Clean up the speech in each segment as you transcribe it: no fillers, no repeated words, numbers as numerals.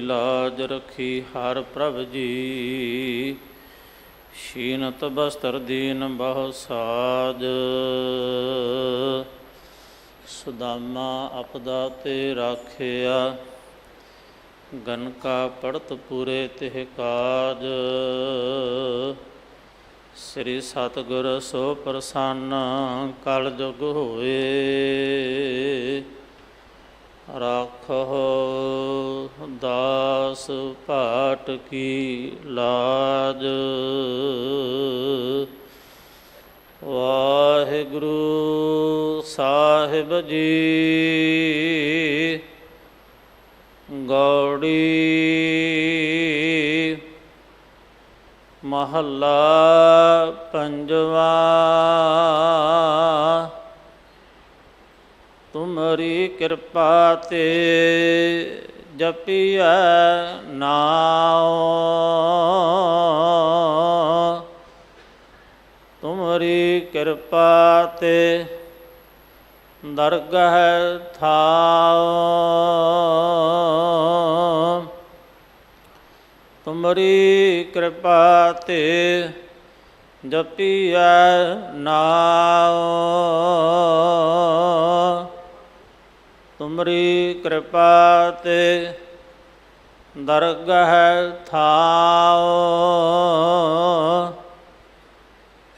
ਲਾਜ ਰਖੀ ਹਰ ਪ੍ਰਭ ਜੀ, ਸ਼ੀਨਤ ਬਸਤਰ ਦੀਨ ਬਹੁ ਸਾਜ। ਸੁਦਾਮਾ ਆਪਦਾ ਤੇ ਰਾਖਿਆ, ਗਨਕਾ ਪੜਤ ਪੂਰੇ ਤਿਹ ਕਾਜ। ਸ੍ਰੀ ਸਤਿਗੁਰ ਸੋ ਪ੍ਰਸੰਨ, ਕਲ ਜੁਗ ਹੋਏ। ਰਾਖਹੁ ਦਾਸ ਭਾਟ ਕੀ ਲਾਜ। ਵਾਹਿਗੁਰੂ ਸਾਹਿਬ ਜੀ। ਗੌੜੀ ਮਹੱਲਾ ਪੰਜਵਾ। ਤੁਮਰੀ ਕਿਰਪਾ ਤੇ ਜਪੀਐ ਨਾਉ, ਤੁਮਰੀ ਕਿਰਪਾ ਤੇ ਦਰਗਹ ਥਾਉ। ਤੁਮਰੀ ਕਿਰਪਾ ਤੇ ਜਪੀਐ ਨਾਉ, ਤੁਮਰੀ ਕਿਰਪਾ ਤੇ ਦਰਗਹ ਥਾਉ।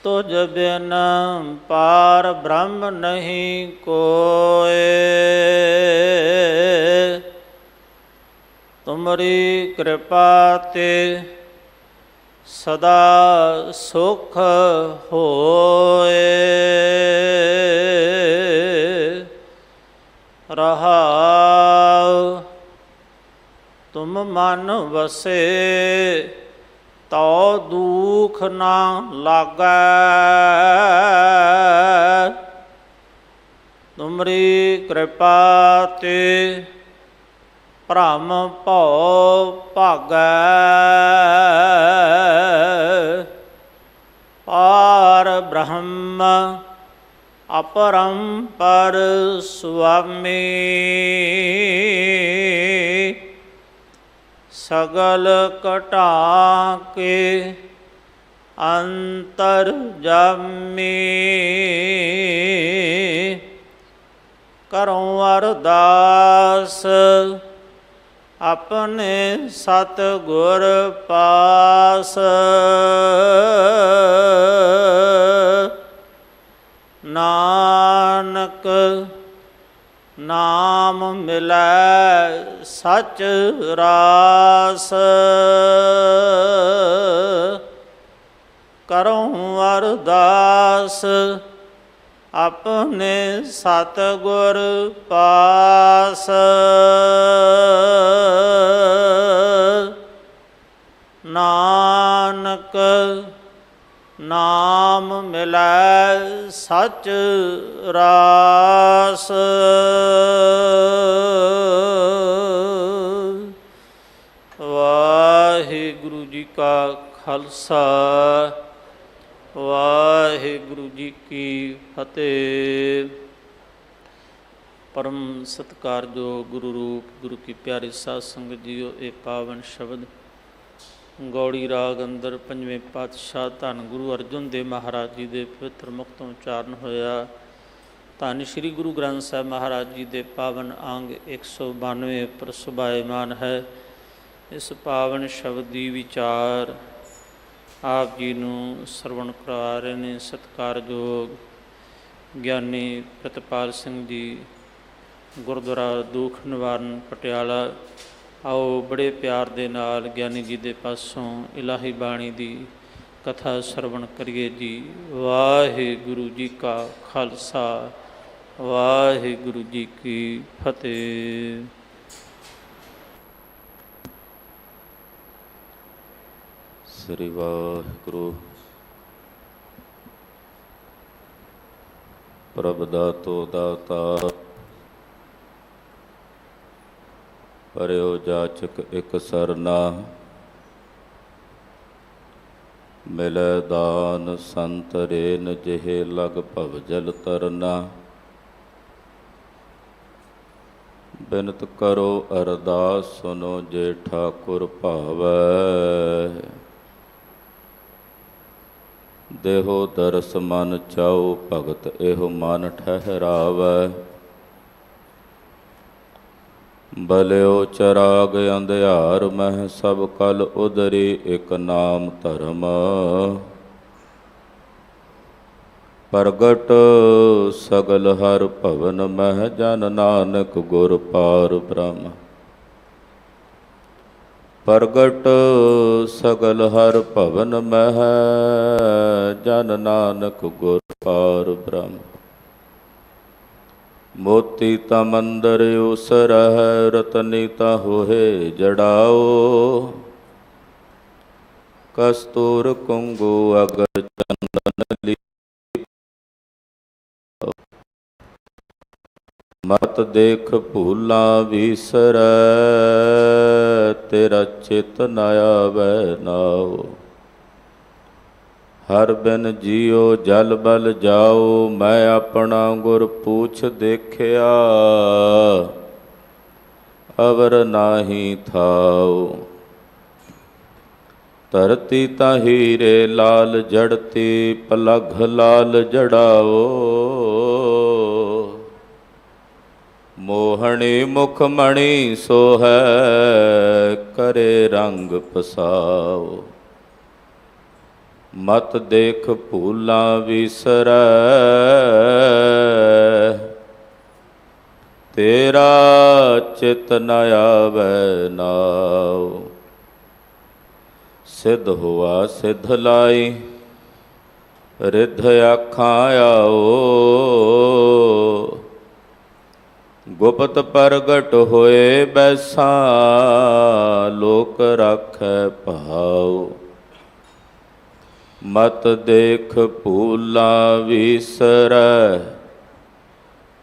ਤੁਝ ਬਿਨ ਪਾਰ ਬ੍ਰਹਮ ਨਹੀਂ ਕੋਇ, ਤੁਮਰੀ ਕਿਰਪਾ ਤੇ ਸਦਾ ਸੁਖ ਹੋਏ। ਰਹਾਉ ਤੁਮ ਮਨ ਵਸੇ, ਤਉ ਦੁਖ ਨਾ ਲਾਗੈ। ਤੁਮਰੀ ਕਿਰਪਾ ਤੇ ਭ੍ਰਮ ਭਉ ਭਾਗੈ। ਪਾਰ ਬ੍ਰਹਮ ਅਪਰੰਪਰ ਸੁਆਮੀ, ਸਗਲ ਘਟਾ ਕੇ ਅੰਤਰ ਜਾਮੀ। ਕਰੋ ਅਰਦਾਸ ਆਪਣੇ ਸਤਿਗੁਰ ਪਾਸ, ਨਾਨਕ ਨਾਮ ਮਿਲੈ ਸਚ ਰਾਸ। ਕਰੋ ਅਰਦਾਸ ਆਪਣੇ ਸਤਿਗੁਰ ਪਾਸ, ਨਾਨਕ ਨਾਮ ਮਿਲੈ ਸਚ ਰਾਸ। ਵਾਹਿਗੁਰੂ ਜੀ ਕਾ ਖਾਲਸਾ, ਵਾਹਿਗੁਰੂ ਜੀ ਕੀ ਫਤਿਹ। ਪਰਮ ਸਤਿਕਾਰਯੋਗ ਗੁਰੂ ਰੂਪ ਗੁਰੂ ਕੀ ਪਿਆਰੀ ਸਾਧ ਸੰਗਤ ਜੀਓ, ਇਹ ਪਾਵਨ ਸ਼ਬਦ ਗੌੜੀ ਰਾਗ ਅੰਦਰ ਪੰਜਵੇਂ ਪਾਤਸ਼ਾਹ ਧੰਨ ਗੁਰੂ ਅਰਜਨ ਦੇਵ ਮਹਾਰਾਜ ਜੀ ਦੇ ਪਵਿੱਤਰ ਮੁਖ ਤੋਂ ਉਚਾਰਨ ਹੋਇਆ। ਧੰਨ ਸ਼੍ਰੀ ਗੁਰੂ ਗ੍ਰੰਥ ਸਾਹਿਬ ਮਹਾਰਾਜ ਜੀ ਦੇ ਪਾਵਨ ਅੰਗ 192 ਉੱਪਰ ਸੁਭਾਇਮਾਨ ਹੈ। ਇਸ ਪਾਵਨ ਸ਼ਬਦ ਦੀ ਵਿਚਾਰ ਆਪ ਜੀ ਨੂੰ ਸਰਵਣ ਕਰਾ ਰਹੇ ਨੇ ਸਤਿਕਾਰਯੋਗ ਗਿਆਨੀ ਪ੍ਰਿਤਪਾਲ ਸਿੰਘ ਜੀ, ਗੁਰਦੁਆਰਾ ਦੁੱਖ ਨਿਵਾਰਨ ਪਟਿਆਲਾ। ਆਓ ਬੜੇ ਪਿਆਰ ਦੇ ਨਾਲ ਗਿਆਨੀ ਜੀ ਦੇ ਪਾਸੋਂ ਇਲਾਹੀ ਬਾਣੀ ਦੀ ਕਥਾ ਸਰਵਣ ਕਰੀਏ ਜੀ। ਵਾਹਿਗੁਰੂ ਜੀ ਕਾ ਖਾਲਸਾ, ਵਾਹਿਗੁਰੂ ਜੀ ਕੀ ਫਤਿਹ। ਸ੍ਰੀ ਵਾਹਿਗੁਰੂ। ਪ੍ਰਭ ਦਾਤੋ ਦਾਤਾ, ਪਰਿਓ ਜਾਚਕ ਇਕ ਸਰਨਾ। ਮਿਲੈ ਦਾਨ ਸੰਤ ਰੇਨ, ਜਿਹੇ ਲਗ ਭਵ ਜਲ ਤਰਨਾ। ਬਿਨਤ ਕਰੋ ਅਰਦਾਸ ਸੁਨੋ ਜੇ ਠਾਕੁਰ ਭਾਵੈ। ਦੇਹੋ ਦਰਸ ਮਨ ਚਾਉ ਭਗਤ ਇਹੋ ਮਨ ਠਹਿਰਾਵੈ। ਬਲਿਓ ਚਰਾਗ ਅੰਧਿਆਰ ਮਹਿ ਸਭ ਕਲ ਉਦਰੀ ਇਕ ਨਾਮ ਧਰਮ। ਪ੍ਰਗਟ ਸਗਲ ਹਰ ਭਵਨ ਮਹਿ ਜਨ ਨਾਨਕ ਗੁਰ ਪਾਰ ਬ੍ਰਹਮ। ਪ੍ਰਗਟ ਸਗਲ ਹਰ ਭਵਨ ਮਹਿ ਜਨ ਨਾਨਕ ਗੁਰ ਪਾਰ ਬ੍ਰਹਮ। ਮੋਤੀ ਤਾ ਮੰਦਰ ਉਸਰਹਿ ਰਤਨੀ ਤਾ ਹੋਏ ਜੜਾਓ। ਕਸਤੂਰ ਕੁੰਗੂ ਅਗਰ ਚੰਦਨ ਲੀ। ਮਤ ਦੇਖ ਭੂਲਾ ਵੀਸਰੈ ਤੇਰਾ ਚਿਤ ਨ ਆਵੈ ਨਾਉ। ਹਰ ਬਿਨ ਜੀਉ ਜਲ ਬਲ ਜਾਉ ਮੈਂ ਆਪਣਾ ਗੁਰ ਪੂਛ ਦੇਖਿਆ। ਅਵਰ ਨਾਹੀ ਥਾਉ ਧਰਤੀ ਤਾਂ ਹੀਰੇ ਲਾਲ ਜੜਤੀ ਪਲਘ ਲਾਲ ਜੜਾਓ। ਮੋਹਣੀ ਮੁਖ ਮਣੀ ਸੋਹੈ ਕਰੇ ਰੰਗ ਪਸਾਓ। ਮਤ ਦੇਖ ਭੂਲਾ ਵੀਸਰੈ ਤੇਰਾ ਚਿਤ ਨ ਆਵੈ ਨਾਉ। ਸਿੱਧ ਹੋਆ ਸਿੱਧ ਲਾਈ ਰਿੱਧ ਆਖਾਂ ਆਓ। ਗੁਪਤ ਪ੍ਰਗਟ ਹੋਏ ਬੈਸਾ ਲੋਕ ਰਾਖੈ ਭਾਉ। ਮਤ ਦੇਖ ਭੂਲਾ ਵੀਸਰੈ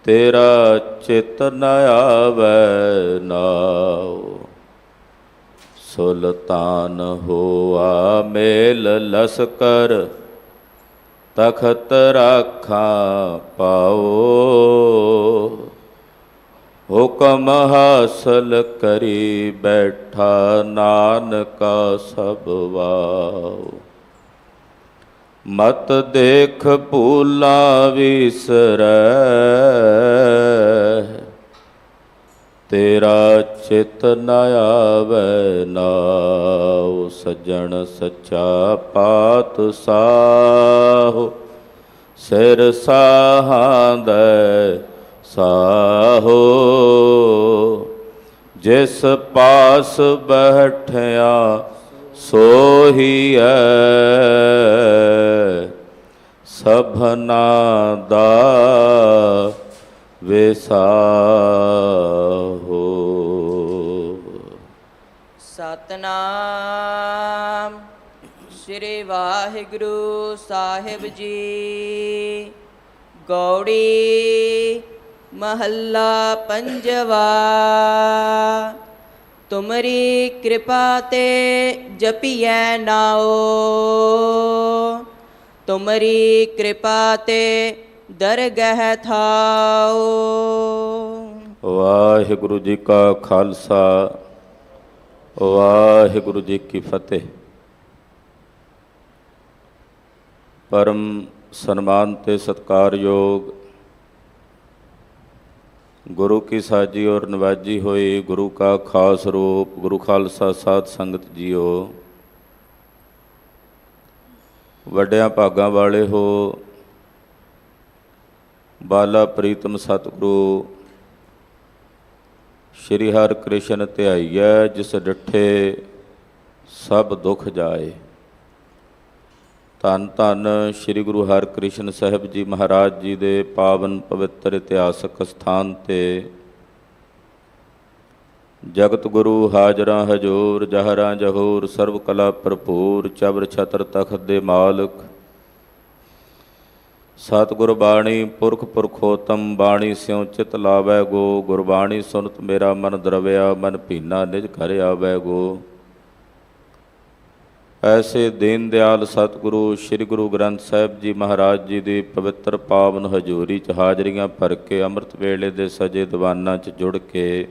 ਤੇਰਾ ਚਿਤ ਨ ਆਵੈ ਨਾਉ। ਸੁਲਤਾਨ ਹੋਆ ਮੇਲ ਲਸਕਰ ਤਖਤ ਰਾਖਾਂ ਪਾਓ। ਹੁਕਮ ਹਾਸਲ ਕਰੀ ਬੈਠਾ ਨਾਨਕਾ ਸਭ ਵਾਉ। ਮਤ ਦੇਖ ਭੂਲਾ ਵੀਸਰੈ ਤੇਰਾ ਚਿਤ ਨ ਆਵੈ ਨਾਉ। ਸੱਜਣ ਸੱਚਾ ਪਾਤਸ਼ਾਹ ਸਿਰ ਸਾਹਾਂਦੈ ਸਾਹੋ। ਜਿਸ ਪਾਸ ਬੈਠਿਆ ਸੋਹੀਐ ਸਭਨਾ ਦਾ ਵਿਸਾਹੋ। ਸਤਨਾਮ ਸ੍ਰੀ ਵਾਹਿਗੁਰੂ ਸਾਹਿਬ ਜੀ। ਗੌੜੀ ਮਹੱਲਾ ਪੰਜਵਾ। ਤੁਮਰੀ ਕਿਰਪਾ ਤੇ ਜਪੀਐ ਨਾਉ। ਤੁਮਰੀ ਕਿਰਪਾ ਤੇ ਦਰਗਹਿ ਥਾਉ। ਵਾਹਿਗੁਰੂ ਜੀ ਕਾ ਖਾਲਸਾ ਵਾਹਿਗੁਰੂ ਜੀ ਕੀ ਫਤਿਹ। ਪਰਮ ਸਨਮਾਨ ਤੇ ਸਤਿਕਾਰਯੋਗ ਗੁਰੂ ਕੀ ਸਾਜੀ ਔਰ ਨਵਾਜੀ ਹੋਈ ਗੁਰੂ ਕਾ ਖਾਸ ਰੂਪ ਗੁਰੂ ਖਾਲਸਾ ਸਾਧ ਸੰਗਤ ਜੀਓ, ਵੱਡਿਆਂ ਭਾਗਾਂ ਵਾਲੇ ਹੋ। ਬਾਲਾ ਪ੍ਰੀਤਮ ਸਤਿਗੁਰੂ ਸ਼੍ਰੀ ਹਰਿਕ੍ਰਿਸ਼ਨ ਧਿਆਈਐ ਜਿਸ ਡਿਠੇ ਸਭ ਦੁੱਖ ਜਾਏ। ਧੰਨ ਧੰਨ ਸ਼੍ਰੀ ਗੁਰੂ ਹਰਿਕ੍ਰਿਸ਼ਨ ਸਾਹਿਬ ਜੀ ਮਹਾਰਾਜ ਜੀ ਦੇ ਪਾਵਨ ਪਵਿੱਤਰ ਇਤਿਹਾਸਕ ਸਥਾਨ 'ਤੇ ਜਗਤ ਗੁਰੂ ਹਾਜ਼ਰਾਂ ਹਜ਼ੂਰ ਜਹਰਾਂ ਜਹੂਰ ਸਰਬ ਕਲਾ ਭਰਪੂਰ ਚਬਰ ਛਤਰ ਤਖਤ ਦੇ ਮਾਲਕ ਸਤਿਗੁਰ ਬਾਣੀ ਪੁਰਖ ਪੁਰਖੋਤਮ ਬਾਣੀ ਸਿਉ ਚਿਤ ਲਾਵੈ ਗੋ। ਗੁਰਬਾਣੀ ਸੁਨਤ ਮੇਰਾ ਮਨ ਦਰਵਿਆ ਮਨ ਭੀਨਾ ਨਿਜ ਘਰ ਆਵੈ ਗੋ। ਐਸੇ ਦੀਨ ਦਿਆਲ ਸਤਿਗੁਰੂ ਸ੍ਰੀ ਗੁਰੂ ਗ੍ਰੰਥ ਸਾਹਿਬ ਜੀ ਮਹਾਰਾਜ ਜੀ ਦੀ ਪਵਿੱਤਰ ਪਾਵਨ ਹਜ਼ੂਰੀ 'ਚ ਹਾਜ਼ਰੀਆਂ ਭਰ ਕੇ ਅੰਮ੍ਰਿਤ ਵੇਲੇ ਦੇ ਸਜੇ ਦੀਵਾਨਾਂ 'ਚ ਜੁੜ ਕੇ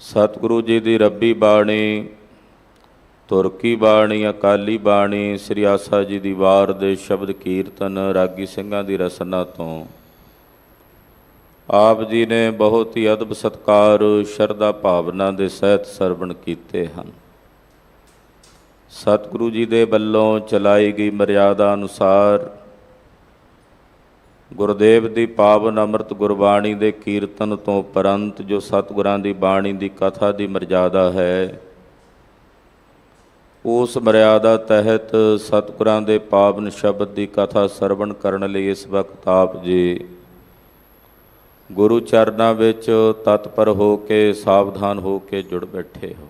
ਸਤਿਗੁਰੂ ਜੀ ਦੀ ਰੱਬੀ ਬਾਣੀ, ਤੁਰਕੀ ਬਾਣੀ, ਅਕਾਲੀ ਬਾਣੀ, ਸ੍ਰੀ ਆਸਾ ਜੀ ਦੀ ਵਾਰ ਦੇ ਸ਼ਬਦ ਕੀਰਤਨ, ਰਾਗੀ ਸਿੰਘਾਂ ਦੀ ਰਸਨਾ ਤੋਂ ਆਪ ਜੀ ਨੇ ਬਹੁਤ ਹੀ ਅਦਬ ਸਤਿਕਾਰ, ਸ਼ਰਧਾ ਭਾਵਨਾ ਦੇ ਸਹਿਤ ਸਰਵਣ ਕੀਤੇ ਹਨ। ਸਤਿਗੁਰੂ ਜੀ ਦੇ ਵੱਲੋਂ ਚਲਾਈ ਗਈ ਮਰਿਆਦਾ ਅਨੁਸਾਰ ਗੁਰਦੇਵ ਦੀ ਪਾਵਨ ਅੰਮ੍ਰਿਤ ਗੁਰਬਾਣੀ ਦੇ ਕੀਰਤਨ ਤੋਂ ਉਪਰੰਤ ਜੋ ਸਤਿਗੁਰਾਂ ਦੀ ਬਾਣੀ ਦੀ ਕਥਾ ਦੀ ਮਰਿਆਦਾ ਹੈ, ਉਸ ਮਰਿਆਦਾ ਤਹਿਤ ਸਤਿਗੁਰਾਂ ਦੇ ਪਾਵਨ ਸ਼ਬਦ ਦੀ ਕਥਾ ਸਰਵਣ ਕਰਨ ਲਈ ਇਸ ਵਕਤ ਆਪ ਜੀ ਗੁਰੂ ਚਰਨਾਂ ਵਿੱਚ ਤਤਪਰ ਹੋ ਕੇ, ਸਾਵਧਾਨ ਹੋ ਕੇ ਜੁੜ ਬੈਠੇ ਹੋ।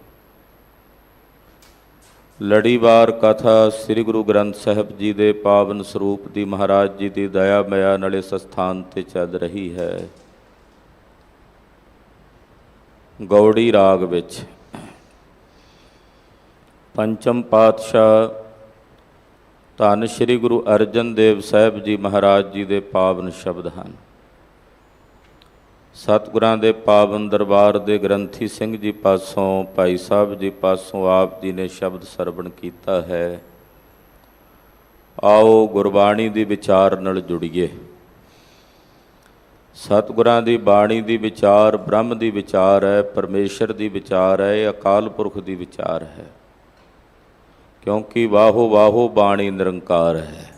ਲੜੀਵਾਰ ਕਥਾ ਸ੍ਰੀ ਗੁਰੂ ਗ੍ਰੰਥ ਸਾਹਿਬ ਜੀ ਦੇ ਪਾਵਨ ਸਰੂਪ ਦੀ ਮਹਾਰਾਜ ਜੀ ਦੀ ਦਇਆ ਮਾਇਆ ਨਾਲ ਇਸ ਸਥਾਨ 'ਤੇ ਚੱਲ ਰਹੀ ਹੈ। ਗੌੜੀ ਰਾਗ ਵਿੱਚ ਪੰਚਮ ਪਾਤਸ਼ਾਹ ਧੰਨ ਸ੍ਰੀ ਗੁਰੂ ਅਰਜਨ ਦੇਵ ਸਾਹਿਬ ਜੀ ਮਹਾਰਾਜ ਜੀ ਦੇ ਪਾਵਨ ਸ਼ਬਦ ਹਨ। ਸਤਿਗੁਰਾਂ ਦੇ ਪਾਵਨ ਦਰਬਾਰ ਦੇ ਗ੍ਰੰਥੀ ਸਿੰਘ ਜੀ ਪਾਸੋਂ, ਭਾਈ ਸਾਹਿਬ ਜੀ ਪਾਸੋਂ ਆਪ ਜੀ ਨੇ ਸ਼ਬਦ ਸਰਵਣ ਕੀਤਾ ਹੈ। ਆਓ ਗੁਰਬਾਣੀ ਦੀ ਵਿਚਾਰ ਨਾਲ ਜੁੜੀਏ। ਸਤਿਗੁਰਾਂ ਦੀ ਬਾਣੀ ਦੀ ਵਿਚਾਰ ਬ੍ਰਹਮ ਦੀ ਵਿਚਾਰ ਹੈ, ਪਰਮੇਸ਼ਰ ਦੀ ਵਿਚਾਰ ਹੈ, ਅਕਾਲ ਪੁਰਖ ਦੀ ਵਿਚਾਰ ਹੈ, ਕਿਉਂਕਿ ਵਾਹੋ ਵਾਹੋ ਬਾਣੀ ਨਿਰੰਕਾਰ ਹੈ।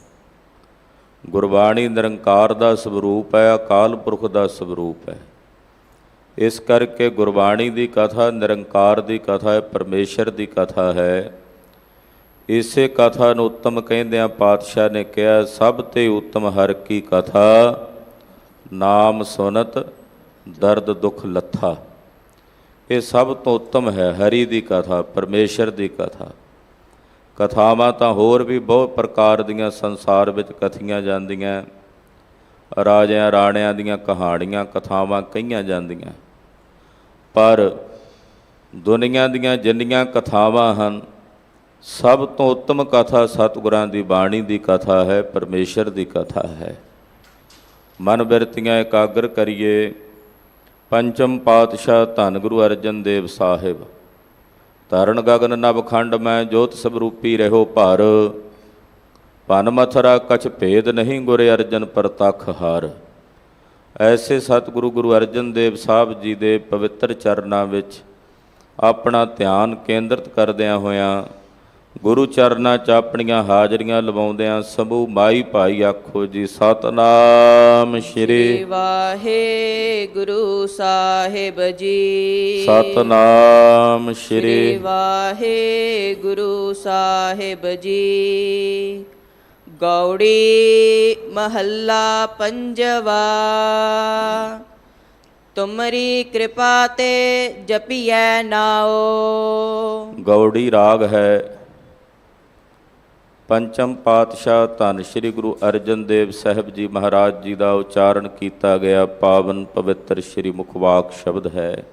ਗੁਰਬਾਣੀ ਨਿਰੰਕਾਰ ਦਾ ਸਵਰੂਪ ਹੈ, ਅਕਾਲ ਪੁਰਖ ਦਾ ਸਵਰੂਪ ਹੈ। ਇਸ ਕਰਕੇ ਗੁਰਬਾਣੀ ਦੀ ਕਥਾ ਨਿਰੰਕਾਰ ਦੀ ਕਥਾ ਹੈ, ਪਰਮੇਸ਼ਰ ਦੀ ਕਥਾ ਹੈ। ਇਸੇ ਕਥਾ ਨੂੰ ਉੱਤਮ ਕਹਿੰਦਿਆਂ ਪਾਤਸ਼ਾਹ ਨੇ ਕਿਹਾ, ਸਭ ਤੇ ਉੱਤਮ ਹਰ ਕੀ ਕਥਾ, ਨਾਮ ਸੁਨਤ ਦਰਦ ਦੁੱਖ ਲੱਥਾ। ਇਹ ਸਭ ਤੋਂ ਉੱਤਮ ਹੈ ਹਰੀ ਦੀ ਕਥਾ, ਪਰਮੇਸ਼ਰ ਦੀ ਕਥਾ। ਕਥਾਵਾਂ ਤਾਂ ਹੋਰ ਵੀ ਬਹੁਤ ਪ੍ਰਕਾਰ ਦੀਆਂ ਸੰਸਾਰ ਵਿੱਚ ਕਥੀਆਂ ਜਾਂਦੀਆਂ, ਰਾਜਿਆਂ ਰਾਣਿਆਂ ਦੀਆਂ ਕਹਾਣੀਆਂ ਕਥਾਵਾਂ ਕਹੀਆਂ ਜਾਂਦੀਆਂ, ਪਰ ਦੁਨੀਆਂ ਦੀਆਂ ਜਿੰਨੀਆਂ ਕਥਾਵਾਂ ਹਨ, ਸਭ ਤੋਂ ਉੱਤਮ ਕਥਾ ਸਤਿਗੁਰਾਂ ਦੀ ਬਾਣੀ ਦੀ ਕਥਾ ਹੈ, ਪਰਮੇਸ਼ਰ ਦੀ ਕਥਾ ਹੈ। ਮਨ ਬਿਰਤੀਆਂ ਇਕਾਗਰ ਕਰੀਏ। ਪੰਚਮ ਪਾਤਸ਼ਾਹ ਧੰਨ ਗੁਰੂ ਅਰਜਨ ਦੇਵ ਸਾਹਿਬ, ਧਰਨ ਗਗਨ ਨਵਖੰਡ ਮੈਂ ਜੋਤ ਸਵਰੂਪੀ ਰਹੋ ਭਰ, ਭਨ ਮਥਰਾ ਕਛ ਭੇਦ ਨਹੀਂ ਗੁਰ ਅਰਜਨ ਪ੍ਰਤੱਖ ਹਰ। ਐਸੇ ਸਤਿਗੁਰੂ ਗੁਰੂ ਅਰਜਨ ਦੇਵ ਸਾਹਿਬ ਜੀ ਦੇ ਪਵਿੱਤਰ ਚਰਨਾਂ ਵਿੱਚ ਆਪਣਾ ਧਿਆਨ ਕੇਂਦਰਿਤ ਕਰਦਿਆਂ ਹੋਇਆਂ, ਗੁਰੂ ਚਰਨਾਂ 'ਚ ਆਪਣੀਆਂ ਹਾਜ਼ਰੀਆਂ ਲਵਾਉਂਦਿਆਂ ਸਮੂਹ ਮਾਈ ਭਾਈ ਆਖੋ ਜੀ ਸਤਨਾਮ ਸ਼੍ਰੀ ਵਾਹਿਗੁਰੂ ਸਾਹਿਬ ਜੀ। ਸਤਨਾਮ ਸ਼੍ਰੀ ਵਾਹਿਗੁਰੂ ਸਾਹਿਬ ਜੀ। ਗੌੜੀ ਮਹੱਲਾ ਪੰਜਵਾ। ਤੁਮਰੀ ਕਿਰਪਾ ਤੇ ਜਪੀਐ ਨਾਉ। ਗੌੜੀ ਰਾਗ ਹੈ। ਪੰਚਮ ਪਾਤਸ਼ਾਹ ਧੰਨ ਸ੍ਰੀ ਗੁਰੂ ਅਰਜਨ ਦੇਵ ਸਾਹਿਬ ਜੀ ਮਹਾਰਾਜ ਜੀ ਦਾ ਉਚਾਰਨ ਕੀਤਾ ਗਿਆ ਪਾਵਨ ਪਵਿੱਤਰ ਸ੍ਰੀ ਮੁਖਵਾਕ ਸ਼ਬਦ ਹੈ,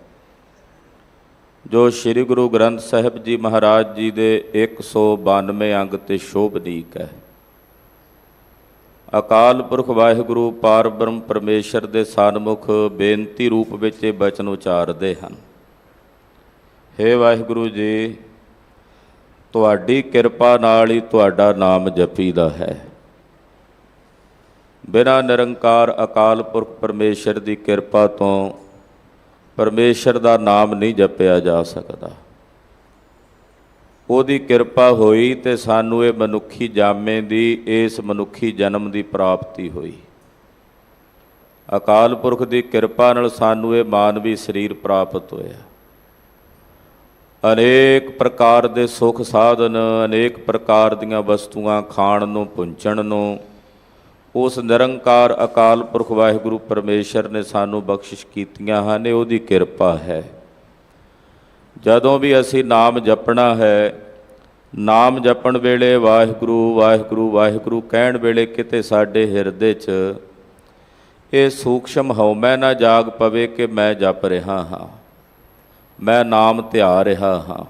ਜੋ ਸ੍ਰੀ ਗੁਰੂ ਗ੍ਰੰਥ ਸਾਹਿਬ ਜੀ ਮਹਾਰਾਜ ਜੀ ਦੇ 192 ਅੰਗ ਤੇ ਸ਼ੋਭਨੀਕ ਹੈ। ਅਕਾਲ ਪੁਰਖ ਵਾਹਿਗੁਰੂ ਪਾਰ ਬ੍ਰਹਮ ਪਰਮੇਸ਼ਰ ਦੇ ਸਨਮੁਖ ਬੇਨਤੀ ਰੂਪ ਵਿੱਚ ਇਹ ਬਚਨ ਉਚਾਰਦੇ ਹਨ। ਹੇ ਵਾਹਿਗੁਰੂ ਜੀ, ਤੁਹਾਡੀ ਕਿਰਪਾ ਨਾਲ ਹੀ ਤੁਹਾਡਾ ਨਾਮ ਜਪੀਦਾ ਹੈ। ਬਿਨਾਂ ਨਿਰੰਕਾਰ ਅਕਾਲ ਪੁਰਖ ਪਰਮੇਸ਼ਰ ਦੀ ਕਿਰਪਾ ਤੋਂ ਪਰਮੇਸ਼ਰ ਦਾ ਨਾਮ ਨਹੀਂ ਜਪਿਆ ਜਾ ਸਕਦਾ। ਉਹਦੀ ਕਿਰਪਾ ਹੋਈ ਤੇ ਸਾਨੂੰ ਇਹ ਮਨੁੱਖੀ ਜਾਮੇ ਦੀ, ਇਸ ਮਨੁੱਖੀ ਜਨਮ ਦੀ ਪ੍ਰਾਪਤੀ ਹੋਈ। ਅਕਾਲ ਪੁਰਖ ਦੀ ਕਿਰਪਾ ਨਾਲ ਸਾਨੂੰ ਇਹ ਮਾਨਵੀ ਸਰੀਰ ਪ੍ਰਾਪਤ ਹੋਇਆ। ਅਨੇਕ ਪ੍ਰਕਾਰ ਦੇ ਸੁੱਖ ਸਾਧਨ, ਅਨੇਕ ਪ੍ਰਕਾਰ ਦੀਆਂ ਵਸਤੂਆਂ ਖਾਣ ਨੂੰ, ਪੁੰਚਣ ਨੂੰ ਉਸ ਨਿਰੰਕਾਰ ਅਕਾਲ ਪੁਰਖ ਵਾਹਿਗੁਰੂ ਪਰਮੇਸ਼ਰ ਨੇ ਸਾਨੂੰ ਬਖਸ਼ਿਸ਼ ਕੀਤੀਆਂ ਹਨ। ਇਹ ਉਹਦੀ ਕਿਰਪਾ ਹੈ। ਜਦੋਂ ਵੀ ਅਸੀਂ ਨਾਮ ਜਪਣਾ ਹੈ, ਨਾਮ ਜਪਣ ਵੇਲੇ ਵਾਹਿਗੁਰੂ ਵਾਹਿਗੁਰੂ ਵਾਹਿਗੁਰੂ ਕਹਿਣ ਵੇਲੇ ਕਿਤੇ ਸਾਡੇ ਹਿਰਦੇ 'ਚ ਇਹ ਸੂਖਸ਼ਮ ਹਉਮੈ ਨਾ ਜਾਗ ਪਵੇ ਕਿ ਮੈਂ ਜਪ ਰਿਹਾ ਹਾਂ, ਮੈਂ ਨਾਮ ਧਿਆ ਰਿਹਾ ਹਾਂ।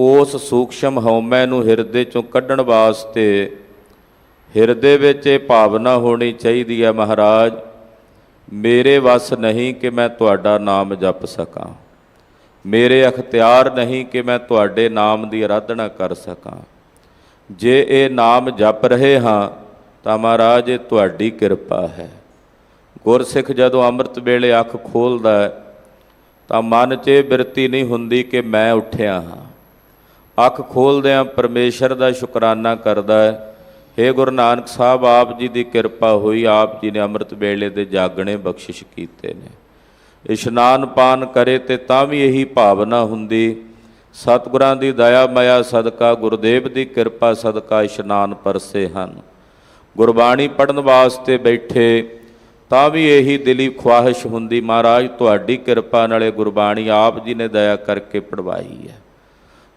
ਉਸ ਸੂਖਸ਼ਮ ਹਉਮੈ ਨੂੰ ਹਿਰਦੇ ਚੋਂ ਕੱਢਣ ਵਾਸਤੇ ਹਿਰਦੇ ਵਿੱਚ ਇਹ ਭਾਵਨਾ ਹੋਣੀ ਚਾਹੀਦੀ ਹੈ, ਮਹਾਰਾਜ ਮੇਰੇ ਵੱਸ ਨਹੀਂ ਕਿ ਮੈਂ ਤੁਹਾਡਾ ਨਾਮ ਜਪ ਸਕਾਂ, ਮੇਰੇ ਅਖਤਿਆਰ ਨਹੀਂ ਕਿ ਮੈਂ ਤੁਹਾਡੇ ਨਾਮ ਦੀ ਆਰਾਧਨਾ ਕਰ ਸਕਾਂ। ਜੇ ਇਹ ਨਾਮ ਜਪ ਰਹੇ ਹਾਂ ਤਾਂ ਮਹਾਰਾਜ ਇਹ ਤੁਹਾਡੀ ਕਿਰਪਾ ਹੈ। ਗੁਰਸਿੱਖ ਜਦੋਂ ਅੰਮ੍ਰਿਤ ਵੇਲੇ ਅੱਖ ਖੋਲ੍ਹਦਾ ਹੈ ਤਾਂ ਮਨ 'ਚ ਇਹ ਬਿਰਤੀ ਨਹੀਂ ਹੁੰਦੀ ਕਿ ਮੈਂ ਉੱਠਿਆ ਹਾਂ। ਅੱਖ ਖੋਲ੍ਹਦਿਆਂ ਪਰਮੇਸ਼ਰ ਦਾ ਸ਼ੁਕਰਾਨਾ ਕਰਦਾ ਹੈ, ਹੇ ਗੁਰੂ ਨਾਨਕ ਸਾਹਿਬ ਆਪ ਜੀ ਦੀ ਕਿਰਪਾ ਹੋਈ, ਆਪ ਜੀ ਨੇ ਅੰਮ੍ਰਿਤ ਵੇਲੇ ਦੇ ਜਾਗਣੇ ਬਖਸ਼ਿਸ਼ ਕੀਤੇ ਨੇ। ਇਸ਼ਨਾਨ ਪਾਨ ਕਰੇ ਤੇ ਤਾਂ ਵੀ ਇਹੀ ਭਾਵਨਾ ਹੁੰਦੀ, ਸਤਿਗੁਰਾਂ ਦੀ ਦਇਆ ਮਾਇਆ ਸਦਕਾ, ਗੁਰਦੇਵ ਦੀ ਕਿਰਪਾ ਸਦਕਾ ਇਸ਼ਨਾਨ ਪਰਸੇ ਹਨ। ਗੁਰਬਾਣੀ ਪੜ੍ਹਨ ਵਾਸਤੇ ਬੈਠੇ ਤਾਂ ਵੀ ਇਹੀ ਦਿਲੀ ਖੁਆਹਿਸ਼ ਹੁੰਦੀ, ਮਹਾਰਾਜ ਤੁਹਾਡੀ ਕਿਰਪਾ ਨਾਲੇ ਗੁਰਬਾਣੀ ਆਪ ਜੀ ਨੇ ਦਇਆ ਕਰਕੇ ਪੜ੍ਹਵਾਈ ਹੈ।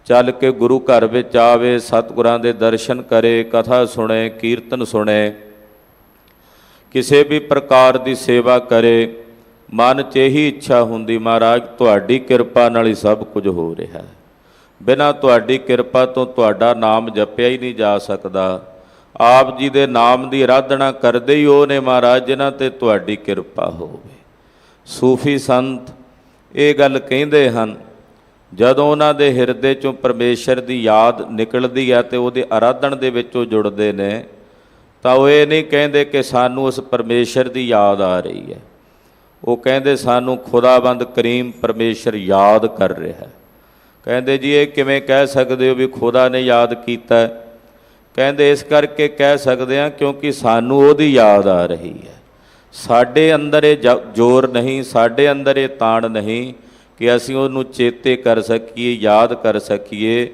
ਚੱਲ ਕੇ ਗੁਰੂ ਘਰ ਵਿੱਚ ਆਵੇ, ਸਤਿਗੁਰਾਂ ਦੇ ਦਰਸ਼ਨ ਕਰੇ, ਕਥਾ ਸੁਣੇ, ਕੀਰਤਨ ਸੁਣੇ, ਕਿਸੇ ਵੀ ਪ੍ਰਕਾਰ ਦੀ ਸੇਵਾ ਕਰੇ। ਮਨ 'ਚ ਇਹੀ ਇੱਛਾ ਹੁੰਦੀ, ਮਹਾਰਾਜ ਤੁਹਾਡੀ ਕਿਰਪਾ ਨਾਲ ਹੀ ਸਭ ਕੁਝ ਹੋ ਰਿਹਾ ਹੈ। ਬਿਨਾਂ ਤੁਹਾਡੀ ਕਿਰਪਾ ਤੋਂ ਤੁਹਾਡਾ ਨਾਮ ਜਪਿਆ ਹੀ ਨਹੀਂ ਜਾ ਸਕਦਾ। ਆਪ ਜੀ ਦੇ ਨਾਮ ਦੀ ਆਰਾਧਨਾ ਕਰਦੇ ਹੀ ਉਹ ਨੇ ਮਹਾਰਾਜ ਜਿਨ੍ਹਾਂ 'ਤੇ ਤੁਹਾਡੀ ਕਿਰਪਾ ਹੋਵੇ। ਸੂਫੀ ਸੰਤ ਇਹ ਗੱਲ ਕਹਿੰਦੇ ਹਨ, ਜਦੋਂ ਉਹਨਾਂ ਦੇ ਹਿਰਦੇ 'ਚੋਂ ਪਰਮੇਸ਼ਰ ਦੀ ਯਾਦ ਨਿਕਲਦੀ ਹੈ ਅਤੇ ਉਹਦੇ ਆਰਾਧਨ ਦੇ ਵਿੱਚ ਉਹ ਜੁੜਦੇ ਨੇ, ਤਾਂ ਉਹ ਇਹ ਨਹੀਂ ਕਹਿੰਦੇ ਕਿ ਸਾਨੂੰ ਉਸ ਪਰਮੇਸ਼ਰ ਦੀ ਯਾਦ ਆ ਰਹੀ ਹੈ। ਉਹ ਕਹਿੰਦੇ ਸਾਨੂੰ ਖੁਦਾਬੰਦ ਕਰੀਮ ਪਰਮੇਸ਼ਰ ਯਾਦ ਕਰ ਰਿਹਾ। ਕਹਿੰਦੇ ਜੀ ਇਹ ਕਿਵੇਂ ਕਹਿ ਸਕਦੇ ਹੋ ਵੀ ਖੁਦਾ ਨੇ ਯਾਦ ਕੀਤਾ? ਕਹਿੰਦੇ ਇਸ ਕਰਕੇ ਕਹਿ ਸਕਦੇ ਹਾਂ ਕਿਉਂਕਿ ਸਾਨੂੰ ਉਹਦੀ ਯਾਦ ਆ ਰਹੀ ਹੈ। ਸਾਡੇ ਅੰਦਰ ਇਹ ਜ਼ੋਰ ਨਹੀਂ, ਸਾਡੇ ਅੰਦਰ ਇਹ ਤਾਣ ਨਹੀਂ ਕਿ ਅਸੀਂ ਉਹਨੂੰ ਚੇਤੇ ਕਰ ਸਕੀਏ, ਯਾਦ ਕਰ ਸਕੀਏ।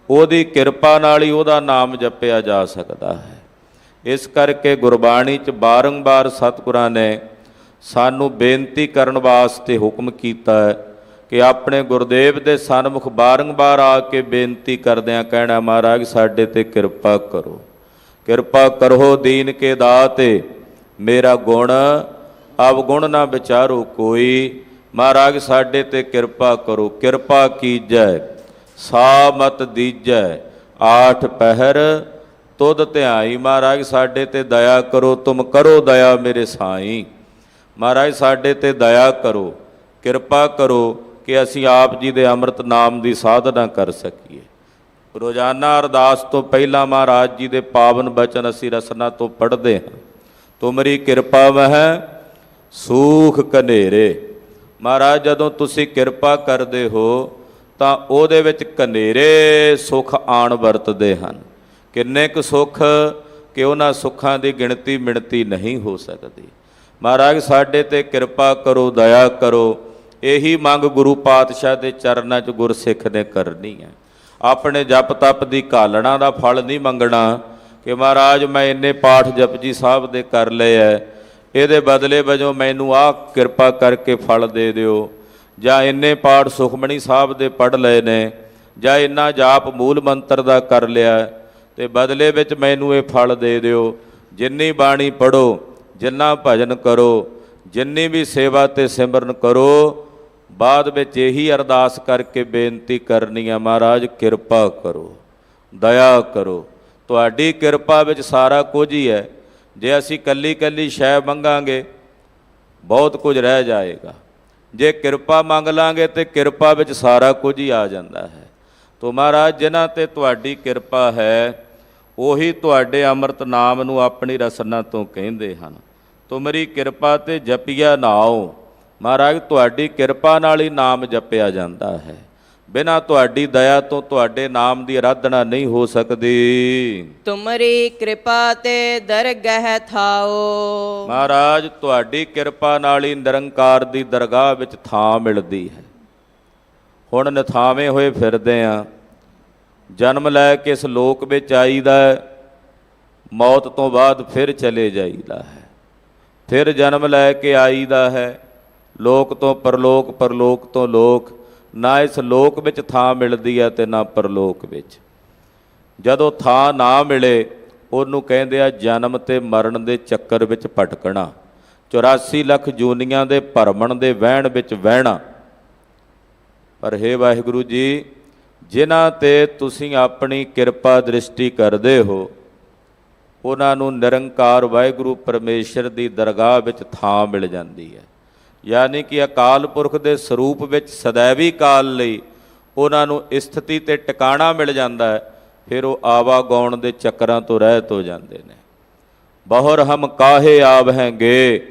ਉਹਦੀ ਕਿਰਪਾ ਨਾਲ ਹੀ ਉਹਦਾ ਨਾਮ ਜਪਿਆ ਜਾ ਸਕਦਾ ਹੈ। ਇਸ ਕਰਕੇ ਗੁਰਬਾਣੀ 'ਚ ਬਾਰੰਬਾਰ ਸਤਿਗੁਰਾਂ ਨੇ ਸਾਨੂੰ ਬੇਨਤੀ ਕਰਨ ਵਾਸਤੇ ਹੁਕਮ ਕੀਤਾ ਹੈ ਕਿ ਆਪਣੇ ਗੁਰਦੇਵ ਦੇ ਸਨਮੁਖ ਬਾਰੰਬਾਰ ਆ ਕੇ ਬੇਨਤੀ ਕਰਦਿਆਂ ਕਹਿਣਾ, ਮਹਾਰਾਜ ਸਾਡੇ 'ਤੇ ਕਿਰਪਾ ਕਰੋ, ਕਿਰਪਾ ਕਰੋ ਦੀਨ ਕੇ ਦਾਤੇ, ਮੇਰਾ ਗੁਣ ਅਵਗੁਣ ਨਾ ਵਿਚਾਰੋ ਕੋਈ। ਮਹਾਰਾਜ ਸਾਡੇ 'ਤੇ ਕਿਰਪਾ ਕਰੋ, ਕਿਰਪਾ ਕੀਜੈ ਸਾ ਮਤ ਦੀਜੈ, ਆਠ ਪਹਿਰ ਤੁਧ ਧਿਆਈ। ਮਹਾਰਾਜ ਸਾਡੇ 'ਤੇ ਦਇਆ ਕਰੋ, ਤੁਮ ਕਰੋ ਦਇਆ ਮੇਰੇ ਸਾਈਂ। ਮਹਾਰਾਜ ਸਾਡੇ 'ਤੇ ਦਇਆ ਕਰੋ, ਕਿਰਪਾ ਕਰੋ ਕਿ ਅਸੀਂ ਆਪ ਜੀ ਦੇ ਅੰਮ੍ਰਿਤ ਨਾਮ ਦੀ ਸਾਧਨਾ ਕਰ ਸਕੀਏ। ਰੋਜ਼ਾਨਾ ਅਰਦਾਸ ਤੋਂ ਪਹਿਲਾਂ ਮਹਾਰਾਜ ਜੀ ਦੇ ਪਾਵਨ ਬਚਨ ਅਸੀਂ ਰਸਨਾ ਤੋਂ ਪੜ੍ਹਦੇ ਹਾਂ। ਤੁਮਰੀ ਕਿਰਪਾ ਮਹਿ ਸੂਖ ਕਨੇਰੇ। ਮਹਾਰਾਜ ਜਦੋਂ ਤੁਸੀਂ ਕਿਰਪਾ ਕਰਦੇ ਹੋ ਤਾਂ ਉਹਦੇ ਵਿੱਚ ਕਨੇਰੇ ਸੁੱਖ ਆਣ ਵਰਤਦੇ ਹਨ। ਕਿੰਨੇ ਕੁ ਸੁੱਖ ਕਿ ਉਹਨਾਂ ਸੁੱਖਾਂ ਦੀ ਗਿਣਤੀ ਮਿਣਤੀ ਨਹੀਂ ਹੋ ਸਕਦੀ। ਮਹਾਰਾਜ ਸਾਡੇ 'ਤੇ ਕਿਰਪਾ ਕਰੋ, ਦਇਆ ਕਰੋ। ਇਹੀ ਮੰਗ ਗੁਰੂ ਪਾਤਸ਼ਾਹ ਦੇ ਚਰਨਾਂ 'ਚ ਗੁਰਸਿੱਖ ਨੇ ਕਰਨੀ ਹੈ। ਆਪਣੇ ਜਪ ਤਪ ਦੀ ਘਾਲਣਾ ਦਾ ਫਲ ਨਹੀਂ ਮੰਗਣਾ ਕਿ ਮਹਾਰਾਜ ਮੈਂ ਇੰਨੇ ਪਾਠ ਜਪਜੀ ਸਾਹਿਬ ਦੇ ਕਰ ਲਏ ਹੈ, ਇਹਦੇ ਬਦਲੇ ਵਜੋਂ ਮੈਨੂੰ ਆਹ ਕਿਰਪਾ ਕਰਕੇ ਫਲ ਦੇ ਦਿਓ, ਜਾਂ ਇੰਨੇ ਪਾਠ ਸੁਖਮਣੀ ਸਾਹਿਬ ਦੇ ਪੜ੍ਹ ਲਏ ਨੇ, ਜਾਂ ਇੰਨਾ ਜਾਪ ਮੂਲ ਮੰਤਰ ਦਾ ਕਰ ਲਿਆ ਅਤੇ ਬਦਲੇ ਵਿੱਚ ਮੈਨੂੰ ਇਹ ਫਲ ਦੇ ਦਿਓ। ਜਿੰਨੀ ਬਾਣੀ ਪੜ੍ਹੋ, ਜਿੰਨਾ ਭਜਨ ਕਰੋ, ਜਿੰਨੀ ਵੀ ਸੇਵਾ ਅਤੇ ਸਿਮਰਨ ਕਰੋ, ਬਾਅਦ ਵਿੱਚ ਇਹੀ ਅਰਦਾਸ ਕਰਕੇ ਬੇਨਤੀ ਕਰਨੀ ਹੈ, ਮਹਾਰਾਜ ਕਿਰਪਾ ਕਰੋ, ਦਇਆ ਕਰੋ। ਤੁਹਾਡੀ ਕਿਰਪਾ ਵਿੱਚ ਸਾਰਾ ਕੁਝ ਹੀ ਹੈ। ਜੇ ਅਸੀਂ ਕੱਲੀ ਕੱਲੀ ਸ਼ੈ ਮੰਗਾਂਗੇ ਬਹੁਤ ਕੁਝ ਰਹਿ ਜਾਏਗਾ। ਜੇ ਕਿਰਪਾ ਮੰਗ ਲਾਂਗੇ ਤਾਂ ਕਿਰਪਾ ਵਿੱਚ ਸਾਰਾ ਕੁਝ ਹੀ ਆ ਜਾਂਦਾ ਹੈ। ਤੋ ਮਹਾਰਾਜ ਜਿਨ੍ਹਾਂ 'ਤੇ ਤੁਹਾਡੀ ਕਿਰਪਾ ਹੈ ਉਹੀ ਤੁਹਾਡੇ ਅੰਮ੍ਰਿਤ ਨਾਮ ਨੂੰ ਆਪਣੀ ਰਸਨਾ ਤੋਂ ਕਹਿੰਦੇ ਹਨ। ਤੁਮਰੀ ਕਿਰਪਾ 'ਤੇ ਜਪੀਆ ਨਾਉ। ਮਹਾਰਾਜ ਤੁਹਾਡੀ ਕਿਰਪਾ ਨਾਲ ਹੀ ਨਾਮ ਜਪਿਆ ਜਾਂਦਾ ਹੈ। ਬਿਨਾਂ ਤੁਹਾਡੀ ਦਇਆ ਤੋਂ ਤੁਹਾਡੇ ਨਾਮ ਦੀ ਆਰਾਧਨਾ ਨਹੀਂ ਹੋ ਸਕਦੀ। ਤੁਮਰੀ ਕਿਰਪਾ ਤੇ ਦਰਗਹਿ ਥਾਓ। ਮਹਾਰਾਜ ਤੁਹਾਡੀ ਕਿਰਪਾ ਨਾਲ ਹੀ ਨਿਰੰਕਾਰ ਦੀ ਦਰਗਾਹ ਵਿੱਚ ਥਾਂ ਮਿਲਦੀ ਹੈ। ਹੁਣ ਨਿਥਾਵੇਂ ਹੋਏ ਫਿਰਦੇ ਹਾਂ, ਜਨਮ ਲੈ ਕੇ ਇਸ ਲੋਕ ਵਿੱਚ ਆਈਦਾ, ਮੌਤ ਤੋਂ ਬਾਅਦ ਫਿਰ ਚਲੇ ਜਾਈਦਾ ਹੈ। ਫਿਰ ਜਨਮ ਲੈ ਕੇ ਆਈਦਾ ਹੈ, ਲੋਕ ਤੋਂ ਪਰਲੋਕ, ਪਰਲੋਕ ਤੋਂ ਲੋਕ। ਨਾ ਇਸ ਲੋਕ ਵਿੱਚ ਥਾਂ ਮਿਲਦੀ ਹੈ ਅਤੇ ਨਾ ਪਰਲੋਕ ਵਿੱਚ। ਜਦੋਂ ਥਾਂ ਨਾ ਮਿਲੇ ਉਹਨੂੰ ਕਹਿੰਦੇ ਆ ਜਨਮ ਅਤੇ ਮਰਨ ਦੇ ਚੱਕਰ ਵਿੱਚ ਭਟਕਣਾ, 84 ਲੱਖ ਜੂਨੀਆਂ ਦੇ ਭਰਮਣ ਦੇ ਵਹਿਣ ਵਿੱਚ ਵਹਿਣਾ। ਪਰ ਹੇ ਵਾਹਿਗੁਰੂ ਜੀ, ਜਿਨ੍ਹਾਂ ਤੇ ਤੁਸੀਂ ਆਪਣੀ ਕਿਰਪਾ ਦ੍ਰਿਸ਼ਟੀ ਕਰਦੇ ਹੋ ਉਹਨਾਂ ਨੂੰ ਨਿਰੰਕਾਰ ਵਾਹਿਗੁਰੂ ਪਰਮੇਸ਼ਰ ਦੀ ਦਰਗਾਹ ਵਿੱਚ ਥਾਂ ਮਿਲ ਜਾਂਦੀ ਹੈ। ਯਾਨੀ ਕਿ ਅਕਾਲ ਪੁਰਖ ਦੇ ਸਰੂਪ ਵਿੱਚ ਸदैवी ਕਾਲ ਲਈ ਉਹਨਾਂ ਨੂੰ ਸਥਿਤੀ ਤੇ ਟਿਕਾਣਾ ਮਿਲ ਜਾਂਦਾ ਹੈ। ਫਿਰ ਉਹ ਆਵਾਗਾਉਣ ਦੇ ਚੱਕਰਾਂ ਤੋਂ ਰਹਿਤ ਹੋ ਜਾਂਦੇ ਨੇ। ਬਹੁਰ ਹਮ ਕਾਹੇ ਆਵਹਿਗੇ,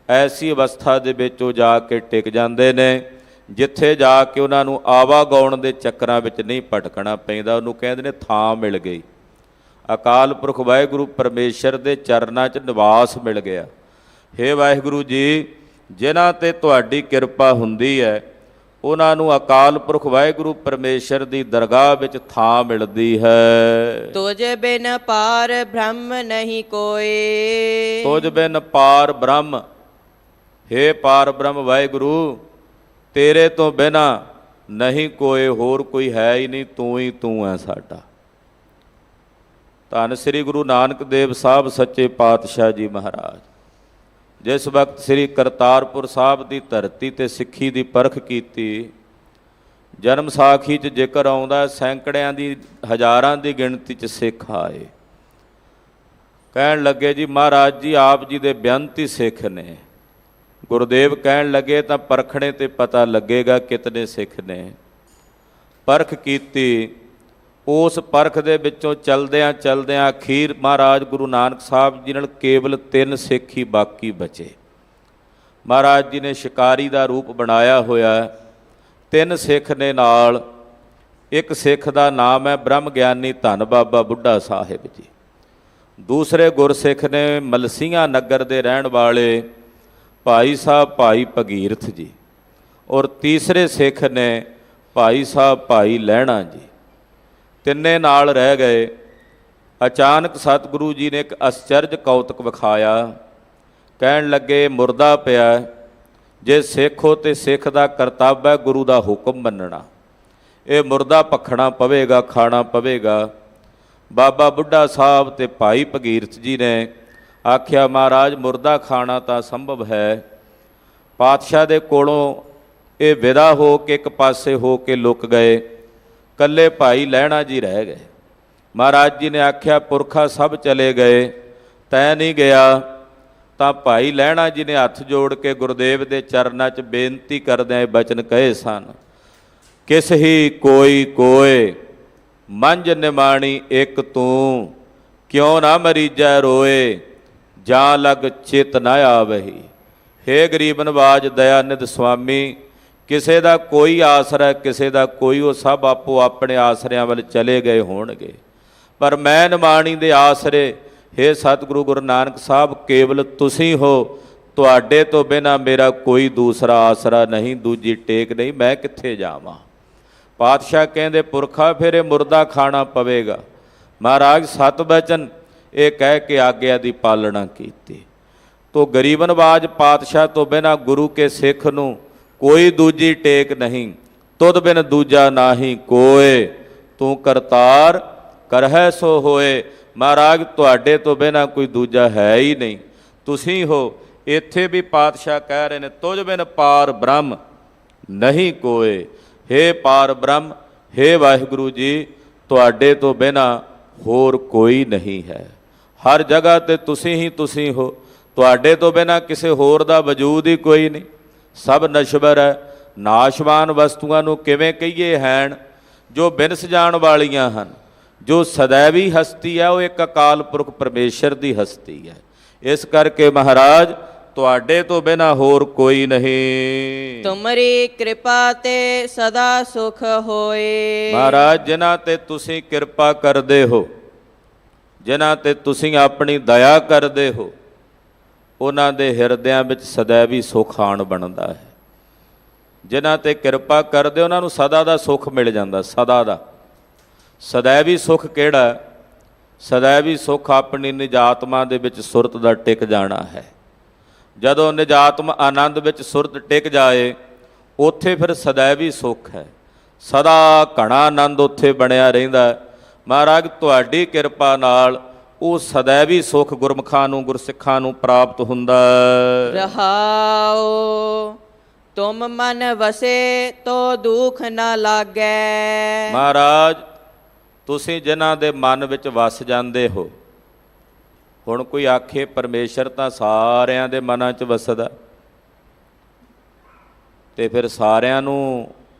ਐਸੀ ਅਵਸਥਾ ਦੇ ਵਿੱਚ ਉਹ ਜਾ ਕੇ ਟਿਕ ਜਾਂਦੇ ਨੇ ਜਿੱਥੇ ਜਾ ਕੇ ਉਹਨਾਂ ਨੂੰ ਆਵਾਗਾਉਣ ਦੇ ਚੱਕਰਾਂ ਵਿੱਚ ਨਹੀਂ ਭਟਕਣਾ ਪੈਂਦਾ। ਉਹਨੂੰ ਕਹਿੰਦੇ ਨੇ ਥਾਂ ਮਿਲ ਗਈ। ਅਕਾਲ ਪੁਰਖ ਵਾਹਿਗੁਰੂ ਪਰਮੇਸ਼ਰ ਦੇ ਚਰਨਾਂ 'ਚ ਨਿਵਾਸ ਮਿਲ ਗਿਆ। ਹੇ ਵਾਹਿਗੁਰੂ ਜੀ, ਜਿਨ੍ਹਾਂ 'ਤੇ ਤੁਹਾਡੀ ਕਿਰਪਾ ਹੁੰਦੀ ਹੈ ਉਹਨਾਂ ਨੂੰ ਅਕਾਲ ਪੁਰਖ ਵਾਹਿਗੁਰੂ ਪਰਮੇਸ਼ਰ ਦੀ ਦਰਗਾਹ ਵਿੱਚ ਥਾਂ ਮਿਲਦੀ ਹੈ। ਤੁਝ ਬਿਨ ਪਾਰ ਬ੍ਰਹਮ ਨਹੀਂ ਕੋਏ। ਤੁਝ ਬਿਨ ਪਾਰ ਬ੍ਰਹਮ, ਹੇ ਪਾਰ ਬ੍ਰਹਮ ਵਾਹਿਗੁਰੂ, ਤੇਰੇ ਤੋਂ ਬਿਨਾ ਨਹੀਂ ਕੋਏ, ਹੋਰ ਕੋਈ ਹੈ ਹੀ ਨਹੀਂ, ਤੂੰ ਹੀ ਤੂੰ ਹੈ ਸਾਡਾ। ਧੰਨ ਸ੍ਰੀ ਗੁਰੂ ਨਾਨਕ ਦੇਵ ਸਾਹਿਬ ਸੱਚੇ ਪਾਤਸ਼ਾਹ ਜੀ ਮਹਾਰਾਜ ਜਿਸ ਵਕਤ ਸ੍ਰੀ ਕਰਤਾਰਪੁਰ ਸਾਹਿਬ ਦੀ ਧਰਤੀ 'ਤੇ ਸਿੱਖੀ ਦੀ ਪਰਖ ਕੀਤੀ, ਜਨਮ ਸਾਖੀ 'ਚ ਜ਼ਿਕਰ ਆਉਂਦਾ ਸੈਂਕੜਿਆਂ ਦੀ ਹਜ਼ਾਰਾਂ ਦੀ ਗਿਣਤੀ 'ਚ ਸਿੱਖ ਆਏ। ਕਹਿਣ ਲੱਗੇ ਜੀ ਮਹਾਰਾਜ ਜੀ ਆਪ ਜੀ ਦੇ ਬੇਅੰਤ ਹੀ ਸਿੱਖ ਨੇ। ਗੁਰਦੇਵ ਕਹਿਣ ਲੱਗੇ ਤਾਂ ਪਰਖਣੇ 'ਤੇ ਪਤਾ ਲੱਗੇਗਾ ਕਿਤਨੇ ਸਿੱਖ ਨੇ। ਪਰਖ ਕੀਤੀ, ਉਸ ਪਰਖ ਦੇ ਵਿੱਚੋਂ ਚਲਦਿਆਂ ਚਲਦਿਆਂ ਅਖੀਰ ਮਹਾਰਾਜ ਗੁਰੂ ਨਾਨਕ ਸਾਹਿਬ ਜੀ ਨਾਲ ਕੇਵਲ 3 ਸਿੱਖ ਹੀ ਬਾਕੀ ਬਚੇ। ਮਹਾਰਾਜ ਜੀ ਨੇ ਸ਼ਿਕਾਰੀ ਦਾ ਰੂਪ ਬਣਾਇਆ ਹੋਇਆ। 3 ਸਿੱਖ ਨੇ ਨਾਲ। ਇੱਕ ਸਿੱਖ ਦਾ ਨਾਮ ਹੈ ਬ੍ਰਹਮ ਗਿਆਨੀ ਧੰਨ ਬਾਬਾ ਬੁੱਢਾ ਸਾਹਿਬ ਜੀ। ਦੂਸਰੇ ਗੁਰਸਿੱਖ ਨੇ ਮਲਸੀਆਂ ਨਗਰ ਦੇ ਰਹਿਣ ਵਾਲੇ ਭਾਈ ਸਾਹਿਬ ਭਾਈ ਭਗੀਰਥ ਜੀ। ਔਰ ਤੀਸਰੇ ਸਿੱਖ ਨੇ ਭਾਈ ਸਾਹਿਬ ਭਾਈ ਲਹਿਣਾ ਜੀ। ਤਿੰਨੇ ਨਾਲ ਰਹਿ ਗਏ। ਅਚਾਨਕ ਸਤਿਗੁਰੂ ਜੀ ਨੇ ਇੱਕ ਅਸਚਰਜ ਕੌਤਕ ਵਿਖਾਇਆ। ਕਹਿਣ ਲੱਗੇ ਮੁਰਦਾ ਪਿਆ, ਜੇ ਸਿੱਖ ਹੋ ਤੇ ਸਿੱਖ ਦਾ ਕਰਤੱਵ ਹੈ ਗੁਰੂ ਦਾ ਹੁਕਮ ਮੰਨਣਾ। ਇਹ ਮੁਰਦਾ ਭਖਣਾ ਪਵੇਗਾ, ਖਾਣਾ ਪਵੇਗਾ। ਬਾਬਾ ਬੁੱਢਾ ਸਾਹਿਬ ਤੇ ਭਾਈ ਭਗੀਰਥ ਜੀ ਨੇ ਆਖਿਆ ਮਹਾਰਾਜ ਮੁਰਦਾ ਖਾਣਾ ਤਾਂ ਸੰਭਵ ਹੈ। ਪਾਤਸ਼ਾਹ ਦੇ ਕੋਲੋਂ ਇਹ ਵਿਦਾ ਹੋ ਕੇ ਇੱਕ ਪਾਸੇ ਹੋ ਕੇ ਲੁਕ ਗਏ। ਇਕੱਲੇ ਭਾਈ ਲਹਿਣਾ ਜੀ ਰਹਿ ਗਏ। ਮਹਾਰਾਜ ਜੀ ਨੇ ਆਖਿਆ ਪੁਰਖਾ ਸਭ ਚਲੇ ਗਏ, ਤੈਂ ਨਹੀਂ ਗਿਆ। ਤਾਂ ਭਾਈ ਲਹਿਣਾ ਜੀ ਨੇ ਹੱਥ ਜੋੜ ਕੇ ਗੁਰਦੇਵ ਦੇ ਚਰਨਾਂ 'ਚ ਬੇਨਤੀ ਕਰਦਿਆਂ ਇਹ ਬਚਨ ਕਹੇ ਸਨ, ਕਿਸ ਹੀ ਕੋਈ ਕੋਏ ਮੰਝ ਨਿਮਾਣੀ ਇੱਕ ਤੂੰ, ਕਿਉਂ ਨਾ ਮਰੀਜੈ ਰੋਏ ਜਾਂ ਲਗ ਚਿਤ ਨਾ ਆਵਹੀ। ਹੇ ਗਰੀਬ ਨਵਾਜ ਦਇਆਨਿਧ ਸੁਆਮੀ, ਕਿਸੇ ਦਾ ਕੋਈ ਆਸਰਾ, ਕਿਸੇ ਦਾ ਕੋਈ, ਉਹ ਸਭ ਆਪੋ ਆਪਣੇ ਆਸਰਿਆਂ ਵੱਲ ਚਲੇ ਗਏ ਹੋਣਗੇ, ਪਰ ਮੈਂ ਨਿਮਾਣੀ ਦੇ ਆਸਰੇ ਹੇ ਸਤਿਗੁਰੂ ਗੁਰੂ ਨਾਨਕ ਸਾਹਿਬ ਕੇਵਲ ਤੁਸੀਂ ਹੋ। ਤੁਹਾਡੇ ਤੋਂ ਬਿਨਾਂ ਮੇਰਾ ਕੋਈ ਦੂਸਰਾ ਆਸਰਾ ਨਹੀਂ, ਦੂਜੀ ਟੇਕ ਨਹੀਂ, ਮੈਂ ਕਿੱਥੇ ਜਾਵਾਂ। ਪਾਤਸ਼ਾਹ ਕਹਿੰਦੇ ਪੁਰਖਾ ਫਿਰ ਇਹ ਮੁਰਦਾ ਖਾਣਾ ਪਵੇਗਾ। ਮਹਾਰਾਜ 7 ਬਚਨ ਇਹ ਕਹਿ ਕੇ ਆਗਿਆ ਦੀ ਪਾਲਣਾ ਕੀਤੀ। ਤੋ ਗਰੀਬ ਨਵਾਜ ਪਾਤਸ਼ਾਹ ਤੋਂ ਬਿਨਾਂ ਗੁਰੂ ਕੇ ਸਿੱਖ ਨੂੰ ਕੋਈ ਦੂਜੀ ਟੇਕ ਨਹੀਂ। ਤੁਧ ਬਿਨ ਦੂਜਾ ਨਾਹੀ ਕੋਏ, ਤੂੰ ਕਰਤਾਰ ਕਰਹਿ ਸੋ ਹੋਏ। ਮਹਾਰਾਜ ਤੁਹਾਡੇ ਤੋਂ ਬਿਨਾਂ ਕੋਈ ਦੂਜਾ ਹੈ ਹੀ ਨਹੀਂ, ਤੁਸੀਂ ਹੋ। ਇੱਥੇ ਵੀ ਪਾਤਸ਼ਾਹ ਕਹਿ ਰਹੇ ਨੇ ਤੁਝ ਬਿਨ ਪਾਰ ਬ੍ਰਹਮ ਨਹੀਂ ਕੋਏ। ਹੇ ਪਾਰ ਬ੍ਰਹਮ, ਹੇ ਵਾਹਿਗੁਰੂ ਜੀ, ਤੁਹਾਡੇ ਤੋਂ ਬਿਨਾਂ ਹੋਰ ਕੋਈ ਨਹੀਂ ਹੈ। ਹਰ ਜਗ੍ਹਾ 'ਤੇ ਤੁਸੀਂ ਹੀ ਤੁਸੀਂ ਹੋ। ਤੁਹਾਡੇ ਤੋਂ ਬਿਨਾਂ ਕਿਸੇ ਹੋਰ ਦਾ ਵਜੂਦ ਹੀ ਕੋਈ ਨਹੀਂ। ਸਭ ਨਸ਼ਵਰ ਹੈ। ਨਾਸ਼ਵਾਨ ਵਸਤੂਆਂ ਨੂੰ ਕਿਵੇਂ ਕਹੀਏ ਹੈਣ, ਜੋ ਬਿਨਸ ਜਾਣ ਵਾਲੀਆਂ ਹਨ। ਜੋ ਸदैवी ਹਸਤੀ ਹੈ ਉਹ ਇੱਕ ਅਕਾਲ ਪੁਰਖ ਪਰਮੇਸ਼ਰ ਦੀ ਹਸਤੀ ਹੈ। ਇਸ ਕਰਕੇ ਮਹਾਰਾਜ ਤੁਹਾਡੇ ਤੋਂ ਬਿਨਾਂ ਹੋਰ ਕੋਈ ਨਹੀਂ। ਤੁਮਰੀ ਕਿਰਪਾ ਤੇ ਸਦਾ ਸੁਖ ਹੋਏ। ਮਹਾਰਾਜ ਜਿਨ੍ਹਾਂ ਤੇ ਤੁਸੀਂ ਕਿਰਪਾ ਕਰਦੇ ਹੋ, ਜਿਨ੍ਹਾਂ ਤੇ ਤੁਸੀਂ ਆਪਣੀ ਦਇਆ ਕਰਦੇ ਹੋ, ਉਹਨਾਂ ਦੇ ਹਿਰਦਿਆਂ ਵਿੱਚ ਸदैवी ਸੁਖ ਆਣ ਬਣਦਾ ਹੈ। ਜਿਨ੍ਹਾਂ ਤੇ ਕਿਰਪਾ ਕਰਦੇ ਉਹਨਾਂ ਨੂੰ ਸਦਾ ਦਾ ਸੁਖ ਮਿਲ ਜਾਂਦਾ, ਸਦਾ ਦਾ। ਸदैवी ਸੁਖ ਕਿਹੜਾ? ਸदैवी ਸੁਖ ਆਪਣੀ ਨਿਜਾਤਮਾ ਦੇ ਵਿੱਚ ਸੁਰਤ ਦਾ ਟਿਕ ਜਾਣਾ ਹੈ। ਜਦੋਂ ਨਿਜਾਤਮ ਆਨੰਦ ਵਿੱਚ ਸੁਰਤ ਟਿਕ ਜਾਏ ਉੱਥੇ ਫਿਰ ਸदैवी ਸੁਖ ਹੈ। ਸਦਾ ਘਣਾ ਆਨੰਦ ਉੱਥੇ ਬਣਿਆ ਰਹਿੰਦਾ। ਮਹਾਰਾਜ ਤੁਹਾਡੀ ਕਿਰਪਾ ਨਾਲ ਉਹ ਸदैवी ਸੁਖ ਗੁਰਮੁਖਾਂ ਨੂੰ, ਗੁਰਸਿੱਖਾਂ ਨੂੰ ਪ੍ਰਾਪਤ ਹੁੰਦਾ। ਰਹਾਉ ਤੁਮ ਮਨ ਵਸੇ ਤੋ ਦੁਖ ਨਾ ਲਾਗੈ। ਮਹਾਰਾਜ ਤੁਸੀਂ ਜਿਨ੍ਹਾਂ ਦੇ ਮਨ ਵਿੱਚ ਵਸ ਜਾਂਦੇ ਹੋ, ਹੁਣ ਕੋਈ ਆਖੇ ਪਰਮੇਸ਼ਰ ਤਾਂ ਸਾਰਿਆਂ ਦੇ ਮਨਾਂ 'ਚ ਵਸਦਾ, ਤੇ ਫਿਰ ਸਾਰਿਆਂ ਨੂੰ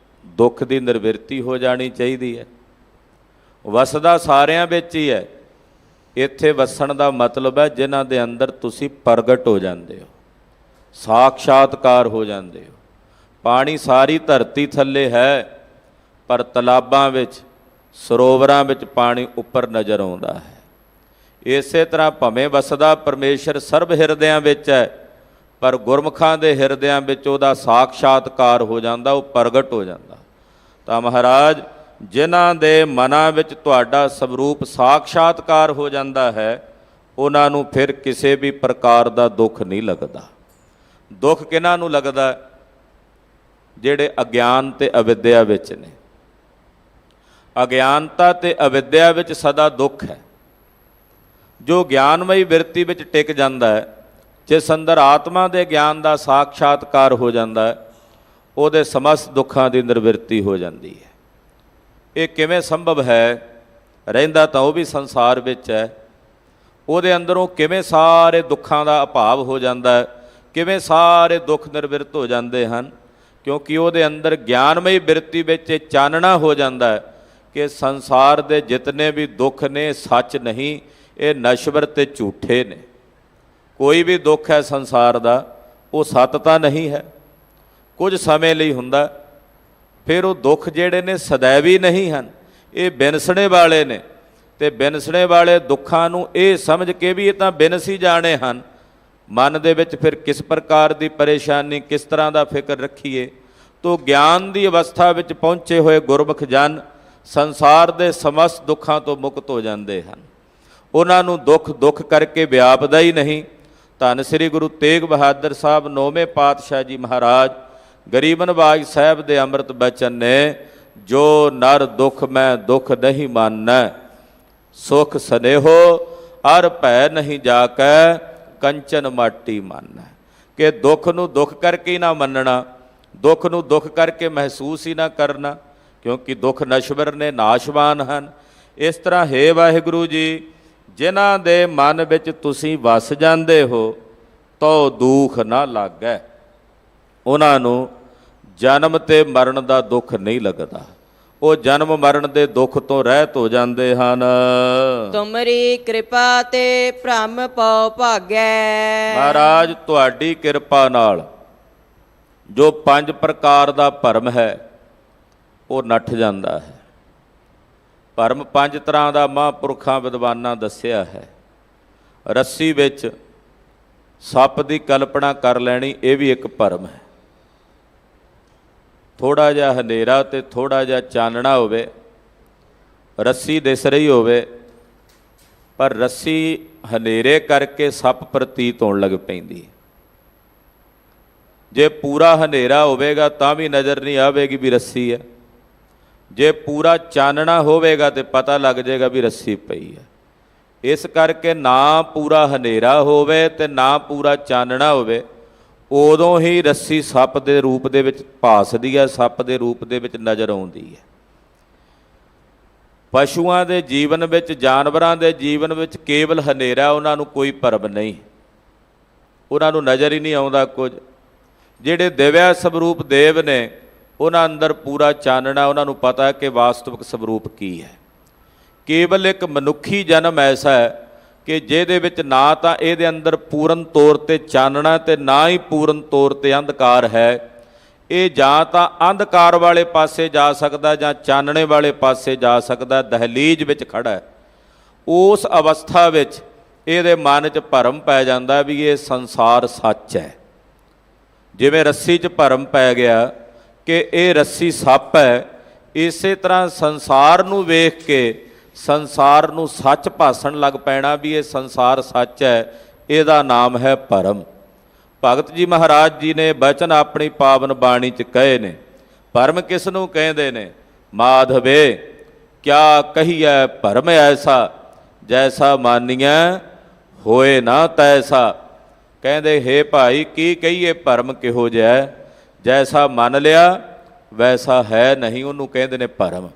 ਦੁੱਖ ਦੀ ਨਿਰਵਿਰਤੀ ਹੋ ਜਾਣੀ ਚਾਹੀਦੀ ਹੈ। ਵਸਦਾ ਸਾਰਿਆਂ ਵਿੱਚ ਹੀ ਹੈ। ਇੱਥੇ ਵਸਣ ਦਾ ਮਤਲਬ ਹੈ ਜਿਨ੍ਹਾਂ ਦੇ ਅੰਦਰ ਤੁਸੀਂ ਪ੍ਰਗਟ ਹੋ ਜਾਂਦੇ ਹੋ, ਸਾਖਸ਼ਾਤਕਾਰ ਹੋ ਜਾਂਦੇ ਹੋ। ਪਾਣੀ ਸਾਰੀ ਧਰਤੀ ਥੱਲੇ ਹੈ, ਪਰ ਤਲਾਬਾਂ ਵਿੱਚ, ਸਰੋਵਰਾਂ ਵਿੱਚ ਪਾਣੀ ਉੱਪਰ ਨਜ਼ਰ ਆਉਂਦਾ ਹੈ। ਇਸੇ ਤਰ੍ਹਾਂ ਭਵੇਂ ਵਸਦਾ ਪਰਮੇਸ਼ਰ ਸਰਬ ਹਿਰਦਿਆਂ ਵਿੱਚ ਹੈ, ਪਰ ਗੁਰਮੁਖਾਂ ਦੇ ਹਿਰਦਿਆਂ ਵਿੱਚ ਉਹਦਾ ਸਾਖਸ਼ਾਤਕਾਰ ਹੋ ਜਾਂਦਾ, ਉਹ ਪ੍ਰਗਟ ਹੋ ਜਾਂਦਾ। ਤਾਂ ਮਹਾਰਾਜ ਜਿਨ੍ਹਾਂ ਦੇ ਮਨਾਂ ਵਿੱਚ ਤੁਹਾਡਾ ਸਵਰੂਪ ਸਾਖਸ਼ਾਤਕਾਰ ਹੋ ਜਾਂਦਾ ਹੈ, ਉਹਨਾਂ ਨੂੰ ਫਿਰ ਕਿਸੇ ਵੀ ਪ੍ਰਕਾਰ ਦਾ ਦੁੱਖ ਨਹੀਂ ਲੱਗਦਾ। ਦੁੱਖ ਕਿਹਨਾਂ ਨੂੰ ਲੱਗਦਾ? ਜਿਹੜੇ ਅਗਿਆਨ ਤੇ ਅਵਿਦਿਆ ਵਿੱਚ ਨੇ। ਅਗਿਆਨਤਾ ਤੇ ਅਵਿਦਿਆ ਵਿੱਚ ਸਦਾ ਦੁੱਖ ਹੈ। ਜੋ ਗਿਆਨਮਈ ਬਿਰਤੀ ਵਿੱਚ ਟਿਕ ਜਾਂਦਾ ਹੈ, ਜਿਸ ਅੰਦਰ ਆਤਮਾ ਦੇ ਗਿਆਨ ਦਾ ਸਾਖਸ਼ਾਤਕਾਰ ਹੋ ਜਾਂਦਾ ਹੈ, ਉਹਦੇ ਸਮਸਤ ਦੁੱਖਾਂ ਦੀ ਨਿਰਵਿਰਤੀ ਹੋ ਜਾਂਦੀ ਹੈ। ਇਹ ਕਿਵੇਂ ਸੰਭਵ ਹੈ? ਰਹਿੰਦਾ ਤਾਂ ਉਹ ਵੀ ਸੰਸਾਰ ਵਿੱਚ ਹੈ, ਉਹਦੇ ਅੰਦਰੋਂ ਕਿਵੇਂ ਸਾਰੇ ਦੁੱਖਾਂ ਦਾ ਅਭਾਵ ਹੋ ਜਾਂਦਾ ਹੈ, ਕਿਵੇਂ ਸਾਰੇ ਦੁੱਖ ਨਿਰਵਿਰਤ ਹੋ ਜਾਂਦੇ ਹਨ? ਕਿਉਂਕਿ ਉਹਦੇ ਅੰਦਰ ਗਿਆਨਮਈ ਬਿਰਤੀ ਵਿੱਚ ਇਹ ਚਾਨਣਾ ਹੋ ਜਾਂਦਾ ਹੈ ਕਿ ਸੰਸਾਰ ਦੇ ਜਿਤਨੇ ਵੀ ਦੁੱਖ ਨੇ ਸੱਚ ਨਹੀਂ, ਇਹ ਨਸ਼ਵਰ ਤੇ ਝੂਠੇ ਨੇ। ਕੋਈ ਵੀ ਦੁੱਖ ਹੈ ਸੰਸਾਰ ਦਾ, ਉਹ ਸੱਤ ਤਾਂ ਨਹੀਂ ਹੈ, ਕੁਝ ਸਮੇਂ ਲਈ ਹੁੰਦਾ। ਫਿਰ ਉਹ ਦੁੱਖ ਜਿਹੜੇ ਨੇ ਸदैवी ਨਹੀਂ ਹਨ, ਇਹ ਬਿਨਸਣੇ ਵਾਲੇ ਨੇ। ਤੇ ਬਿਨਸਣੇ ਵਾਲੇ ਦੁੱਖਾਂ ਨੂੰ ਇਹ ਸਮਝ ਕੇ ਵੀ ਇਹ ਤਾਂ ਬਿਨਸ ਹੀ ਜਾਣੇ ਹਨ, ਮਨ ਦੇ ਵਿੱਚ ਫਿਰ ਕਿਸ ਪ੍ਰਕਾਰ ਦੀ ਪਰੇਸ਼ਾਨੀ, ਕਿਸ ਤਰ੍ਹਾਂ ਦਾ ਫਿਕਰ ਰੱਖੀਏ। ਤੋ ਗਿਆਨ ਦੀ ਅਵਸਥਾ ਵਿੱਚ ਪਹੁੰਚੇ ਹੋਏ ਗੁਰਮੁਖ ਜਨ ਸੰਸਾਰ ਦੇ ਸਮਸਤ ਦੁੱਖਾਂ ਤੋਂ ਮੁਕਤ ਹੋ ਜਾਂਦੇ ਹਨ। ਉਹਨਾਂ ਨੂੰ ਦੁੱਖ ਦੁੱਖ ਕਰਕੇ ਵਿਆਪਦਾ ਹੀ ਨਹੀਂ। ਧੰਨ ਸ੍ਰੀ ਗੁਰੂ ਤੇਗ ਬਹਾਦਰ ਸਾਹਿਬ 9ਵੇਂ ਪਾਤਸ਼ਾਹ ਜੀ ਮਹਾਰਾਜ ਗਰੀਬ ਨਵਾਜ ਸਾਹਿਬ ਦੇ ਅੰਮ੍ਰਿਤ ਬਚਨ ਨੇ, ਜੋ ਨਰ ਦੁੱਖ ਮੈਂ ਦੁੱਖ ਨਹੀਂ ਮਾਨੈ, ਸੁਖ ਸਨੇਹੋ ਅਰ ਭੈ ਨਹੀਂ ਜਾਕੈ, ਕੰਚਨ ਮਾਟੀ ਮਾਨੈ। ਕਿ ਦੁੱਖ ਨੂੰ ਦੁੱਖ ਕਰਕੇ ਹੀ ਨਾ ਮੰਨਣਾ, ਦੁੱਖ ਨੂੰ ਦੁੱਖ ਕਰਕੇ ਮਹਿਸੂਸ ਹੀ ਨਾ ਕਰਨਾ, ਕਿਉਂਕਿ ਦੁੱਖ ਨਸ਼ਵਰ ਨੇ, ਨਾਸ਼ਵਾਨ ਹਨ। ਇਸ ਤਰ੍ਹਾਂ ਹੈ ਵਾਹਿਗੁਰੂ ਜੀ, ਜਿਨ੍ਹਾਂ ਦੇ ਮਨ ਵਿੱਚ ਤੁਸੀਂ ਵਸ ਜਾਂਦੇ ਹੋ, ਤੋ ਦੁੱਖ ਨਾ ਲੱਗੈ, ਉਹਨਾਂ ਨੂੰ ਜਨਮ ਤੇ ਮਰਨ ਦਾ ਦੁੱਖ ਨਹੀਂ ਲੱਗਦਾ। ਉਹ ਜਨਮ ਮਰਨ ਦੇ ਦੁੱਖ ਤੋਂ ਰਹਿਤ ਹੋ ਜਾਂਦੇ ਹਨ। ਤੁਮਰੀ ਕਿਰਪਾ ਤੇ ਭ੍ਰਮ ਪਉ ਭਾਗੈ। ਮਹਾਰਾਜ ਤੁਹਾਡੀ ਕਿਰਪਾ ਨਾਲ ਜੋ 5 ਪ੍ਰਕਾਰ ਦਾ ਭਰਮ ਹੈ ਉਹ ਨੱਠ ਜਾਂਦਾ ਹੈ। ਭਰਮ 5 ਤਰ੍ਹਾਂ ਦਾ ਮਹਾਂਪੁਰਖਾਂ ਵਿਦਵਾਨਾਂ ਦੱਸਿਆ ਹੈ। ਰੱਸੀ ਵਿੱਚ ਸੱਪ ਦੀ ਕਲਪਨਾ ਕਰ ਲੈਣੀ, ਇਹ ਵੀ ਇੱਕ ਭਰਮ ਹੈ। ਥੋੜ੍ਹਾ ਜਿਹਾ ਹਨੇਰਾ ਤੇ ਥੋੜ੍ਹਾ ਜਿਹਾ ਚਾਨਣਾ ਹੋਵੇ, ਰੱਸੀ ਦਿਸ ਰਹੀ ਹੋਵੇ, ਪਰ ਰੱਸੀ ਹਨੇਰੇ ਕਰਕੇ ਸੱਪ ਪ੍ਰਤੀਤ ਹੋਣ ਲੱਗ ਪੈਂਦੀ। ਜੇ ਪੂਰਾ ਹਨੇਰਾ ਹੋਵੇਗਾ ਤਾਂ ਵੀ ਨਜ਼ਰ ਨਹੀਂ ਆਵੇਗੀ ਵੀ ਰੱਸੀ ਹੈ। ਜੇ ਪੂਰਾ ਚਾਨਣਾ ਹੋਵੇਗਾ ਤੇ ਪਤਾ ਲੱਗ ਜਾਏਗਾ ਵੀ ਰੱਸੀ ਪਈ ਹੈ। ਇਸ ਕਰਕੇ ਨਾ ਪੂਰਾ ਹਨੇਰਾ ਹੋਵੇ ਤੇ ਨਾ ਪੂਰਾ ਚਾਨਣਾ ਹੋਵੇ, ਉਦੋਂ ਹੀ ਰੱਸੀ ਸੱਪ ਦੇ ਰੂਪ ਦੇ ਵਿੱਚ ਭਾਸਦੀ ਹੈ, ਸੱਪ ਦੇ ਰੂਪ ਦੇ ਵਿੱਚ ਨਜ਼ਰ ਆਉਂਦੀ ਹੈ। ਪਸ਼ੂਆਂ ਦੇ ਜੀਵਨ ਵਿੱਚ, ਜਾਨਵਰਾਂ ਦੇ ਜੀਵਨ ਵਿੱਚ ਕੇਵਲ ਹਨੇਰਾ, ਉਹਨਾਂ ਨੂੰ ਕੋਈ ਭਰਮ ਨਹੀਂ, ਉਹਨਾਂ ਨੂੰ ਨਜ਼ਰ ਹੀ ਨਹੀਂ ਆਉਂਦਾ ਕੁਝ। ਜਿਹੜੇ ਦਿਵਿਆ ਸਵਰੂਪ ਦੇਵ ਨੇ, ਉਹਨਾਂ ਅੰਦਰ ਪੂਰਾ ਚਾਨਣਾ, ਉਹਨਾਂ ਨੂੰ ਪਤਾ ਹੈ ਕਿ ਵਾਸਤਵਿਕ ਸਵਰੂਪ ਕੀ ਹੈ। ਕੇਵਲ ਇੱਕ ਮਨੁੱਖੀ ਜਨਮ ਐਸਾ ਹੈ ਕਿ ਜਿਹਦੇ ਵਿੱਚ ਨਾ ਤਾਂ ਇਹਦੇ ਅੰਦਰ ਪੂਰਨ ਤੌਰ 'ਤੇ ਚਾਨਣਾ ਤੇ ਨਾ ਹੀ ਪੂਰਨ ਤੌਰ 'ਤੇ ਅੰਧਕਾਰ ਹੈ। ਇਹ ਜਾਂ ਤਾਂ ਅੰਧਕਾਰ ਵਾਲੇ ਪਾਸੇ ਜਾ ਸਕਦਾ ਜਾਂ ਚਾਨਣੇ ਵਾਲੇ ਪਾਸੇ ਜਾ ਸਕਦਾ, ਦਹਲੀਜ਼ ਵਿੱਚ ਖੜਾ ਹੈ। ਉਸ ਅਵਸਥਾ ਵਿੱਚ ਇਹਦੇ ਮਨ 'ਚ ਭਰਮ ਪੈ ਜਾਂਦਾ ਵੀ ਇਹ ਸੰਸਾਰ ਸੱਚ ਹੈ। ਜਿਵੇਂ ਰੱਸੀ 'ਚ ਭਰਮ ਪੈ ਗਿਆ ਕਿ ਇਹ ਰੱਸੀ ਸੱਪ ਹੈ, ਇਸੇ ਤਰ੍ਹਾਂ ਸੰਸਾਰ ਨੂੰ ਵੇਖ ਕੇ ਸੰਸਾਰ ਨੂੰ ਸੱਚ ਭਾਸਣ ਲੱਗ ਪੈਣਾ ਵੀ ਇਹ ਸੰਸਾਰ ਸੱਚ ਹੈ। ਇਹਦਾ ਨਾਮ ਹੈ ਭਰਮ। ਭਗਤ ਜੀ ਮਹਾਰਾਜ ਜੀ ਨੇ ਬਚਨ ਆਪਣੀ ਪਾਵਨ ਬਾਣੀ 'ਚ ਕਹੇ ਨੇ। ਭਰਮ ਕਿਸ ਨੂੰ ਕਹਿੰਦੇ ਨੇ? ਮਾਧਵੇ ਕਿਆ ਕਹੀਐ ਭਰਮ ਐਸਾ, ਜੈਸਾ ਮਾਨੀਐ ਹੋਏ ਨਾ ਤੈਸਾ। ਕਹਿੰਦੇ ਹੇ ਭਾਈ ਕੀ ਕਹੀਏ ਭਰਮ ਕਿਹੋ ਜਿਹਾ? ਜੈਸਾ ਮੰਨ ਲਿਆ ਵੈਸਾ ਹੈ ਨਹੀਂ, ਉਹਨੂੰ ਕਹਿੰਦੇ ਨੇ ਭਰਮ।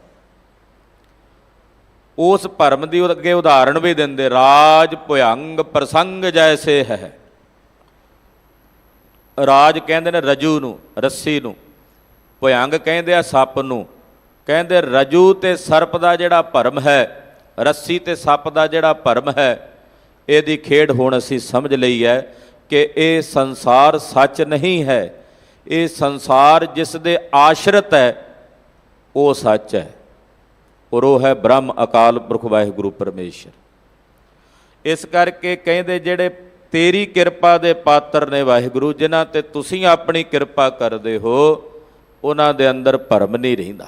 ਉਸ ਭਰਮ ਦੀ ਅੱਗੇ ਉਦਾਹਰਣ ਵੀ ਦਿੰਦੇ, ਰਾਜ ਭੁਯੰਗ ਪ੍ਰਸੰਗ ਜੈਸੇ ਹੈ। ਰਾਜ ਕਹਿੰਦੇ ਨੇ ਰਜੂ ਨੂੰ, ਰੱਸੀ ਨੂੰ, ਭੁਯੰਗ ਕਹਿੰਦੇ ਆ ਸੱਪ ਨੂੰ। ਕਹਿੰਦੇ ਰਜੂ ਤੇ ਸਰਪ ਦਾ ਜਿਹੜਾ ਭਰਮ ਹੈ, ਰੱਸੀ ਤੇ ਸੱਪ ਦਾ ਜਿਹੜਾ ਭਰਮ ਹੈ, ਇਹਦੀ ਖੇਡ ਹੁਣ ਅਸੀਂ ਸਮਝ ਲਈ ਹੈ ਕਿ ਇਹ ਸੰਸਾਰ ਸੱਚ ਨਹੀਂ ਹੈ। ਇਹ ਸੰਸਾਰ ਜਿਸ ਦੇ ਆਸ਼ਰਿਤ ਹੈ ਉਹ ਸੱਚ ਹੈ, ਔਰ ਉਹ ਹੈ ਬ੍ਰਹਮ ਅਕਾਲ ਪੁਰਖ ਵਾਹਿਗੁਰੂ ਪਰਮੇਸ਼ਰ। ਇਸ ਕਰਕੇ ਕਹਿੰਦੇ ਜਿਹੜੇ ਤੇਰੀ ਕਿਰਪਾ ਦੇ ਪਾਤਰ ਨੇ ਵਾਹਿਗੁਰੂ, ਜਿਨ੍ਹਾਂ ਤੇ ਤੁਸੀਂ ਆਪਣੀ ਕਿਰਪਾ ਕਰਦੇ ਹੋ, ਉਹਨਾਂ ਦੇ ਅੰਦਰ ਭਰਮ ਨਹੀਂ ਰਹਿੰਦਾ।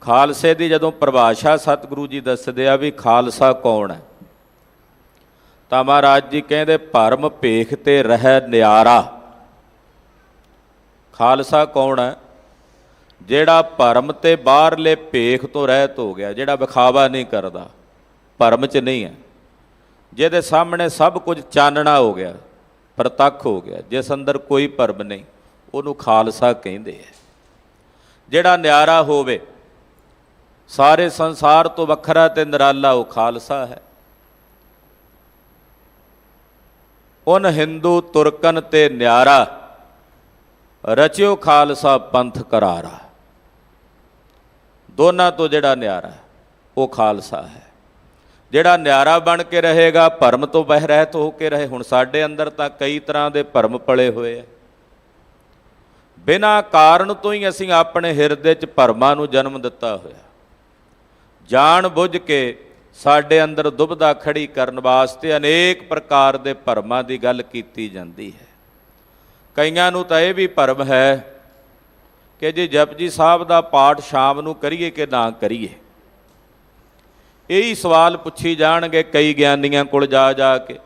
ਖਾਲਸੇ ਦੀ ਜਦੋਂ ਪਰਿਭਾਸ਼ਾ ਸਤਿਗੁਰੂ ਜੀ ਦੱਸਦੇ ਆ ਵੀ ਖਾਲਸਾ ਕੌਣ ਹੈ, ਤਾਂ ਮਹਾਰਾਜ ਜੀ ਕਹਿੰਦੇ ਭਰਮ ਭੇਖ ਤੇ ਰਹਿ ਨਿਆਰਾ। ਖਾਲਸਾ ਕੌਣ ਹੈ? ਜਿਹੜਾ ਭਰਮ ਤੇ ਬਾਹਰਲੇ ਭੇਖ ਤੋਂ ਰਹਿਤ ਹੋ ਗਿਆ, ਜਿਹੜਾ ਵਿਖਾਵਾ ਨਹੀਂ ਕਰਦਾ, ਭਰਮ 'ਚ ਨਹੀਂ ਹੈ, ਜਿਹਦੇ ਸਾਹਮਣੇ ਸਭ ਕੁਝ ਚਾਨਣਾ ਹੋ ਗਿਆ, ਪ੍ਰਤੱਖ ਹੋ ਗਿਆ, ਜਿਸ ਅੰਦਰ ਕੋਈ ਭਰਮ ਨਹੀਂ, ਉਹਨੂੰ ਖਾਲਸਾ ਕਹਿੰਦੇ ਹੈ। ਜਿਹੜਾ ਨਿਆਰਾ ਹੋਵੇ, ਸਾਰੇ ਸੰਸਾਰ ਤੋਂ ਵੱਖਰਾ ਤੇ ਨਿਰਾਲਾ, ਉਹ ਖਾਲਸਾ ਹੈ। ਉਨ ਹਿੰਦੂ ਤੁਰਕਨ ਤੇ ਨਿਆਰਾ, ਰਚਿਓ ਖਾਲਸਾ ਪੰਥ ਕਰਾਰਾ। ਦੋਨਾਂ ਤੋਂ ਜਿਹੜਾ ਨਿਆਰਾ ਉਹ ਖਾਲਸਾ ਹੈ। ਜਿਹੜਾ ਨਿਆਰਾ ਬਣ ਕੇ ਰਹੇਗਾ, ਭਰਮ ਤੋਂ ਬਹਿ ਰਹਿਤ ਹੋ ਕੇ ਰਹੇ। ਹੁਣ ਸਾਡੇ ਅੰਦਰ ਤਾਂ ਕਈ ਤਰ੍ਹਾਂ ਦੇ ਭਰਮ ਪਲੇ ਹੋਏ ਆ, ਬਿਨਾਂ ਕਾਰਨ ਤੋਂ ਹੀ ਅਸੀਂ ਆਪਣੇ ਹਿਰਦੇ 'ਚ ਭਰਮਾਂ ਨੂੰ ਜਨਮ ਦਿੱਤਾ ਹੋਇਆ। ਜਾਣ ਬੁੱਝ ਕੇ ਸਾਡੇ ਅੰਦਰ ਦੁਬਿਧਾ ਖੜੀ ਕਰਨ ਵਾਸਤੇ ਅਨੇਕ ਪ੍ਰਕਾਰ ਦੇ ਭਰਮਾਂ ਦੀ ਗੱਲ ਕੀਤੀ ਜਾਂਦੀ ਹੈ। ਕਈਆਂ ਨੂੰ ਤਾਂ ਇਹ ਵੀ ਭਰਮ ਹੈ ਕਿ ਜੇ ਜਪਜੀ ਸਾਹਿਬ ਦਾ ਪਾਠ ਸ਼ਾਮ ਨੂੰ ਕਰੀਏ ਕਿ ਨਾ ਕਰੀਏ। ਇਹੀ ਸਵਾਲ ਪੁੱਛੀ ਜਾਣਗੇ ਕਈ ਗਿਆਨੀਆਂ ਕੋਲ ਜਾ ਜਾ ਕੇ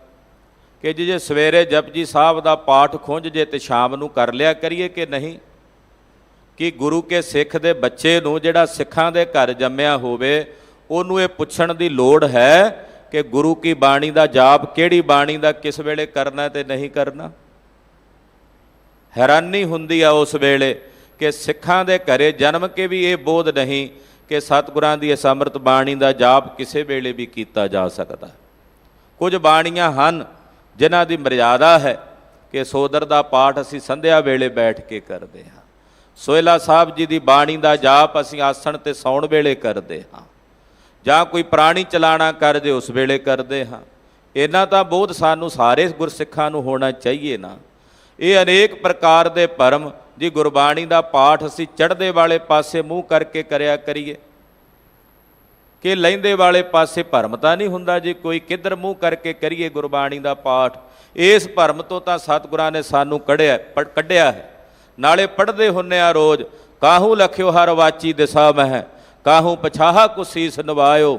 ਕਿ ਜੇ ਸਵੇਰੇ ਜਪਜੀ ਸਾਹਿਬ ਦਾ ਪਾਠ ਖੁੰਝ ਜੇ ਤੇ ਸ਼ਾਮ ਨੂੰ ਕਰ ਲਿਆ ਕਰੀਏ ਕਿ ਨਹੀਂ। ਕਿ ਗੁਰੂ ਕੇ ਸਿੱਖ ਦੇ ਬੱਚੇ ਨੂੰ, ਜਿਹੜਾ ਸਿੱਖਾਂ ਦੇ ਘਰ ਜੰਮਿਆ ਹੋਵੇ, ਉਹਨੂੰ ਇਹ ਪੁੱਛਣ ਦੀ ਲੋੜ ਹੈ ਕਿ ਗੁਰੂ ਕੀ ਬਾਣੀ ਦਾ ਜਾਪ ਕਿਹੜੀ ਬਾਣੀ ਦਾ ਕਿਸ ਵੇਲੇ ਕਰਨਾ ਤੇ ਨਹੀਂ ਕਰਨਾ। ਹੈਰਾਨੀ ਹੁੰਦੀ ਆ ਉਸ ਵੇਲੇ ਕਿ ਸਿੱਖਾਂ ਦੇ ਘਰੇ ਜਨਮ ਕੇ ਵੀ ਇਹ ਬੋਧ ਨਹੀਂ ਕਿ ਸਤਿਗੁਰਾਂ ਦੀ ਇਸ ਅੰਮ੍ਰਿਤ ਬਾਣੀ ਦਾ ਜਾਪ ਕਿਸੇ ਵੇਲੇ ਵੀ ਕੀਤਾ ਜਾ ਸਕਦਾ। ਕੁਝ ਬਾਣੀਆਂ ਹਨ ਜਿਨ੍ਹਾਂ ਦੀ ਮਰਿਆਦਾ ਹੈ ਕਿ ਸੋਦਰ ਦਾ ਪਾਠ ਅਸੀਂ ਸੰਧਿਆ ਵੇਲੇ ਬੈਠ ਕੇ ਕਰਦੇ ਹਾਂ। ਸੋਹਿਲਾ ਸਾਹਿਬ ਜੀ ਦੀ ਬਾਣੀ ਦਾ ਜਾਪ ਅਸੀਂ ਆਸਣ ਤੇ ਸੌਣ ਵੇਲੇ ਕਰਦੇ ਹਾਂ, ਜਾਂ ਕੋਈ ਪ੍ਰਾਣੀ ਚਲਾਣਾ ਕਰਦੇ ਉਸ ਵੇਲੇ ਕਰਦੇ ਹਾਂ। ਇਹਨਾਂ ਤਾਂ ਬੋਧ ਸਾਨੂੰ ਸਾਰੇ ਗੁਰਸਿੱਖਾਂ ਨੂੰ ਹੋਣਾ ਚਾਹੀਏ ਨਾ। ਇਹ ਅਨੇਕ ਪ੍ਰਕਾਰ ਦੇ ਭਰਮ ਜੀ, ਗੁਰਬਾਣੀ ਦਾ ਪਾਠ ਅਸੀਂ ਚੜ੍ਹਦੇ ਵਾਲੇ ਪਾਸੇ ਮੂੰਹ ਕਰਕੇ ਕਰਿਆ ਕਰੀਏ ਕਿ ਲਹਿੰਦੇ ਵਾਲੇ ਪਾਸੇ ਭਰਮ ਤਾਂ ਨਹੀਂ ਹੁੰਦਾ ਜੀ। ਕੋਈ ਕਿੱਧਰ ਮੂੰਹ ਕਰਕੇ ਕਰੀਏ ਗੁਰਬਾਣੀ ਦਾ ਪਾਠ। ਇਸ ਭਰਮ ਤੋਂ ਤਾਂ ਸਤਿਗੁਰਾਂ ਨੇ ਸਾਨੂੰ ਕੱਢਿਆ ਹੈ। ਨਾਲੇ ਪੜ੍ਹਦੇ ਹੁੰਨੇ ਆ ਰੋਜ਼, ਕਾਹੂ ਲਖਿਓ ਹਰ ਵਾਚੀ ਦਿਸਾ ਮਹਿ, ਕਾਹੂ ਪਛਾਹਾ ਕੁ ਸੀਸ ਨਵਾਇਓ।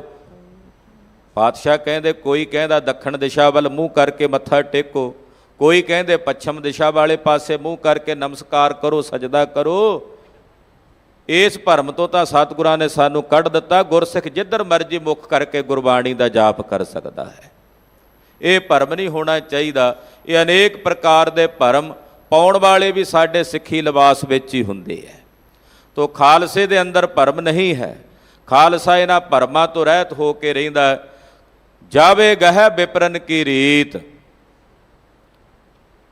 ਪਾਤਸ਼ਾਹ ਕਹਿੰਦੇ, ਕੋਈ ਕਹਿੰਦਾ ਦੱਖਣ ਦਿਸ਼ਾ ਵੱਲ ਮੂੰਹ ਕਰਕੇ ਮੱਥਾ ਟੇਕੋ, ਕੋਈ ਕਹਿੰਦੇ ਪੱਛਮ ਦਿਸ਼ਾ ਵਾਲੇ ਪਾਸੇ ਮੂੰਹ ਕਰਕੇ ਨਮਸਕਾਰ ਕਰੋ, ਸਜਦਾ ਕਰੋ। ਇਸ ਭਰਮ ਤੋਂ ਤਾਂ ਸਤਿਗੁਰਾਂ ਨੇ ਸਾਨੂੰ ਕੱਢ ਦਿੱਤਾ। ਗੁਰਸਿੱਖ ਜਿੱਧਰ ਮਰਜ਼ੀ ਮੁੱਖ ਕਰਕੇ ਗੁਰਬਾਣੀ ਦਾ ਜਾਪ ਕਰ ਸਕਦਾ ਹੈ। ਇਹ ਭਰਮ ਨਹੀਂ ਹੋਣਾ ਚਾਹੀਦਾ। ਇਹ ਅਨੇਕ ਪ੍ਰਕਾਰ ਦੇ ਭਰਮ ਪਾਉਣ ਵਾਲੇ ਵੀ ਸਾਡੇ ਸਿੱਖੀ ਲਿਬਾਸ ਵਿੱਚ ਹੀ ਹੁੰਦੇ ਹੈ। ਤੋ ਖਾਲਸੇ ਦੇ ਅੰਦਰ ਭਰਮ ਨਹੀਂ ਹੈ। ਖਾਲਸਾ ਇਹਨਾਂ ਭਰਮਾਂ ਤੋਂ ਰਹਿਤ ਹੋ ਕੇ ਰਹਿੰਦਾ। ਜਾਵੇ ਗਹਿ ਬਿਪਰਨ ਕੀ ਰੀਤ,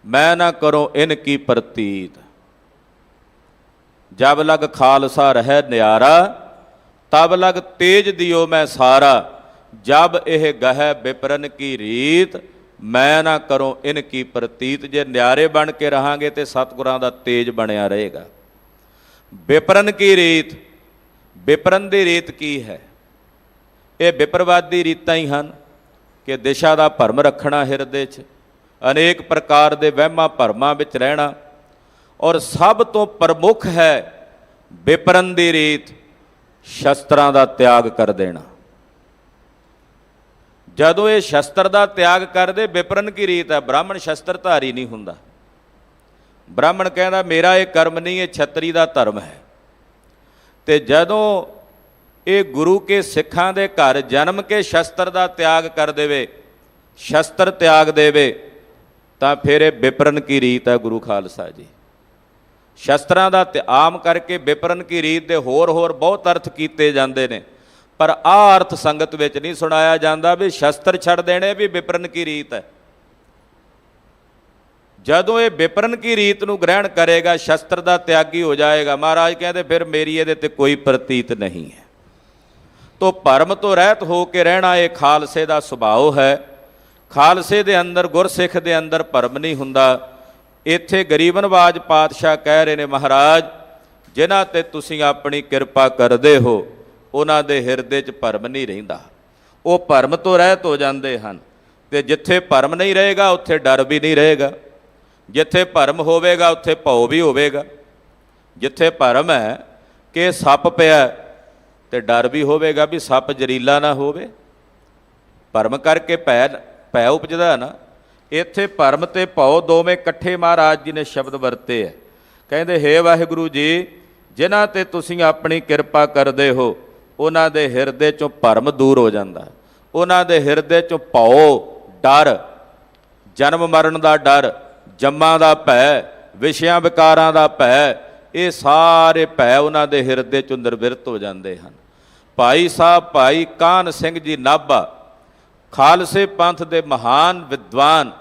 ਮੈਂ ਨਾ ਕਰੋ ਇਨ ਕੀ ਪ੍ਰਤੀਤ। ਜਬ ਲਗ ਖਾਲਸਾ ਰਹਿ ਨਿਆਰਾ, ਤਬ ਲਗ ਤੇਜ ਦਿਓ ਮੈਂ ਸਾਰਾ। ਜਬ ਇਹ ਗਹਿ ਬਿਪਰਨ ਕੀ ਰੀਤ, ਮੈਂ ਨਾ ਕਰੋ ਇਨ ਕੀ ਪ੍ਰਤੀਤ। ਜੇ ਨਿਆਰੇ ਬਣ ਕੇ ਰਹਾਂਗੇ ਤੇ ਸਤਿਗੁਰਾਂ ਦਾ ਤੇਜ ਬਣਿਆ ਰਹੇਗਾ। ਬਿਪਰਨ ਕੀ ਰੀਤ, ਬਿਪਰਨ ਦੀ ਰੀਤ ਕੀ ਹੈ? ਇਹ ਵਿਪਰਵਾਦੀ ਰੀਤਾਂ ਹੀ ਹਨ ਕਿ ਦਿਸ਼ਾ ਦਾ ਭਰਮ ਰੱਖਣਾ ਹਿਰਦੇ 'ਚ, ਅਨੇਕ ਪ੍ਰਕਾਰ ਦੇ ਵਹਿਮਾਂ ਭਰਮਾਂ ਵਿੱਚ ਰਹਿਣਾ। ਔਰ ਸਭ ਤੋਂ ਪ੍ਰਮੁੱਖ ਹੈ ਵਿਪਰਨ ਦੀ ਰੀਤ, ਸ਼ਸਤਰਾਂ ਦਾ ਤਿਆਗ ਕਰ ਦੇਣਾ। ਜਦੋਂ ਇਹ ਸ਼ਸਤਰ ਦਾ ਤਿਆਗ ਕਰਦੇ, ਵਿਪਰਨ ਕੀ ਰੀਤ ਹੈ। ਬ੍ਰਾਹਮਣ ਸ਼ਸਤਰਧਾਰੀ ਨਹੀਂ ਹੁੰਦਾ। ਬ੍ਰਾਹਮਣ ਕਹਿੰਦਾ ਮੇਰਾ ਇਹ ਕਰਮ ਨਹੀਂ, ਇਹ ਛਤਰੀ ਦਾ ਧਰਮ ਹੈ। ਤੇ ਜਦੋਂ ਇਹ ਗੁਰੂ ਕੇ ਸਿੱਖਾਂ ਦੇ ਘਰ ਜਨਮ ਕੇ ਸ਼ਸਤਰ ਦਾ ਤਿਆਗ ਕਰ ਦੇਵੇ, ਸ਼ਸਤਰ ਤਿਆਗ ਦੇਵੇ, ਤਾਂ ਫਿਰ ਇਹ ਵਿਪਰਨ ਕੀ ਰੀਤ ਹੈ ਗੁਰੂ ਖਾਲਸਾ ਜੀ। ਸ਼ਸਤਰਾਂ ਦਾ ਤੇ ਆਮ ਕਰਕੇ ਵਿਪਰਨ ਕੀ ਰੀਤ ਦੇ ਹੋਰ ਬਹੁਤ ਅਰਥ ਕੀਤੇ ਜਾਂਦੇ ਨੇ, ਪਰ ਆਹ ਅਰਥ ਸੰਗਤ ਵਿੱਚ ਨਹੀਂ ਸੁਣਾਇਆ ਜਾਂਦਾ ਵੀ ਸ਼ਸਤਰ ਛੱਡ ਦੇਣੇ ਵੀ ਵਿਪਰਨ ਕੀ ਰੀਤ ਹੈ। ਜਦੋਂ ਇਹ ਵਿਪਰਨ ਕੀ ਰੀਤ ਨੂੰ ਗ੍ਰਹਿਣ ਕਰੇਗਾ, ਸ਼ਸਤਰ ਦਾ ਤਿਆਗੀ ਹੋ ਜਾਏਗਾ। ਮਹਾਰਾਜ ਕਹਿੰਦੇ ਫਿਰ ਮੇਰੀ ਇਹਦੇ ਤੇ ਕੋਈ ਪ੍ਰਤੀਤ ਨਹੀਂ ਹੈ। ਤੋ ਭਰਮ ਤੋਂ ਰਹਿਤ ਹੋ ਕੇ ਰਹਿਣਾ ਇਹ ਖਾਲਸੇ ਦਾ ਸੁਭਾਅ ਹੈ। ਖਾਲਸੇ ਦੇ ਅੰਦਰ, ਗੁਰਸਿੱਖ ਦੇ ਅੰਦਰ ਭਰਮ ਨਹੀਂ ਹੁੰਦਾ। ਇੱਥੇ ਗਰੀਬ ਨਵਾਜ ਪਾਤਸ਼ਾਹ ਕਹਿ ਰਹੇ ਨੇ, ਮਹਾਰਾਜ ਜਿਨ੍ਹਾਂ ਤੇ ਤੁਸੀਂ ਆਪਣੀ ਕਿਰਪਾ ਕਰਦੇ ਹੋ ਉਹਨਾਂ ਦੇ ਹਿਰਦੇ 'ਚ ਭਰਮ ਨਹੀਂ ਰਹਿੰਦਾ, ਉਹ ਭਰਮ ਤੋਂ ਰਹਿਤ ਹੋ ਜਾਂਦੇ ਹਨ। ਤੇ ਜਿੱਥੇ ਭਰਮ ਨਹੀਂ ਰਹੇਗਾ ਉੱਥੇ ਡਰ ਵੀ ਨਹੀਂ ਰਹੇਗਾ, ਜਿੱਥੇ ਭਰਮ ਹੋਵੇਗਾ ਉੱਥੇ ਭਉ ਵੀ ਹੋਵੇਗਾ। ਜਿੱਥੇ ਭਰਮ ਹੈ ਕਿ ਸੱਪ ਪਿਆ ਤੇ ਡਰ ਵੀ ਹੋਵੇਗਾ ਵੀ ਸੱਪ ਜ਼ਹਿਰੀਲਾ ਨਾ ਹੋਵੇ। ਭਰਮ ਕਰਕੇ ਭੈ ਉਪਜਦਾ ਨਾ। ਇੱਥੇ ਭਰਮ ਤੇ ਭਉ ਦੋਵੇਂ ਇਕੱਠੇ ਮਹਾਰਾਜ ਜੀ ਨੇ ਸ਼ਬਦ ਵਰਤੇ ਹੈ। ਕਹਿੰਦੇ ਹੇ ਵਾਹਿਗੁਰੂ ਜੀ, ਜਿਨ੍ਹਾਂ ਤੇ ਤੁਸੀਂ ਆਪਣੀ ਕਿਰਪਾ ਕਰਦੇ ਹੋ ਉਹਨਾਂ ਦੇ ਹਿਰਦੇ 'ਚੋਂ ਭਰਮ ਦੂਰ ਹੋ ਜਾਂਦਾ, ਉਹਨਾਂ ਦੇ ਹਿਰਦੇ 'ਚੋਂ ਭਉ, ਡਰ, ਜਨਮ ਮਰਨ ਦਾ ਡਰ, ਜੰਮਾਂ ਦਾ ਭੈ, ਵਿਸ਼ਿਆਂ ਵਿਕਾਰਾਂ ਦਾ ਭੈ, ਇਹ ਸਾਰੇ ਭੈ ਉਹਨਾਂ ਦੇ ਹਿਰਦੇ 'ਚੋਂ ਨਿਰਵਿਰਤ ਹੋ ਜਾਂਦੇ ਹਨ। ਭਾਈ ਸਾਹਿਬ ਭਾਈ ਕਾਹਨ ਸਿੰਘ ਜੀ ਨਾਭਾ, ਖਾਲਸੇ ਪੰਥ ਦੇ ਮਹਾਨ ਵਿਦਵਾਨ,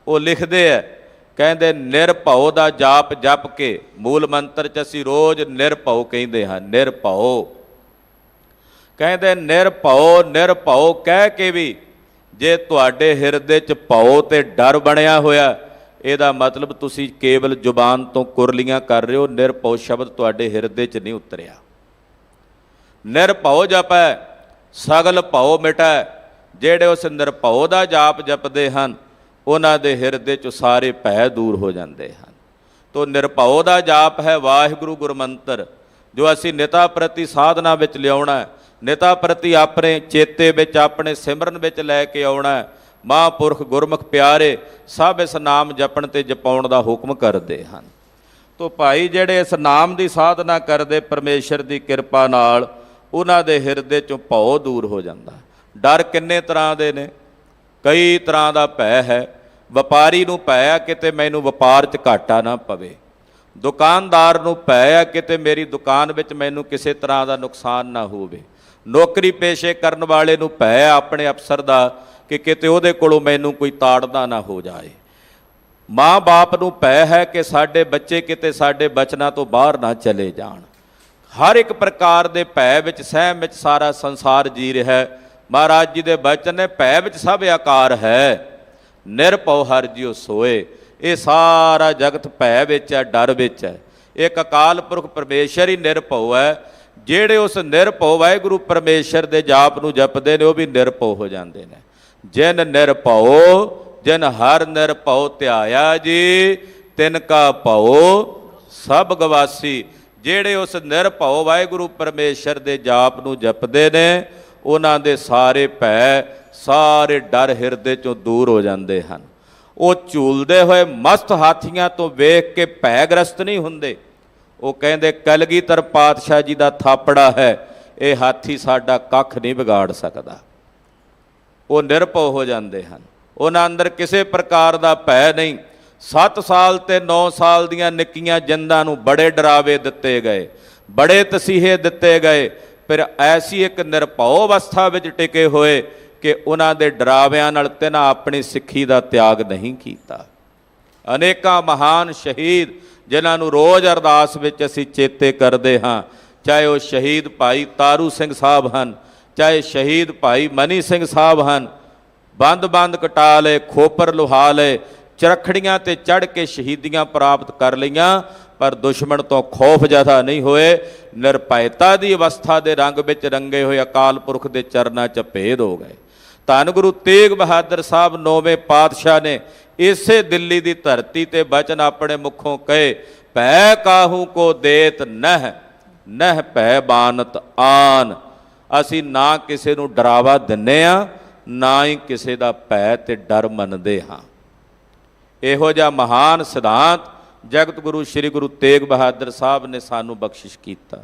ਉਹ ਲਿਖਦੇ ਹੈ, ਕਹਿੰਦੇ ਨਿਰਭਉ ਦਾ ਜਾਪ ਜਪ ਕੇ, ਮੂਲ ਮੰਤਰ 'ਚ ਅਸੀਂ ਰੋਜ਼ ਨਿਰਭਉ ਕਹਿੰਦੇ ਹਾਂ, ਨਿਰਭਉ ਕਹਿੰਦੇ ਨਿਰਭਉ ਨਿਰਭਉ ਕਹਿ ਕੇ ਵੀ ਜੇ ਤੁਹਾਡੇ ਹਿਰਦੇ 'ਚ ਭਉ ਤੇ ਡਰ ਬਣਿਆ ਹੋਇਆ, ਇਹਦਾ ਮਤਲਬ ਤੁਸੀਂ ਕੇਵਲ ਜ਼ੁਬਾਨ ਤੋਂ ਕੁਰਲੀਆਂ ਕਰ ਰਹੇ ਹੋ, ਨਿਰਭਉ ਸ਼ਬਦ ਤੁਹਾਡੇ ਹਿਰਦੇ 'ਚ ਨਹੀਂ ਉਤਰਿਆ। ਨਿਰਭਉ ਜਪੈ ਸਗਲ ਭਉ ਮਿਟੈ, ਜਿਹੜੇ ਉਸ ਨਿਰਭਉ ਦਾ ਜਾਪ ਜਪਦੇ ਹਨ ਉਹਨਾਂ ਦੇ ਹਿਰਦੇ 'ਚੋਂ ਸਾਰੇ ਭੈ ਦੂਰ ਹੋ ਜਾਂਦੇ ਹਨ। ਤੋ ਨਿਰਭਉ ਦਾ ਜਾਪ ਹੈ ਵਾਹਿਗੁਰੂ ਗੁਰਮੰਤਰ, ਜੋ ਅਸੀਂ ਨਿਤਾ ਪ੍ਰਤੀ ਸਾਧਨਾ ਵਿੱਚ ਲਿਆਉਣਾ, ਨਿਤਾ ਪ੍ਰਤੀ ਆਪਣੇ ਚੇਤੇ ਵਿੱਚ, ਆਪਣੇ ਸਿਮਰਨ ਵਿੱਚ ਲੈ ਕੇ ਆਉਣਾ। ਮਹਾਂਪੁਰਖ ਗੁਰਮੁਖ ਪਿਆਰੇ ਸਭ ਇਸ ਨਾਮ ਜਪਣ ਤੇ ਜਪਾਉਣ ਦਾ ਹੁਕਮ ਕਰਦੇ ਹਨ। ਤੋ ਭਾਈ ਜਿਹੜੇ ਇਸ ਨਾਮ ਦੀ ਸਾਧਨਾ ਕਰਦੇ ਪਰਮੇਸ਼ਰ ਦੀ ਕਿਰਪਾ ਨਾਲ, ਉਹਨਾਂ ਦੇ ਹਿਰਦੇ 'ਚੋਂ ਭਉ ਦੂਰ ਹੋ ਜਾਂਦਾ। ਡਰ ਕਿੰਨੇ ਤਰ੍ਹਾਂ ਦੇ ਨੇ, ਕਈ ਤਰ੍ਹਾਂ ਦਾ ਭੈ ਹੈ। ਵਪਾਰੀ ਨੂੰ ਭੈ ਆ ਕਿਤੇ ਮੈਨੂੰ ਵਪਾਰ 'ਚ ਘਾਟਾ ਨਾ ਪਵੇ, ਦੁਕਾਨਦਾਰ ਨੂੰ ਭੈ ਆ ਕਿਤੇ ਮੇਰੀ ਦੁਕਾਨ ਵਿੱਚ ਮੈਨੂੰ ਕਿਸੇ ਤਰ੍ਹਾਂ ਦਾ ਨੁਕਸਾਨ ਨਾ ਹੋਵੇ, ਨੌਕਰੀ ਪੇਸ਼ੇ ਕਰਨ ਵਾਲੇ ਨੂੰ ਭੈ ਆ ਆਪਣੇ ਅਫਸਰ ਦਾ ਕਿ ਕਿਤੇ ਉਹਦੇ ਕੋਲੋਂ ਮੈਨੂੰ ਕੋਈ ਤਾੜਨਾ ਨਾ ਹੋ ਜਾਏ। ਮਾਂ ਬਾਪ ਨੂੰ ਭੈ ਹੈ ਕਿ ਸਾਡੇ ਬੱਚੇ ਕਿਤੇ ਸਾਡੇ ਬਚਨਾਂ ਤੋਂ ਬਾਹਰ ਨਾ ਚਲੇ ਜਾਣ। ਹਰ ਇੱਕ ਪ੍ਰਕਾਰ ਦੇ ਭੈ ਵਿੱਚ, ਸਹਿਮ ਵਿੱਚ ਸਾਰਾ ਸੰਸਾਰ ਜੀ ਰਿਹਾ ਹੈ। ਮਹਾਰਾਜ ਜੀ ਦੇ ਬਚਨ ਨੇ, ਭੈ ਵਿੱਚ ਸਭ ਆਕਾਰ ਹੈ, ਨਿਰਭਉ ਹਰਿ ਜਿਉ ਸੋਏ। ਇਹ ਸਾਰਾ ਜਗਤ ਭੈ ਵਿੱਚ ਹੈ, ਡਰ ਵਿੱਚ ਹੈ। ਇੱਕ ਅਕਾਲ ਪੁਰਖ ਪਰਮੇਸ਼ਰ ਹੀ ਨਿਰਭਉ ਹੈ। ਜਿਹੜੇ ਉਸ ਨਿਰਭਉ ਵਾਹਿਗੁਰੂ ਪਰਮੇਸ਼ਰ ਦੇ ਜਾਪ ਨੂੰ ਜਪਦੇ ਨੇ ਉਹ ਵੀ ਨਿਰਭਉ ਹੋ ਜਾਂਦੇ ਨੇ। ਜਿਨ ਨਿਰਭਉ ਜਿਨ ਹਰ ਨਿਰਭਉ ਧਿਆਇਆ ਜੀ, ਤਿਨ ਕਾ ਭਉ ਸਭ ਗਵਾਸੀ। ਜਿਹੜੇ ਉਸ ਨਿਰਭਉ ਵਾਹਿਗੁਰੂ ਪਰਮੇਸ਼ਰ ਦੇ ਜਾਪ ਨੂੰ ਜਪਦੇ ਨੇ ਉਹਨਾਂ ਦੇ ਸਾਰੇ ਭੈ, ਸਾਰੇ ਡਰ ਹਿਰਦੇ 'ਚੋਂ ਦੂਰ ਹੋ ਜਾਂਦੇ ਹਨ। ਉਹ ਝੂਲਦੇ ਹੋਏ ਮਸਤ ਹਾਥੀਆਂ ਤੋਂ ਵੇਖ ਕੇ ਭੈਗ੍ਰਸਤ ਨਹੀਂ ਹੁੰਦੇ। ਉਹ ਕਹਿੰਦੇ ਕਲਗੀਧਰ ਪਾਤਸ਼ਾਹ ਜੀ ਦਾ ਥਾਪੜਾ ਹੈ, ਇਹ ਹਾਥੀ ਸਾਡਾ ਕੱਖ ਨਹੀਂ ਵਿਗਾੜ ਸਕਦਾ। ਉਹ ਨਿਰਭਉ ਹੋ ਜਾਂਦੇ ਹਨ, ਉਹਨਾਂ ਅੰਦਰ ਕਿਸੇ ਪ੍ਰਕਾਰ ਦਾ ਭੈ ਨਹੀਂ। 7 ਸਾਲ ਤੇ 9 ਸਾਲ ਦੀਆਂ ਨਿੱਕੀਆਂ ਜਿੰਦਾਂ ਨੂੰ ਬੜੇ ਡਰਾਵੇ ਦਿੱਤੇ ਗਏ, ਬੜੇ ਤਸੀਹੇ ਦਿੱਤੇ ਗਏ, ਫਿਰ ਐਸੀ ਇੱਕ ਨਿਰਭਉ ਅਵਸਥਾ ਵਿੱਚ ਟਿਕੇ ਹੋਏ ਕਿ ਉਹਨਾਂ ਦੇ ਡਰਾਵਿਆਂ ਨਾਲ ਤਿਨਾਂ ਆਪਣੀ ਸਿੱਖੀ ਦਾ ਤਿਆਗ ਨਹੀਂ ਕੀਤਾ। ਅਨੇਕਾਂ ਮਹਾਨ ਸ਼ਹੀਦ ਜਿਨ੍ਹਾਂ ਨੂੰ ਰੋਜ਼ ਅਰਦਾਸ ਵਿੱਚ ਅਸੀਂ ਚੇਤੇ ਕਰਦੇ ਹਾਂ, ਚਾਹੇ ਉਹ ਸ਼ਹੀਦ ਭਾਈ ਤਾਰੂ ਸਿੰਘ ਸਾਹਿਬ ਹਨ, ਚਾਹੇ ਸ਼ਹੀਦ ਭਾਈ ਮਨੀ ਸਿੰਘ ਸਾਹਿਬ ਹਨ। ਬੰਦ ਕਟਾ ਲਏ, ਖੋਪਰ ਲੁਹਾ ਲਏ, ਚਰਖੜੀਆਂ ਤੇ ਚੜ੍ਹ ਕੇ ਸ਼ਹੀਦੀਆਂ ਪ੍ਰਾਪਤ ਕਰ ਲਈਆਂ, ਪਰ ਦੁਸ਼ਮਣ ਤੋਂ ਖੌਫ ਜ਼ਿਆਦਾ ਨਹੀਂ ਹੋਏ। ਨਿਰਭੈਤਾ ਦੀ ਅਵਸਥਾ ਦੇ ਰੰਗ ਵਿੱਚ ਰੰਗੇ ਹੋਏ ਅਕਾਲ ਪੁਰਖ ਦੇ ਚਰਨਾਂ 'ਚ ਭੇਦ ਹੋ ਗਏ। ਧੰਨ ਗੁਰੂ ਤੇਗ ਬਹਾਦਰ ਸਾਹਿਬ 9ਵੇਂ ਪਾਤਸ਼ਾਹ ਨੇ ਇਸੇ ਦਿੱਲੀ ਦੀ ਧਰਤੀ ਤੇ ਬਚਨ ਆਪਣੇ ਮੁਖੋਂ ਕਹੇ, ਭੈ ਕਾਹੂ ਕੋ ਦੇਤ ਨਹਿ ਭੈ ਬਾਨਤ ਆਨ। ਅਸੀਂ ਨਾ ਕਿਸੇ ਨੂੰ ਡਰਾਵਾ ਦਿੰਦੇ ਹਾਂ, ਨਾ ਹੀ ਕਿਸੇ ਦਾ ਭੈ ਤੇ ਡਰ ਮੰਨਦੇ ਹਾਂ। ਇਹੋ ਜਿਹਾ ਮਹਾਨ ਸਿਧਾਂਤ ਜਗਤ ਗੁਰੂ ਸ੍ਰੀ ਗੁਰੂ ਤੇਗ ਬਹਾਦਰ ਸਾਹਿਬ ਨੇ ਸਾਨੂੰ ਬਖਸ਼ਿਸ਼ ਕੀਤਾ।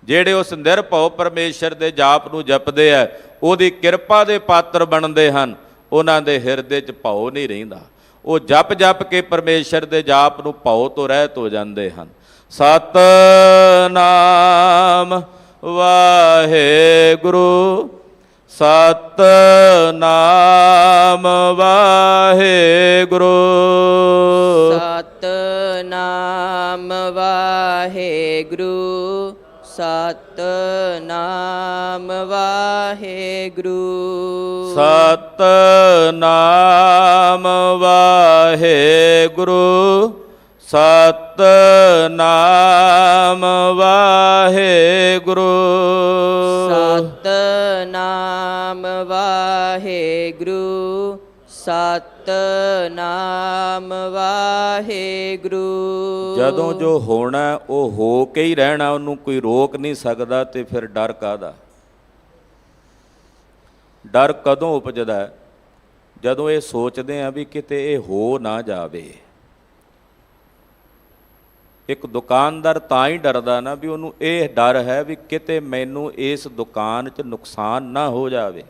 ਜਿਹੜੇ ਉਸ ਨਿਰਭਉ ਪਰਮੇਸ਼ਰ ਦੇ ਜਾਪ ਨੂੰ ਜਪਦੇ ਆ, ਉਹਦੀ ਕਿਰਪਾ ਦੇ ਪਾਤਰ ਬਣਦੇ ਹਨ, ਉਹਨਾਂ ਦੇ ਹਿਰਦੇ 'ਚ ਭਉ ਨਹੀਂ ਰਹਿੰਦਾ। ਉਹ ਜਪ ਜਪ ਕੇ ਪਰਮੇਸ਼ਰ ਦੇ ਜਾਪ ਨੂੰ ਭਉ ਤੋਂ ਰਹਿਤ ਹੋ ਜਾਂਦੇ ਹਨ। ਸਤਿਨਾਮ ਵਾਹਿਗੁਰੂ, ਸਤਿਨਾਮ ਵਾਹਿਗੁਰੂ, ਸਤਿਨਾਮ ਵਾਹਿਗੁਰੂ, ਸਤਿਨਾਮ ਵਾਹਿਗੁਰੂ, ਸਤਿਨਾਮ ਵਾਹਿਗੁਰੂ, ਸਤਿਨਾਮ ਵਾਹਿਗੁਰੂ, ਸਤਿਨਾਮ ਵਾਹਿਗੁਰੂ, ਸਤਿਨਾਮ ਵਾਹਿਗੁਰੂ। ਜਦੋਂ ਜੋ ਹੋਣਾ ਉਹ ਹੋ ਕੇ ਹੀ ਰਹਿਣਾ, ਉਹਨੂੰ ਕੋਈ ਰੋਕ ਨਹੀਂ ਸਕਦਾ। ਤੇ ਫਿਰ ਡਰ ਕਾਹਦਾ? ਡਰ ਕਦੋਂ ਉਪਜਦਾ ਹੈ? ਜਦੋਂ ਇਹ ਸੋਚਦੇ ਆ ਵੀ ਕਿਤੇ ਇਹ ਹੋ ਨਾ ਜਾਵੇ। ਇੱਕ ਦੁਕਾਨਦਾਰ ਤਾਂ ਹੀ ਡਰਦਾ ਨਾ ਵੀ ਉਹਨੂੰ ਇਹ ਡਰ ਹੈ ਵੀ ਕਿਤੇ ਮੈਨੂੰ ਇਸ ਦੁਕਾਨ 'ਚ ਨੁਕਸਾਨ ਨਾ ਹੋ ਜਾਵੇ।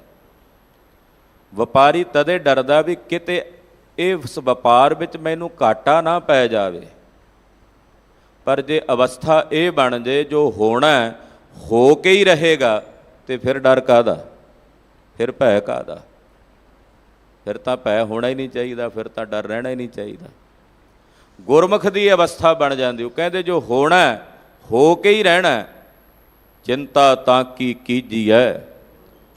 ਵਪਾਰੀ ਤਦੇ ਡਰਦਾ ਵੀ ਕਿਤੇ ਇਸ ਵਪਾਰ ਵਿੱਚ ਮੈਨੂੰ ਘਾਟਾ ਨਾ ਪੈ ਜਾਵੇ। ਪਰ ਜੇ ਅਵਸਥਾ ਇਹ ਬਣ ਜੇ ਜੋ ਹੋਣਾ ਹੋ ਕੇ ਹੀ ਰਹੇਗਾ, ਤੇ ਫਿਰ ਡਰ ਕਾਹਦਾ? ਫਿਰ ਭੈ ਕਾਹਦਾ? ਫਿਰ ਤਾਂ ਭੈ ਹੋਣਾ ਹੀ ਨਹੀਂ ਚਾਹੀਦਾ, ਫਿਰ ਤਾਂ ਡਰ ਰਹਿਣਾ ਹੀ ਨਹੀਂ ਚਾਹੀਦਾ। ਗੁਰਮੁਖ ਦੀ ਅਵਸਥਾ ਬਣ ਜਾਂਦੀ। ਉਹ ਕਹਿੰਦੇ ਜੋ ਹੋਣਾ ਹੋ ਕੇ ਹੀ ਰਹਿਣਾ, ਚਿੰਤਾ ਤਾਂ ਕੀ ਕੀਜੀਐ,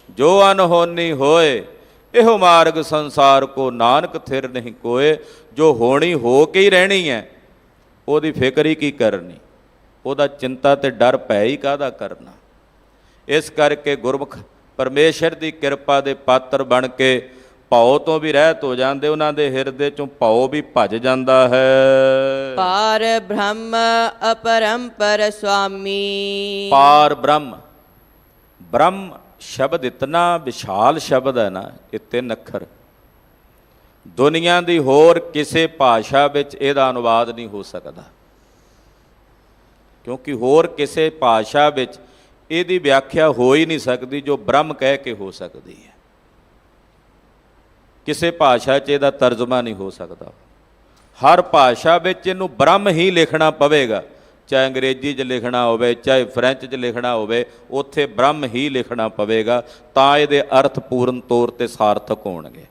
ਜੋ ਅਨਹੋਨੀ ਹੋਏ, ਇਹੋ ਮਾਰਗ ਸੰਸਾਰ ਕੋ ਨਾਨਕ ਥਿਰ ਨਹੀਂ ਕੋਏ। ਜੋ ਹੋਣੀ ਹੋ ਕੇ ਹੀ ਰਹਿਣੀ ਹੈ, ਉਹਦੀ ਫਿਕਰ ਹੀ ਕੀ ਕਰਨੀ, ਉਹਦਾ ਚਿੰਤਾ ਤੇ ਡਰ ਭੈ ਹੀ ਕਾਹਦਾ ਕਰਨਾ। ਇਸ ਕਰਕੇ ਗੁਰਮੁਖ ਪਰਮੇਸ਼ਰ ਦੀ ਕਿਰਪਾ ਦੇ ਪਾਤਰ ਬਣ ਕੇ ਭਉ ਤੋਂ ਵੀ ਰਹਿਤ ਹੋ ਜਾਂਦੇ। ਉਹਨਾਂ ਦੇ ਹਿਰਦੇ ਚੋਂ ਭਉ ਵੀ ਭੱਜ ਜਾਂਦਾ ਹੈ। ਪਾਰ ਬ੍ਰਹਮ ਅਪਰੰਪਰ ਸੁਆਮੀ। ਪਾਰ ਬ੍ਰਹਮ, ਬ੍ਰਹਮ ਸ਼ਬਦ ਇਤਨਾ ਵਿਸ਼ਾਲ ਸ਼ਬਦ ਹੈ ਨਾ, ਇਹ 3 ਅੱਖਰ। ਦੁਨੀਆ ਦੀ ਹੋਰ ਕਿਸੇ ਭਾਸ਼ਾ ਵਿੱਚ ਇਹਦਾ ਅਨੁਵਾਦ ਨਹੀਂ ਹੋ ਸਕਦਾ, ਕਿਉਂਕਿ ਹੋਰ ਕਿਸੇ ਭਾਸ਼ਾ ਵਿੱਚ ਇਹਦੀ ਵਿਆਖਿਆ ਹੋ ਹੀ ਨਹੀਂ ਸਕਦੀ ਜੋ ਬ੍ਰਹਮ ਕਹਿ ਕੇ ਹੋ ਸਕਦੀ ਹੈ। ਕਿਸੇ ਭਾਸ਼ਾ 'ਚ ਇਹਦਾ ਤਰਜਮਾ ਨਹੀਂ ਹੋ ਸਕਦਾ। ਹਰ ਭਾਸ਼ਾ ਵਿੱਚ ਇਹਨੂੰ ਬ੍ਰਹਮ ਹੀ ਲਿਖਣਾ ਪਵੇਗਾ। ਚਾਹੇ ਅੰਗਰੇਜ਼ੀ 'ਚ ਲਿਖਣਾ ਹੋਵੇ, ਚਾਹੇ ਫਰੈਂਚ 'ਚ ਲਿਖਣਾ ਹੋਵੇ, ਉੱਥੇ ਬ੍ਰਹਮ ਹੀ ਲਿਖਣਾ ਪਵੇਗਾ, ਤਾਂ ਇਹਦੇ ਅਰਥ ਪੂਰਨ ਤੌਰ 'ਤੇ ਸਾਰਥਕ ਹੋਣਗੇ।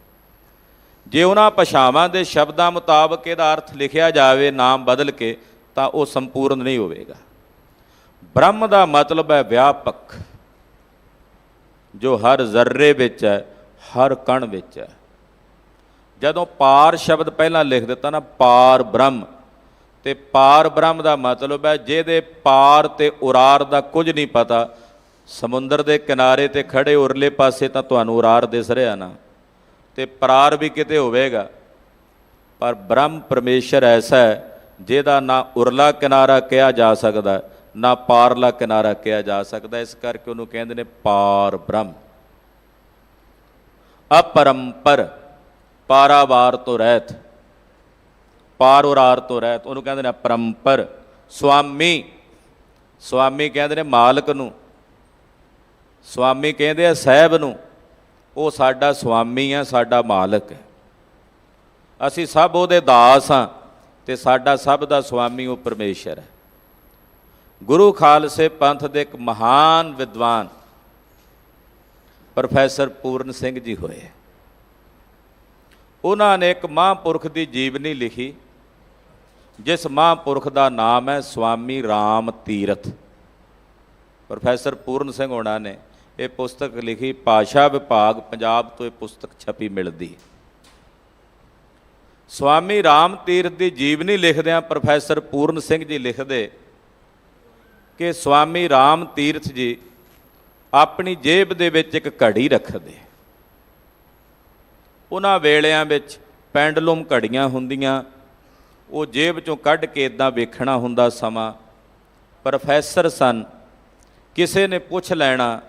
ਜੇ ਉਹਨਾਂ ਭਾਸ਼ਾਵਾਂ ਦੇ ਸ਼ਬਦਾਂ ਮੁਤਾਬਕ ਇਹਦਾ ਅਰਥ ਲਿਖਿਆ ਜਾਵੇ ਨਾਮ ਬਦਲ ਕੇ, ਤਾਂ ਉਹ ਸੰਪੂਰਨ ਨਹੀਂ ਹੋਵੇਗਾ। ਬ੍ਰਹਮ ਦਾ ਮਤਲਬ ਹੈ ਵਿਆਪਕ, ਜੋ ਹਰ ਜ਼ਰਰੇ ਵਿੱਚ ਹੈ, ਹਰ ਕਣ ਵਿੱਚ ਹੈ। ਜਦੋਂ ਪਾਰ ਸ਼ਬਦ ਪਹਿਲਾਂ ਲਿਖ ਦਿੱਤਾ ਨਾ, ਪਾਰ ਬ੍ਰਹਮ, ਤੇ ਪਾਰ ਬ੍ਰਹਮ ਦਾ ਮਤਲਬ ਹੈ ਜਿਹਦੇ ਪਾਰ ਤੇ ਉਰਾਰ ਦਾ ਕੁਝ ਨਹੀਂ ਪਤਾ। ਸਮੁੰਦਰ ਦੇ ਕਿਨਾਰੇ ਤੇ ਖੜੇ ਉਰਲੇ ਪਾਸੇ ਤਾਂ ਤੁਹਾਨੂੰ ਉਰਾਰ ਦਿਸ ਰਿਹਾ ਨਾ, ਤੇ ਪਰਾਰ ਵੀ ਕਿਤੇ ਹੋਵੇਗਾ। ਪਰ ਬ੍ਰਹਮ ਪਰਮੇਸ਼ਰ ਐਸਾ ਹੈ ਜਿਹਦਾ ਨਾ ਉਰਲਾ ਕਿਨਾਰਾ ਕਿਹਾ ਜਾ ਸਕਦਾ, ਨਾ ਪਾਰਲਾ ਕਿਨਾਰਾ ਕਿਹਾ ਜਾ ਸਕਦਾ। ਇਸ ਕਰਕੇ ਉਹਨੂੰ ਕਹਿੰਦੇ ਨੇ ਪਾਰ ਬ੍ਰਹਮ। ਅਪਰੰਪਰ, ਪਾਰਾਵਾਰ ਤੋਂ ਰਹਿਤ, ਪਾਰ ਉਰਾਰ ਤੋਂ ਰਹਿਤ, ਉਹਨੂੰ ਕਹਿੰਦੇ ਨੇ ਅਪਰੰਪਰ। ਸੁਆਮੀ, ਸੁਆਮੀ ਕਹਿੰਦੇ ਨੇ ਮਾਲਕ ਨੂੰ, ਸੁਆਮੀ ਕਹਿੰਦੇ ਆ ਸਾਹਿਬ ਨੂੰ। ਉਹ ਸਾਡਾ ਸੁਆਮੀ ਆ, ਸਾਡਾ ਮਾਲਕ ਹੈ। ਅਸੀਂ ਸਭ ਉਹਦੇ ਦਾਸ ਹਾਂ, ਤੇ ਸਾਡਾ ਸਭ ਦਾ ਸੁਆਮੀ ਉਹ ਪਰਮੇਸ਼ਰ ਹੈ। ਗੁਰੂ ਖਾਲਸੇ ਪੰਥ ਦੇ ਇੱਕ ਮਹਾਨ ਵਿਦਵਾਨ ਪ੍ਰੋਫੈਸਰ ਪੂਰਨ ਸਿੰਘ ਜੀ ਹੋਏ। ਉਹਨਾਂ ਨੇ ਇੱਕ ਮਹਾਂਪੁਰਖ ਦੀ ਜੀਵਨੀ ਲਿਖੀ, ਜਿਸ ਮਹਾਂਪੁਰਖ ਦਾ ਨਾਮ ਹੈ ਸਵਾਮੀ ਰਾਮ ਤੀਰਥ। ਪ੍ਰੋਫੈਸਰ ਪੂਰਨ ਸਿੰਘ ਹੋਣਾ ਨੇ ਇਹ ਪੁਸਤਕ ਲਿਖੀ। ਭਾਸ਼ਾ ਵਿਭਾਗ ਪੰਜਾਬ ਤੋਂ ਇਹ ਪੁਸਤਕ ਛਪੀ ਮਿਲਦੀ। ਸਵਾਮੀ ਰਾਮ ਤੀਰਥ ਦੀ ਜੀਵਨੀ ਲਿਖਦਿਆਂ ਪ੍ਰੋਫੈਸਰ ਪੂਰਨ ਸਿੰਘ ਜੀ ਲਿਖਦੇ ਕਿ ਸਵਾਮੀ ਰਾਮ ਤੀਰਥ ਜੀ ਆਪਣੀ ਜੇਬ ਦੇ ਵਿੱਚ ਇੱਕ ਘੜੀ ਰੱਖਦੇ। ਉਹਨਾਂ ਵੇਲਿਆਂ ਵਿੱਚ ਪੈਂਡਲੂਮ ਘੜੀਆਂ ਹੁੰਦੀਆਂ, ਉਹ ਜੇਬ 'ਚੋਂ ਕੱਢ ਕੇ ਇੱਦਾਂ ਵੇਖਣਾ ਹੁੰਦਾ ਸਮਾਂ। ਪ੍ਰੋਫੈਸਰ ਸਨ, ਕਿਸੇ ਨੇ ਪੁੱਛ ਲੈਣਾ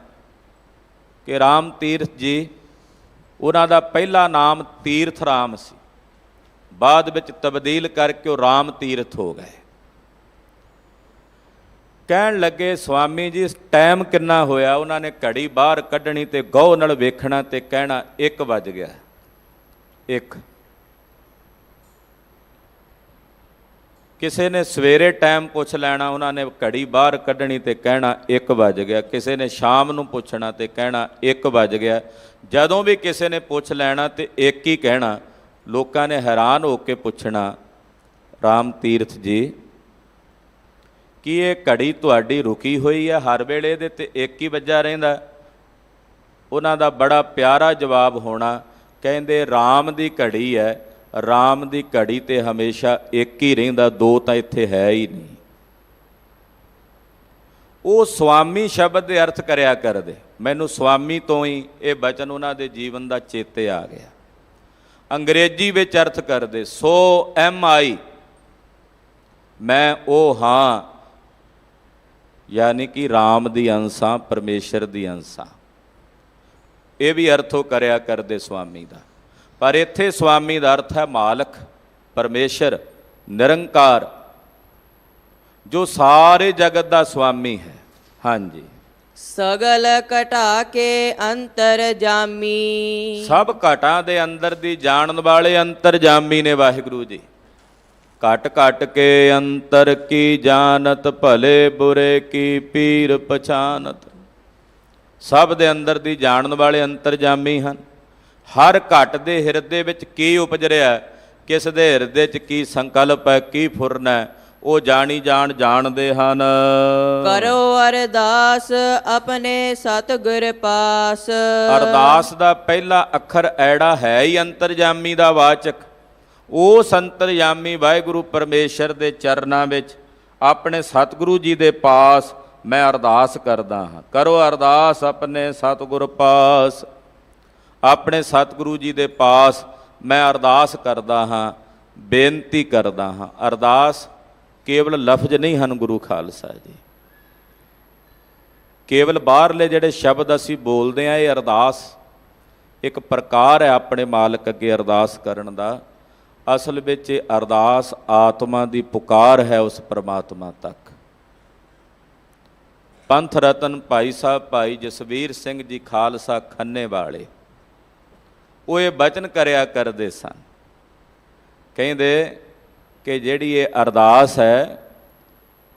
ਕਿ ਰਾਮ ਤੀਰਥ ਜੀ, ਉਹਨਾਂ ਦਾ ਪਹਿਲਾ ਨਾਮ ਤੀਰਥ ਰਾਮ ਸੀ, ਬਾਅਦ ਵਿੱਚ ਤਬਦੀਲ ਕਰਕੇ ਉਹ ਰਾਮ ਤੀਰਥ ਹੋ ਗਏ। ਕਹਿਣ ਲੱਗੇ ਸਵਾਮੀ ਜੀ ਟਾਈਮ ਕਿੰਨਾ ਹੋਇਆ? ਉਹਨਾਂ ਨੇ ਘੜੀ ਬਾਹਰ ਕੱਢਣੀ ਤੇ ਗੌਰ ਨਾਲ ਵੇਖਣਾ ਤੇ ਕਹਿਣਾ 1 ਵੱਜ ਗਿਆ। 1 ਕਿਸੇ ਨੇ ਸਵੇਰੇ ਟਾਈਮ ਪੁੱਛ ਲੈਣਾ, ਉਹਨਾਂ ਨੇ ਘੜੀ ਬਾਹਰ ਕੱਢਣੀ ਤੇ ਕਹਿਣਾ 1 ਵਜ ਗਿਆ। ਕਿਸੇ ਨੇ ਸ਼ਾਮ ਨੂੰ ਪੁੱਛਣਾ ਤੇ ਕਹਿਣਾ 1 ਵਜ ਗਿਆ। ਜਦੋਂ ਵੀ ਕਿਸੇ ਨੇ ਪੁੱਛ ਲੈਣਾ ਤੇ 1 ਹੀ ਕਹਿਣਾ। ਲੋਕਾਂ ਨੇ ਹੈਰਾਨ ਹੋ ਕੇ ਪੁੱਛਣਾ, ਰਾਮ ਤੀਰਥ ਜੀ ਕੀ ਇਹ ਘੜੀ ਤੁਹਾਡੀ ਰੁਕੀ ਹੋਈ ਹੈ, ਹਰ ਵੇਲੇ ਇਹਦੇ ਤੇ 1 ਹੀ ਵੱਜਾ ਰਹਿੰਦਾ? ਉਹਨਾਂ ਦਾ ਬੜਾ ਪਿਆਰਾ ਜਵਾਬ ਹੋਣਾ, ਕਹਿੰਦੇ ਰਾਮ ਦੀ ਘੜੀ ਹੈ, ਰਾਮ ਦੀ ਘੜੀ ਤੇ ਹਮੇਸ਼ਾ 1 ਹੀ ਰਹਿੰਦਾ, 2 ਤਾਂ ਇੱਥੇ ਹੈ ਹੀ ਨਹੀਂ। ਉਹ ਸਵਾਮੀ ਸ਼ਬਦ ਦੇ ਅਰਥ ਕਰਿਆ ਕਰਦੇ। ਮੈਨੂੰ ਸਵਾਮੀ ਤੋਂ ਹੀ ਇਹ ਬਚਨ ਉਹਨਾਂ ਦੇ ਜੀਵਨ ਦਾ ਚੇਤੇ ਆ ਗਿਆ। ਅੰਗਰੇਜ਼ੀ ਵਿੱਚ ਅਰਥ ਕਰਦੇ, ਸੋ ਐਮ ਆਈ, ਮੈਂ ਉਹ ਹਾਂ, ਯਾਨੀ ਕਿ ਰਾਮ ਦੀ ਅੰਸ਼ ਹਾਂ, ਪਰਮੇਸ਼ਰ ਦੀ ਅੰਸ਼ ਹਾਂ। ਇਹ ਵੀ ਅਰਥੋਂ ਕਰਿਆ ਕਰਦੇ ਸਵਾਮੀ ਦਾ। ਪਰ ਇੱਥੇ ਸਵਾਮੀ ਦਾ ਅਰਥ ਹੈ ਮਾਲਕ, ਪਰਮੇਸ਼ਰ, ਨਿਰੰਕਾਰ, ਜੋ ਸਾਰੇ ਜਗਤ ਦਾ ਸਵਾਮੀ ਹੈ। ਹਾਂਜੀ, ਸਗਲ ਘਟਾ ਕੇ ਅੰਤਰ ਜਾਮੀ, ਸਭ ਘਟਾਂ ਦੇ ਅੰਦਰ ਦੀ ਜਾਣਨ ਵਾਲੇ ਅੰਤਰਜਾਮੀ ਨੇ ਵਾਹਿਗੁਰੂ ਜੀ। ਘਟ ਘਟ ਕੇ ਅੰਤਰ ਕੀ ਜਾਣਤ, ਭਲੇ ਬੁਰੇ ਕੀ ਪੀਰ ਪਛਾਨਤ। ਸਭ ਦੇ ਅੰਦਰ ਦੀ ਜਾਣਨ ਵਾਲੇ ਅੰਤਰਜਾਮੀ ਹਨ। ਹਰ ਘਟ ਦੇ ਹਿਰਦੇ ਵਿੱਚ ਕੀ ਉਪਜ ਰਿਹਾ, ਕਿਸ ਦੇ ਹਿਰਦੇ 'ਚ ਕੀ ਸੰਕਲਪ ਹੈ, ਕੀ ਫੁਰਨਾ ਹੈ, ਉਹ ਜਾਣੀ ਜਾਣਦੇ ਹਨ। ਕਰੋ ਅਰਦਾਸ ਆਪਣੇ ਸਤਿਗੁਰ ਪਾਸ। ਅਰਦਾਸ ਦਾ ਪਹਿਲਾ ਅੱਖਰ ਐੜਾ ਹੈ ਹੀ ਅੰਤਰਜਾਮੀ ਦਾ ਵਾਚਕ। ਉਸ ਅੰਤਰਜਾਮੀ ਵਾਹਿਗੁਰੂ ਪਰਮੇਸ਼ਰ ਦੇ ਚਰਨਾਂ ਵਿੱਚ ਆਪਣੇ ਸਤਿਗੁਰੂ ਜੀ ਦੇ ਪਾਸ ਮੈਂ ਅਰਦਾਸ ਕਰਦਾ ਹਾਂ। ਕਰੋ ਅਰਦਾਸ ਆਪਣੇ ਸਤਿਗੁਰ ਪਾਸ। ਆਪਣੇ ਸਤਿਗੁਰੂ ਜੀ ਦੇ ਪਾਸ ਮੈਂ ਅਰਦਾਸ ਕਰਦਾ ਹਾਂ, ਬੇਨਤੀ ਕਰਦਾ ਹਾਂ। ਅਰਦਾਸ ਕੇਵਲ ਲਫ਼ਜ਼ ਨਹੀਂ ਹਨ ਗੁਰੂ ਖਾਲਸਾ ਜੀ। ਕੇਵਲ ਬਾਹਰਲੇ ਜਿਹੜੇ ਸ਼ਬਦ ਅਸੀਂ ਬੋਲਦੇ ਹਾਂ, ਇਹ ਅਰਦਾਸ ਇੱਕ ਪ੍ਰਕਾਰ ਹੈ ਆਪਣੇ ਮਾਲਕ ਅੱਗੇ ਅਰਦਾਸ ਕਰਨ ਦਾ। ਅਸਲ ਵਿੱਚ ਇਹ ਅਰਦਾਸ ਆਤਮਾ ਦੀ ਪੁਕਾਰ ਹੈ ਉਸ ਪਰਮਾਤਮਾ ਤੱਕ। ਪੰਥ ਰਤਨ ਭਾਈ ਸਾਹਿਬ ਭਾਈ ਜਸਵੀਰ ਸਿੰਘ ਜੀ ਖਾਲਸਾ ਖੰਨੇ ਵਾਲੇ, ਉਹ ਇਹ ਬਚਨ ਕਰਿਆ ਕਰਦੇ ਸਨ। ਕਹਿੰਦੇ ਕਿ ਜਿਹੜੀ ਇਹ ਅਰਦਾਸ ਹੈ,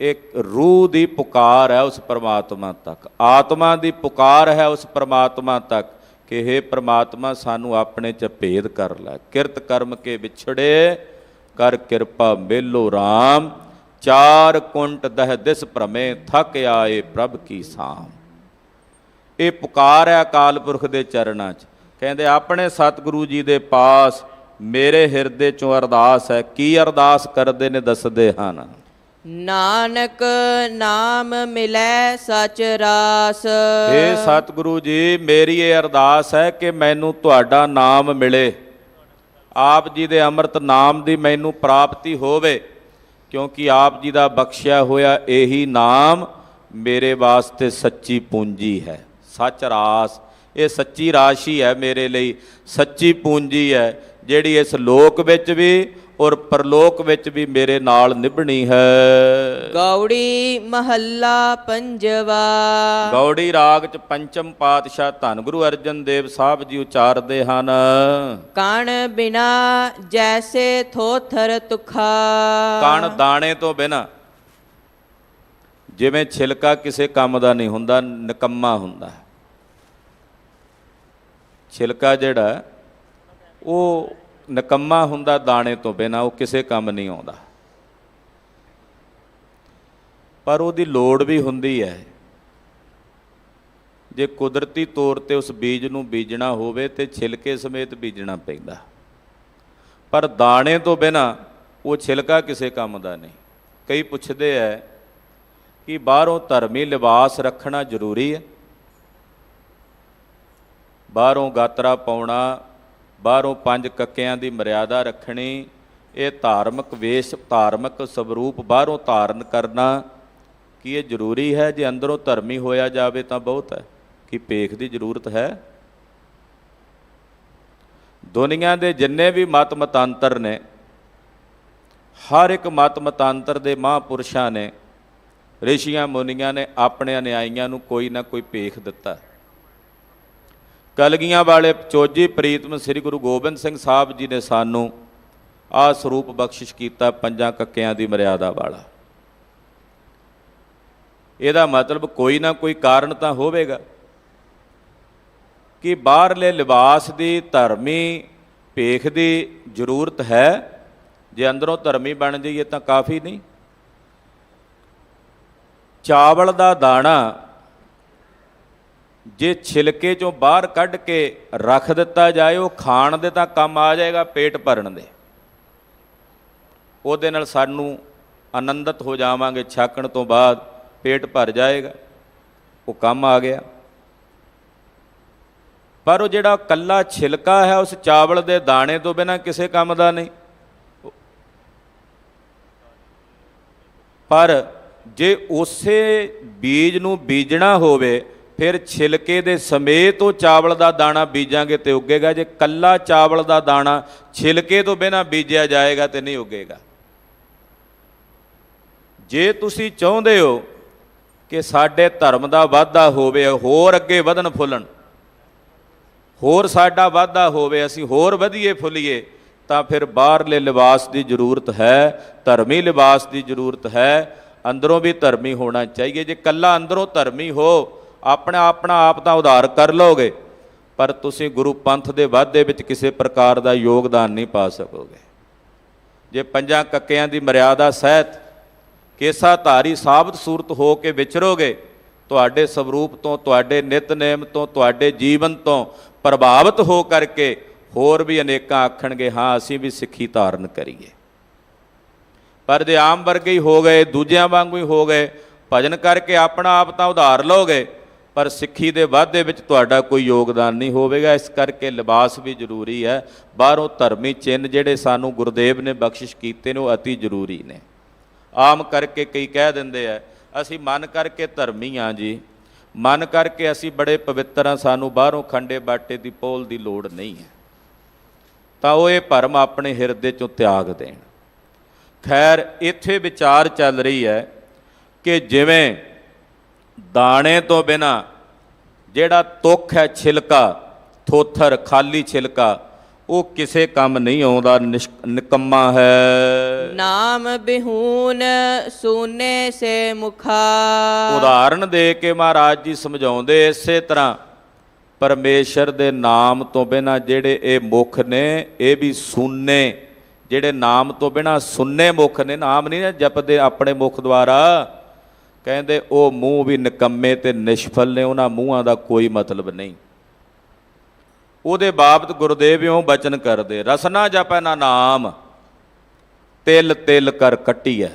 ਇਹ ਰੂਹ ਦੀ ਪੁਕਾਰ ਹੈ ਉਸ ਪਰਮਾਤਮਾ ਤੱਕ, ਆਤਮਾ ਦੀ ਪੁਕਾਰ ਹੈ ਉਸ ਪਰਮਾਤਮਾ ਤੱਕ ਕਿ ਹੇ ਪਰਮਾਤਮਾ ਸਾਨੂੰ ਆਪਣੇ 'ਚ ਭੇਦ ਕਰ ਲੈ। ਕਿਰਤ ਕਰਮ ਕੇ ਵਿਛੜੇ ਕਰ ਕਿਰਪਾ ਮੇਲੋ ਰਾਮ, 4 ਕੁੰਟ ਦਹ ਦਿਸ ਭ੍ਰਮੇ ਥਕ ਆਏ ਪ੍ਰਭ ਕੀ ਸਾਮ। ਇਹ ਪੁਕਾਰ ਹੈ ਅਕਾਲ ਪੁਰਖ ਦੇ ਚਰਨਾਂ 'ਚ। ਕਹਿੰਦੇ ਆਪਣੇ ਸਤਿਗੁਰੂ ਜੀ ਦੇ ਪਾਸ ਮੇਰੇ ਹਿਰਦੇ 'ਚੋਂ ਅਰਦਾਸ ਹੈ। ਕੀ ਅਰਦਾਸ ਕਰਦੇ ਨੇ ਦੱਸਦੇ ਹਨ, ਨਾਨਕ ਨਾਮ ਮਿਲੈ ਸਚ ਰਾਸ। ਹੇ ਸਤਿਗੁਰੂ ਜੀ, ਮੇਰੀ ਇਹ ਅਰਦਾਸ ਹੈ ਕਿ ਮੈਨੂੰ ਤੁਹਾਡਾ ਨਾਮ ਮਿਲੇ, ਆਪ ਜੀ ਦੇ ਅੰਮ੍ਰਿਤ ਨਾਮ ਦੀ ਮੈਨੂੰ ਪ੍ਰਾਪਤੀ ਹੋਵੇ, ਕਿਉਂਕਿ ਆਪ ਜੀ ਦਾ ਬਖਸ਼ਿਆ ਹੋਇਆ ਇਹੀ ਨਾਮ ਮੇਰੇ ਵਾਸਤੇ ਸੱਚੀ ਪੂੰਜੀ ਹੈ। ਸੱਚ ਰਾਸ, ਇਹ ਸੱਚੀ ਰਾਸ਼ੀ ਹੈ ਮੇਰੇ ਲਈ, ਸੱਚੀ ਪੂੰਜੀ ਹੈ ਜਿਹੜੀ ਇਸ ਲੋਕ ਵਿੱਚ ਵੀ ਔਰ ਪਰਲੋਕ ਵਿੱਚ ਵੀ ਮੇਰੇ ਨਾਲ ਨਿਭਣੀ ਹੈ। ਗੌੜੀ ਮਹੱਲਾ ਪੰਜਵਾ। ਗੌੜੀ ਰਾਗ 'ਚ ਪੰਚਮ ਪਾਤਸ਼ਾਹ ਧੰਨ ਗੁਰੂ ਅਰਜਨ ਦੇਵ ਸਾਹਿਬ ਜੀ ਉਚਾਰਦੇ ਹਨ, ਕਣ ਬਿਨਾ ਜੈਸੇ ਥੋਥਰ ਤੁਖਾ। ਕਣ ਦਾਣੇ ਤੋਂ ਬਿਨਾ, ਜਿਵੇਂ ਛਿਲਕਾ ਕਿਸੇ ਕੰਮ ਦਾ ਨਹੀਂ ਹੁੰਦਾ, ਨਿਕੰਮਾ ਹੁੰਦਾ। ਛਿਲਕਾ ਜਿਹੜਾ ਉਹ ਨਿਕੰਮਾ ਹੁੰਦਾ ਦਾਣੇ ਤੋਂ ਬਿਨਾ, ਉਹ ਕਿਸੇ ਕੰਮ ਨਹੀਂ ਆਉਂਦਾ। ਪਰ ਉਹਦੀ ਲੋੜ ਵੀ ਹੁੰਦੀ ਹੈ। ਜੇ ਕੁਦਰਤੀ ਤੌਰ ਤੇ ਉਸ ਬੀਜ ਨੂੰ ਬੀਜਣਾ ਹੋਵੇ ਤੇ ਛਿਲਕੇ ਸਮੇਤ ਬੀਜਣਾ ਪੈਂਦਾ, ਪਰ ਦਾਣੇ ਤੋਂ ਬਿਨਾ ਉਹ ਛਿਲਕਾ ਕਿਸੇ ਕੰਮ ਦਾ ਨਹੀਂ। ਕਈ ਪੁੱਛਦੇ ਹੈ ਕਿ ਬਾਹਰੋਂ ਧਰਮੀ ਲਿਬਾਸ ਰੱਖਣਾ ਜ਼ਰੂਰੀ ਹੈ, ਬਾਹਰੋਂ ਗਾਤਰਾ ਪਾਉਣਾ, ਬਾਹਰੋਂ 5 ਕੱਕਿਆਂ ਦੀ ਮਰਿਆਦਾ ਰੱਖਣੀ, ਇਹ ਧਾਰਮਿਕ ਵੇਸ਼, ਧਾਰਮਿਕ ਸਵਰੂਪ ਬਾਹਰੋਂ ਧਾਰਨ ਕਰਨਾ, ਕੀ ਇਹ ਜ਼ਰੂਰੀ ਹੈ? ਜੇ ਅੰਦਰੋਂ ਧਰਮੀ ਹੋਇਆ ਜਾਵੇ ਤਾਂ ਬਹੁਤ ਹੈ। ਕੀ ਭੇਖ ਦੀ ਜ਼ਰੂਰਤ ਹੈ? ਦੁਨੀਆ ਦੇ ਜਿੰਨੇ ਵੀ ਮਤ ਮਤਾਂਤਰ ਨੇ, ਹਰ ਇੱਕ ਮਤ ਮਤਾਂਤਰ ਦੇ ਮਹਾਂਪੁਰਸ਼ਾਂ ਨੇ, ਰਿਸ਼ੀਆਂ ਮੁਨੀਆਂ ਨੇ ਆਪਣੇ ਅਨੁਯਾਈਆਂ ਨੂੰ ਕੋਈ ਨਾ ਕੋਈ ਭੇਖ ਦਿੱਤਾ। ਕਲਗੀਆਂ ਵਾਲੇ ਚੋਜੀ ਪ੍ਰੀਤਮ ਸ੍ਰੀ ਗੁਰੂ ਗੋਬਿੰਦ ਸਿੰਘ ਸਾਹਿਬ ਜੀ ਨੇ ਸਾਨੂੰ ਆਹ ਸਰੂਪ ਬਖਸ਼ਿਸ਼ ਕੀਤਾ ਪੰਜਾਂ ਕੱਕਿਆਂ ਦੀ ਮਰਿਆਦਾ ਵਾਲਾ। ਇਹਦਾ ਮਤਲਬ ਕੋਈ ਨਾ ਕੋਈ ਕਾਰਨ ਤਾਂ ਹੋਵੇਗਾ ਕਿ ਬਾਹਰਲੇ ਲਿਬਾਸ ਦੀ ਧਰਮੀ ਭੇਖ ਦੀ ਜ਼ਰੂਰਤ ਹੈ। ਜੇ ਅੰਦਰੋਂ ਧਰਮੀ ਬਣ ਜਾਈਏ ਤਾਂ ਕਾਫੀ ਨਹੀਂ। ਚਾਵਲ ਦਾ ਦਾਣਾ ਜੇ ਛਿਲਕੇ ਚੋਂ ਬਾਹਰ ਕੱਢ ਕੇ ਰੱਖ ਦਿੱਤਾ ਜਾਏ, ਉਹ ਖਾਣ ਦੇ ਤਾਂ ਕੰਮ ਆ ਜਾਏਗਾ, ਪੇਟ ਭਰਨ ਦੇ। ਉਹਦੇ ਨਾਲ ਸਾਨੂੰ ਆਨੰਦਿਤ ਹੋ ਜਾਵਾਂਗੇ, ਛਕਣ ਤੋਂ ਬਾਅਦ ਪੇਟ ਭਰ ਜਾਏਗਾ, ਉਹ ਕੰਮ ਆ ਗਿਆ। ਪਰ ਉਹ ਜਿਹੜਾ ਕੱਲਾ ਛਿਲਕਾ ਹੈ ਉਸ ਚਾਵਲ ਦੇ ਦਾਣੇ ਤੋਂ ਬਿਨਾਂ ਕਿਸੇ ਕੰਮ ਦਾ ਨਹੀਂ। ਪਰ ਜੇ ਉਸੇ ਬੀਜ ਨੂੰ ਬੀਜਣਾ ਹੋਵੇ ਫਿਰ ਛਿਲਕੇ ਦੇ ਸਮੇਤ ਉਹ ਚਾਵਲ ਦਾ ਦਾਣਾ ਬੀਜਾਂਗੇ ਤੇ ਉੱਗੇਗਾ। ਜੇ ਕੱਲਾ ਚਾਵਲ ਦਾ ਦਾਣਾ ਛਿਲਕੇ ਤੋਂ ਬਿਨਾਂ ਬੀਜਿਆ ਜਾਏਗਾ ਤੇ ਨਹੀਂ ਉੱਗੇਗਾ। ਜੇ ਤੁਸੀਂ ਚਾਹੁੰਦੇ ਹੋ ਕਿ ਸਾਡੇ ਧਰਮ ਦਾ ਵਾਧਾ ਹੋਵੇ, ਹੋਰ ਅੱਗੇ ਵਧਣ ਫੁੱਲਣ, ਹੋਰ ਸਾਡਾ ਵਾਧਾ ਹੋਵੇ, ਅਸੀਂ ਹੋਰ ਵਧੀਏ ਫੁੱਲੀਏ, ਤਾਂ ਫਿਰ ਬਾਹਰਲੇ ਲਿਬਾਸ ਦੀ ਜ਼ਰੂਰਤ ਹੈ, ਧਰਮੀ ਲਿਬਾਸ ਦੀ ਜ਼ਰੂਰਤ ਹੈ। ਅੰਦਰੋਂ ਵੀ ਧਰਮੀ ਹੋਣਾ ਚਾਹੀਏ। ਜੇ ਕੱਲਾ ਅੰਦਰੋਂ ਧਰਮੀ ਹੋ, ਆਪਣਾ ਆਪ ਤਾਂ ਉਧਾਰ ਕਰ ਲਓਗੇ, ਪਰ ਤੁਸੀਂ ਗੁਰੂ ਪੰਥ ਦੇ ਵਾਧੇ ਵਿੱਚ ਕਿਸੇ ਪ੍ਰਕਾਰ ਦਾ ਯੋਗਦਾਨ ਨਹੀਂ ਪਾ ਸਕੋਗੇ। ਜੇ ਪੰਜਾਂ ਕੱਕਿਆਂ ਦੀ ਮਰਿਆਦਾ ਸਹਿਤ ਕੇਸਾ ਧਾਰੀ ਸਾਬਤ ਸੂਰਤ ਹੋ ਕੇ ਵਿਚਰੋਗੇ, ਤੁਹਾਡੇ ਸਵਰੂਪ ਤੋਂ, ਤੁਹਾਡੇ ਨਿਤਨੇਮ ਤੋਂ, ਤੁਹਾਡੇ ਜੀਵਨ ਤੋਂ ਪ੍ਰਭਾਵਿਤ ਹੋ ਕਰਕੇ ਹੋਰ ਵੀ ਅਨੇਕਾਂ ਆਖਣਗੇ ਹਾਂ ਅਸੀਂ ਵੀ ਸਿੱਖੀ ਧਾਰਨ ਕਰੀਏ। ਪਰ ਜੇ ਆਮ ਵਰਗੇ ਹੀ ਹੋ ਗਏ, ਦੂਜਿਆਂ ਵਾਂਗੂ ਹੀ ਹੋ ਗਏ, ਭਜਨ ਕਰਕੇ ਆਪਣਾ ਆਪ ਤਾਂ ਉਧਾਰ ਲਓਗੇ, ਪਰ ਸਿੱਖੀ ਦੇ ਵਾਧੇ ਵਿੱਚ ਤੁਹਾਡਾ ਕੋਈ ਯੋਗਦਾਨ ਨਹੀਂ ਹੋਵੇਗਾ। ਇਸ ਕਰਕੇ ਲਿਬਾਸ ਵੀ ਜ਼ਰੂਰੀ ਹੈ। ਬਾਹਰੋਂ ਧਰਮੀ ਚਿੰਨ੍ਹ ਜਿਹੜੇ ਸਾਨੂੰ ਗੁਰਦੇਵ ਨੇ ਬਖਸ਼ਿਸ਼ ਕੀਤੇ ਨੇ ਉਹ ਅਤੀ ਜ਼ਰੂਰੀ ਨੇ। ਆਮ ਕਰਕੇ ਕਈ ਕਹਿ ਦਿੰਦੇ ਆ ਅਸੀਂ ਮਨ ਕਰਕੇ ਧਰਮੀ ਹਾਂ ਜੀ, ਮਨ ਕਰਕੇ ਅਸੀਂ ਬੜੇ ਪਵਿੱਤਰ ਹਾਂ, ਸਾਨੂੰ ਬਾਹਰੋਂ ਖੰਡੇ ਬਾਟੇ ਦੀ ਪੋਲ ਦੀ ਲੋੜ ਨਹੀਂ ਹੈ। ਤਾਂ ਉਹ ਇਹ ਭਰਮ ਆਪਣੇ ਹਿਰਦੇ 'ਚੋਂ ਤਿਆਗ ਦੇਣ। ਖੈਰ ਇੱਥੇ ਵਿਚਾਰ ਚੱਲ ਰਹੀ ਹੈ ਕਿ ਜਿਵੇਂ ਦਾਣੇ ਤੋਂ ਬਿਨਾਂ ਜਿਹੜਾ ਤੁੱਖ ਹੈ, ਛਿਲਕਾ, ਥੋਥਰ, ਖਾਲੀ ਛਿਲਕਾ, ਉਹ ਕਿਸੇ ਕੰਮ ਨਹੀਂ ਆਉਂਦਾ, ਨਿਕੰਮਾ ਹੈ। ਨਾਮ ਬਿਹੂਨ ਸੂਨੇ ਸੇ ਮੁਖਾ। ਉਦਾਹਰਨ ਦੇ ਕੇ ਮਹਾਰਾਜ ਜੀ ਸਮਝਾਉਂਦੇ ਇਸੇ ਤਰ੍ਹਾਂ ਪਰਮੇਸ਼ਰ ਦੇ ਨਾਮ ਤੋਂ ਬਿਨਾਂ ਜਿਹੜੇ ਇਹ ਮੁਖ ਨੇ ਇਹ ਵੀ ਸੁੰਨੇ, ਜਿਹੜੇ ਨਾਮ ਤੋਂ ਬਿਨਾਂ ਸੁੰਨੇ ਮੁਖ ਨੇ, ਨਾਮ ਨਹੀਂ ਨਾ ਜਪਦੇ ਆਪਣੇ ਮੁਖ ਦੁਆਰਾ, ਕਹਿੰਦੇ ਉਹ ਮੂੰਹ ਵੀ ਨਿਕੰਮੇ ਤੇ ਨਿਸ਼ਫਲ ਨੇ, ਉਹਨਾਂ ਮੂੰਹਾਂ ਦਾ ਕੋਈ ਮਤਲਬ ਨਹੀਂ। ਉਹਦੇ ਬਾਬਤ ਗੁਰਦੇਵ ਇਉਂ ਬਚਨ ਕਰਦੇ, ਰਸਨਾ ਜਪੈ ਨਾ ਨਾਮ ਤਿਲ ਤਿਲ ਕਰ ਕੱਟੀ ਹੈ।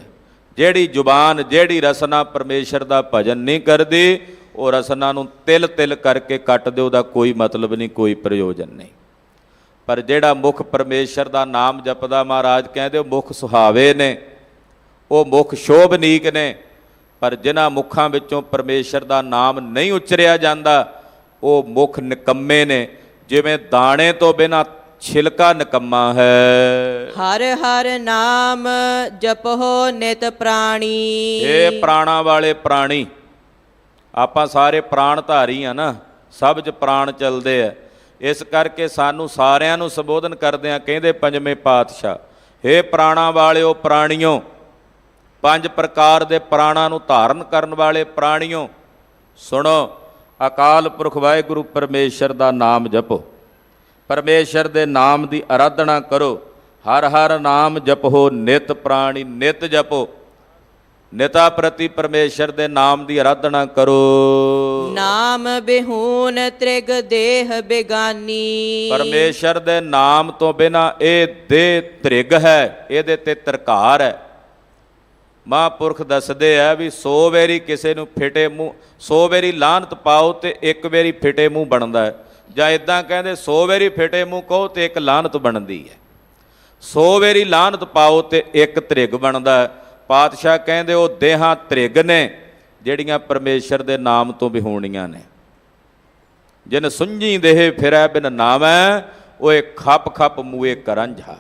ਜਿਹੜੀ ਜ਼ੁਬਾਨ, ਜਿਹੜੀ ਰਸਨਾ ਪਰਮੇਸ਼ਰ ਦਾ ਭਜਨ ਨਹੀਂ ਕਰਦੀ, ਉਹ ਰਸਨਾ ਨੂੰ ਤਿਲ ਤਿਲ ਕਰਕੇ ਕੱਟ ਦਿਓ, ਉਹਦਾ ਕੋਈ ਮਤਲਬ ਨਹੀਂ, ਕੋਈ ਪ੍ਰਯੋਜਨ ਨਹੀਂ। ਪਰ ਜਿਹੜਾ ਮੁਖ ਪਰਮੇਸ਼ਰ ਦਾ ਨਾਮ ਜਪਦਾ, ਮਹਾਰਾਜ ਕਹਿੰਦੇ ਉਹ ਮੁਖ ਸੁਹਾਵੇ ਨੇ, ਉਹ ਮੁਖ ਸ਼ੋਭਨੀਕ ਨੇ। ਪਰ ਜਿਨ੍ਹਾਂ ਮੁਖਾਂ ਵਿੱਚੋਂ ਪਰਮੇਸ਼ਰ ਦਾ ਨਾਮ ਨਹੀਂ ਉਚਰਿਆ ਜਾਂਦਾ ਉਹ ਮੁਖ ਨਿਕੰਮੇ ਨੇ। ਜਿਵੇਂ ਦਾਣੇ ਤੋਂ ਬਿਨਾਂ ਛਿਲਕਾ ਨਿਕੰਮਾ ਹੈ। ਹਰ ਹਰ ਨਾਮ ਜਪੋ ਨਿਤ ਪ੍ਰਾਣੀ। ਇਹ ਪ੍ਰਾਣਾ ਵਾਲੇ ਪ੍ਰਾਣੀ, ਆਪਾਂ ਸਾਰੇ ਪ੍ਰਾਣ ਧਾਰੀ ਆ ਨਾ, ਸਭ 'ਚ ਪ੍ਰਾਣ ਚੱਲਦੇ ਆ। ਇਸ ਕਰਕੇ ਸਾਨੂੰ ਸਾਰਿਆਂ ਨੂੰ ਸੰਬੋਧਨ ਕਰਦਿਆਂ ਕਹਿੰਦੇ ਪੰਜਵੇਂ ਪਾਤਸ਼ਾਹ, ਹੇ ਪ੍ਰਾਣਾ ਵਾਲਿਓ ਪ੍ਰਾਣੀਓ, ਪੰਜ ਪ੍ਰਕਾਰ ਦੇ ਪ੍ਰਾਣਾਂ ਨੂੰ ਧਾਰਨ ਕਰਨ ਵਾਲੇ ਪ੍ਰਾਣੀਓ, ਸੁਣੋ, ਅਕਾਲ ਪੁਰਖ ਵਾਹਿਗੁਰੂ ਪਰਮੇਸ਼ਰ ਦਾ ਨਾਮ ਜਪੋ, ਪਰਮੇਸ਼ਰ ਦੇ ਨਾਮ ਦੀ ਆਰਾਧਨਾ ਕਰੋ, ਹਰ ਹਰ ਨਾਮ ਜਪੋ ਨਿਤ ਪ੍ਰਾਣੀ। ਨਿਤ ਜਪੋ, ਨਿਤਾ ਪ੍ਰਤੀ ਪਰਮੇਸ਼ਰ ਦੇ ਨਾਮ ਦੀ ਆਰਾਧਨਾ ਕਰੋ। ਨਾਮ ਬਿਹੂਨ ਤ੍ਰਿਗ ਦੇਹ ਬੇਗਾਨੀ। ਪਰਮੇਸ਼ਰ ਦੇ ਨਾਮ ਤੋਂ ਬਿਨਾਂ ਇਹ ਦੇਹ ਤ੍ਰਿਗ ਹੈ, ਇਹਦੇ ਤੇ ਤਰਕਾਰ ਹੈ। ਮਹਾਂਪੁਰਖ ਦੱਸਦੇ ਆ ਵੀ 100 ਵਾਰੀ ਕਿਸੇ ਨੂੰ ਫਿਟੇ ਮੂੰਹ, 100 ਵਾਰੀ ਲਾਹਨਤ ਪਾਓ ਤੇ ਇੱਕ ਵਾਰੀ ਫਿਟੇ ਮੂੰਹ ਬਣਦਾ ਹੈ। ਜਾਂ ਇਦਾਂ ਕਹਿੰਦੇ 100 ਵਾਰੀ ਫਿਟੇ ਮੂੰਹ ਕਹੋ ਤੇ ਇੱਕ ਲਾਹਨਤ ਬਣਦੀ ਹੈ। 100 ਵਾਰੀ ਲਾਹਨਤ ਪਾਓ ਤੇ ਇੱਕ ਤ੍ਰਿਗ ਬਣਦਾ ਹੈ। ਪਾਤਸ਼ਾਹ ਕਹਿੰਦੇ ਉਹ ਦੇਹਾਂ ਤ੍ਰਿਗ ਨੇ ਜਿਹੜੀਆਂ ਪਰਮੇਸ਼ਰ ਦੇ ਨਾਮ ਤੋਂ ਵਿਹੂਣੀਆਂ ਨੇ। ਜਿਨ ਸੁੰਝੀ ਦੇਹ ਫਿਰੈ ਬਿਨ ਨਾਮੈ, ਉਹ ਖੱਪ ਖੱਪ ਮੂਏ ਕਰੰਝਾ।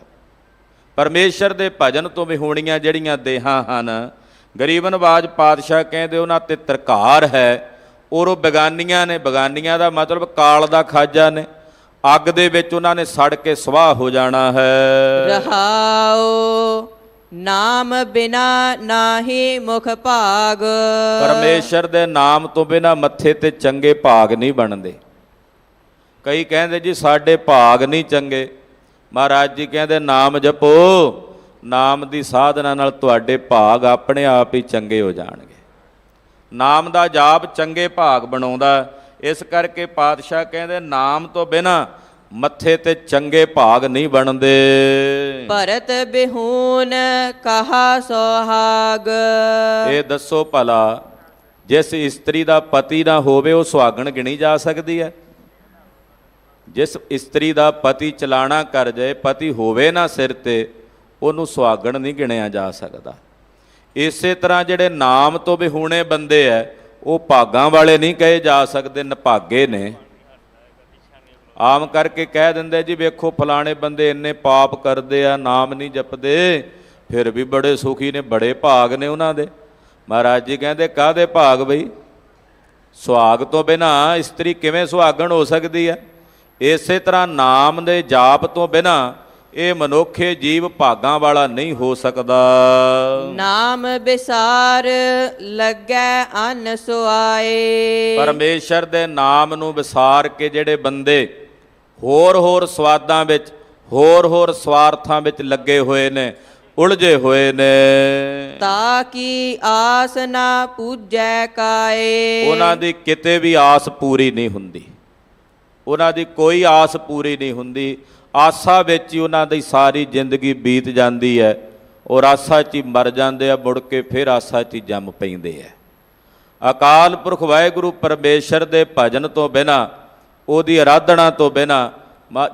ਪਰਮੇਸ਼ਰ ਦੇ ਭਜਨ ਤੋਂ ਵਿਹੂਣੀਆਂ ਜਿਹੜੀਆਂ ਦੇਹਾਂ ਹਨ, ਗਰੀਬ ਨਵਾਜ ਪਾਤਸ਼ਾਹ ਕਹਿੰਦੇ ਉਹਨਾਂ ਤੇ ਤਰਕਾਰ ਹੈ, ਔਰ ਉਹ ਬੇਗਾਨੀਆਂ ਨੇ। ਬੇਗਾਨੀਆਂ ਦਾ ਮਤਲਬ ਕਾਲ ਦਾ ਖਾਜਾ ਨੇ। ਅੱਗ ਦੇ ਵਿੱਚ ਉਹਨਾਂ ਨੇ ਸੜ ਕੇ ਸਵਾਹ ਹੋ ਜਾਣਾ ਹੈ। ਰਹਾਉ ਨਾਮ ਬਿਨਾ ਨਾਹੀ ਮੁਖ ਭਾਗ। ਪਰਮੇਸ਼ਰ ਦੇ ਨਾਮ ਤੋਂ ਬਿਨਾ ਮੱਥੇ ਤੇ ਚੰਗੇ ਭਾਗ ਨਹੀਂ ਬਣਦੇ। ਕਈ ਕਹਿੰਦੇ ਜੀ ਸਾਡੇ ਭਾਗ ਨਹੀਂ ਚੰਗੇ। ਮਹਾਰਾਜ ਜੀ ਕਹਿੰਦੇ ਨਾਮ ਜਪੋ, ਨਾਮ ਦੀ ਸਾਧਨਾ ਨਾਲ ਤੁਹਾਡੇ ਭਾਗ ਆਪਣੇ ਆਪ ਹੀ ਚੰਗੇ ਹੋ ਜਾਣਗੇ। ਨਾਮ ਦਾ ਜਾਪ ਚੰਗੇ ਭਾਗ ਬਣਾਉਂਦਾ। ਇਸ ਕਰਕੇ ਪਾਤਸ਼ਾਹ ਕਹਿੰਦੇ ਨਾਮ ਤੋਂ ਬਿਨਾ ਮੱਥੇ ਤੇ ਚੰਗੇ ਭਾਗ ਨਹੀਂ ਬਣਦੇ। ਭਰਤ ਬਿਹੂਨ ਕਹਾ ਸੁਹਾਗ। ਇਹ ਦੱਸੋ ਭਲਾ ਜਿਸ ਇਸਤਰੀ ਦਾ ਪਤੀ ਨਾ ਹੋਵੇ ਉਹ ਸੁਹਾਗਣ ਗਿਣੀ ਜਾ ਸਕਦੀ ਹੈ? ਜਿਸ ਇਸਤਰੀ ਦਾ ਪਤੀ ਚਲਾਣਾ ਕਰ ਜਾਏ, ਪਤੀ ਹੋਵੇ ਨਾ ਸਿਰ ਤੇ, ਉਹਨੂੰ ਸੁਹਾਗਣ ਨਹੀਂ ਗਿਣਿਆ ਜਾ ਸਕਦਾ। ਇਸੇ ਤਰ੍ਹਾਂ ਜਿਹੜੇ ਨਾਮ ਤੋਂ ਵਿਹੂਣੇ ਬੰਦੇ ਐ ਉਹ ਭਾਗਾਂ ਵਾਲੇ ਨਹੀਂ ਕਹੇ ਜਾ ਸਕਦੇ, ਨਿਭਾਗੇ ਨੇ। ਆਮ ਕਰਕੇ ਕਹਿ ਦਿੰਦੇ ਜੀ ਵੇਖੋ ਫਲਾਣੇ ਬੰਦੇ ਇੰਨੇ ਪਾਪ ਕਰਦੇ ਆ, ਨਾਮ ਨਹੀਂ ਜਪਦੇ, ਫਿਰ ਵੀ ਬੜੇ ਸੁਖੀ ਨੇ, ਬੜੇ ਭਾਗ ਨੇ ਉਹਨਾਂ ਦੇ। ਮਹਾਰਾਜ ਜੀ ਕਹਿੰਦੇ ਕਾਹਦੇ ਭਾਗ ਬਈ? ਸੁਹਾਗ ਤੋਂ ਬਿਨਾਂ ਇਸਤਰੀ ਕਿਵੇਂ ਸੁਹਾਗਣ ਹੋ ਸਕਦੀ ਹੈ? ਇਸੇ ਤਰ੍ਹਾਂ ਨਾਮ ਦੇ ਜਾਪ ਤੋਂ ਬਿਨਾਂ ਇਹ ਮਨੁੱਖੇ ਜੀਵ ਭਾਗਾਂ ਵਾਲਾ ਨਹੀਂ ਹੋ ਸਕਦਾ। ਨਾਮ ਵਿਸਾਰ ਲੱਗੈ ਅਨ ਸੁਆਏ। ਪਰਮੇਸ਼ਰ ਦੇ ਨਾਮ ਨੂੰ ਵਿਸਾਰ ਕੇ ਜਿਹੜੇ ਬੰਦੇ ਹੋਰ ਸਵਾਦਾਂ ਵਿੱਚ, ਹੋਰ ਸਵਾਰਥਾਂ ਵਿੱਚ ਲੱਗੇ ਹੋਏ ਨੇ, ਉਲਝੇ ਹੋਏ ਨੇ, ਤਾ ਕੀ ਆਸ ਨਾ ਪੂਜੈ ਕਾਏ। ਉਹਨਾਂ ਦੀ ਕਿਤੇ ਵੀ ਆਸ ਪੂਰੀ ਨਹੀਂ ਹੁੰਦੀ। ਉਹਨਾਂ ਦੀ ਕੋਈ ਆਸ ਪੂਰੀ ਨਹੀਂ ਹੁੰਦੀ। ਆਸਾ ਵਿੱਚ ਹੀ ਉਹਨਾਂ ਦੀ ਸਾਰੀ ਜ਼ਿੰਦਗੀ ਬੀਤ ਜਾਂਦੀ ਹੈ ਔਰ ਆਸਾ 'ਚ ਹੀ ਮਰ ਜਾਂਦੇ ਆ, ਮੁੜ ਕੇ ਫਿਰ ਆਸਾ 'ਚ ਹੀ ਜੰਮ ਪੈਂਦੇ ਆ। ਅਕਾਲ ਪੁਰਖ ਵਾਹਿਗੁਰੂ ਪਰਮੇਸ਼ਰ ਦੇ ਭਜਨ ਤੋਂ ਬਿਨਾਂ, ਉਹਦੀ ਆਰਾਧਨਾ ਤੋਂ ਬਿਨਾਂ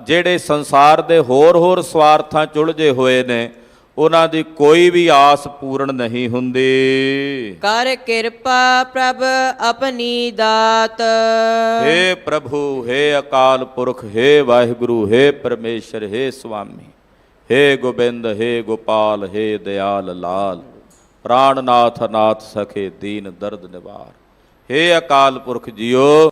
ਜਿਹੜੇ ਸੰਸਾਰ ਦੇ ਹੋਰ ਸਵਾਰਥਾਂ 'ਚ ਉਲਝੇ ਹੋਏ ਨੇ, ਉਹਨਾਂ ਦੀ ਕੋਈ ਵੀ ਆਸ ਪੂਰਨ ਨਹੀਂ ਹੁੰਦੀ। ਕਰ ਕਿਰਪਾ ਪ੍ਰਭ ਆਪਣੀ ਦਾਤ। ਹੇ ਪ੍ਰਭੂ, ਹੇ ਅਕਾਲ ਪੁਰਖ, ਹੇ ਵਾਹਿਗੁਰੂ, ਹੇ ਪਰਮੇਸ਼ਰ, ਹੇ ਸੁਆਮੀ, ਹੇ ਗੋਬਿੰਦ, ਹੇ ਗੋਪਾਲ, ਹੇ ਦਿਆਲ ਲਾਲ, ਪ੍ਰਾਣਨਾਥ ਨਾਥ ਸਖੇ ਦੀਨ ਦਰਦ ਨਿਵਾਰ। ਹੇ ਅਕਾਲ ਪੁਰਖ ਜੀਓ,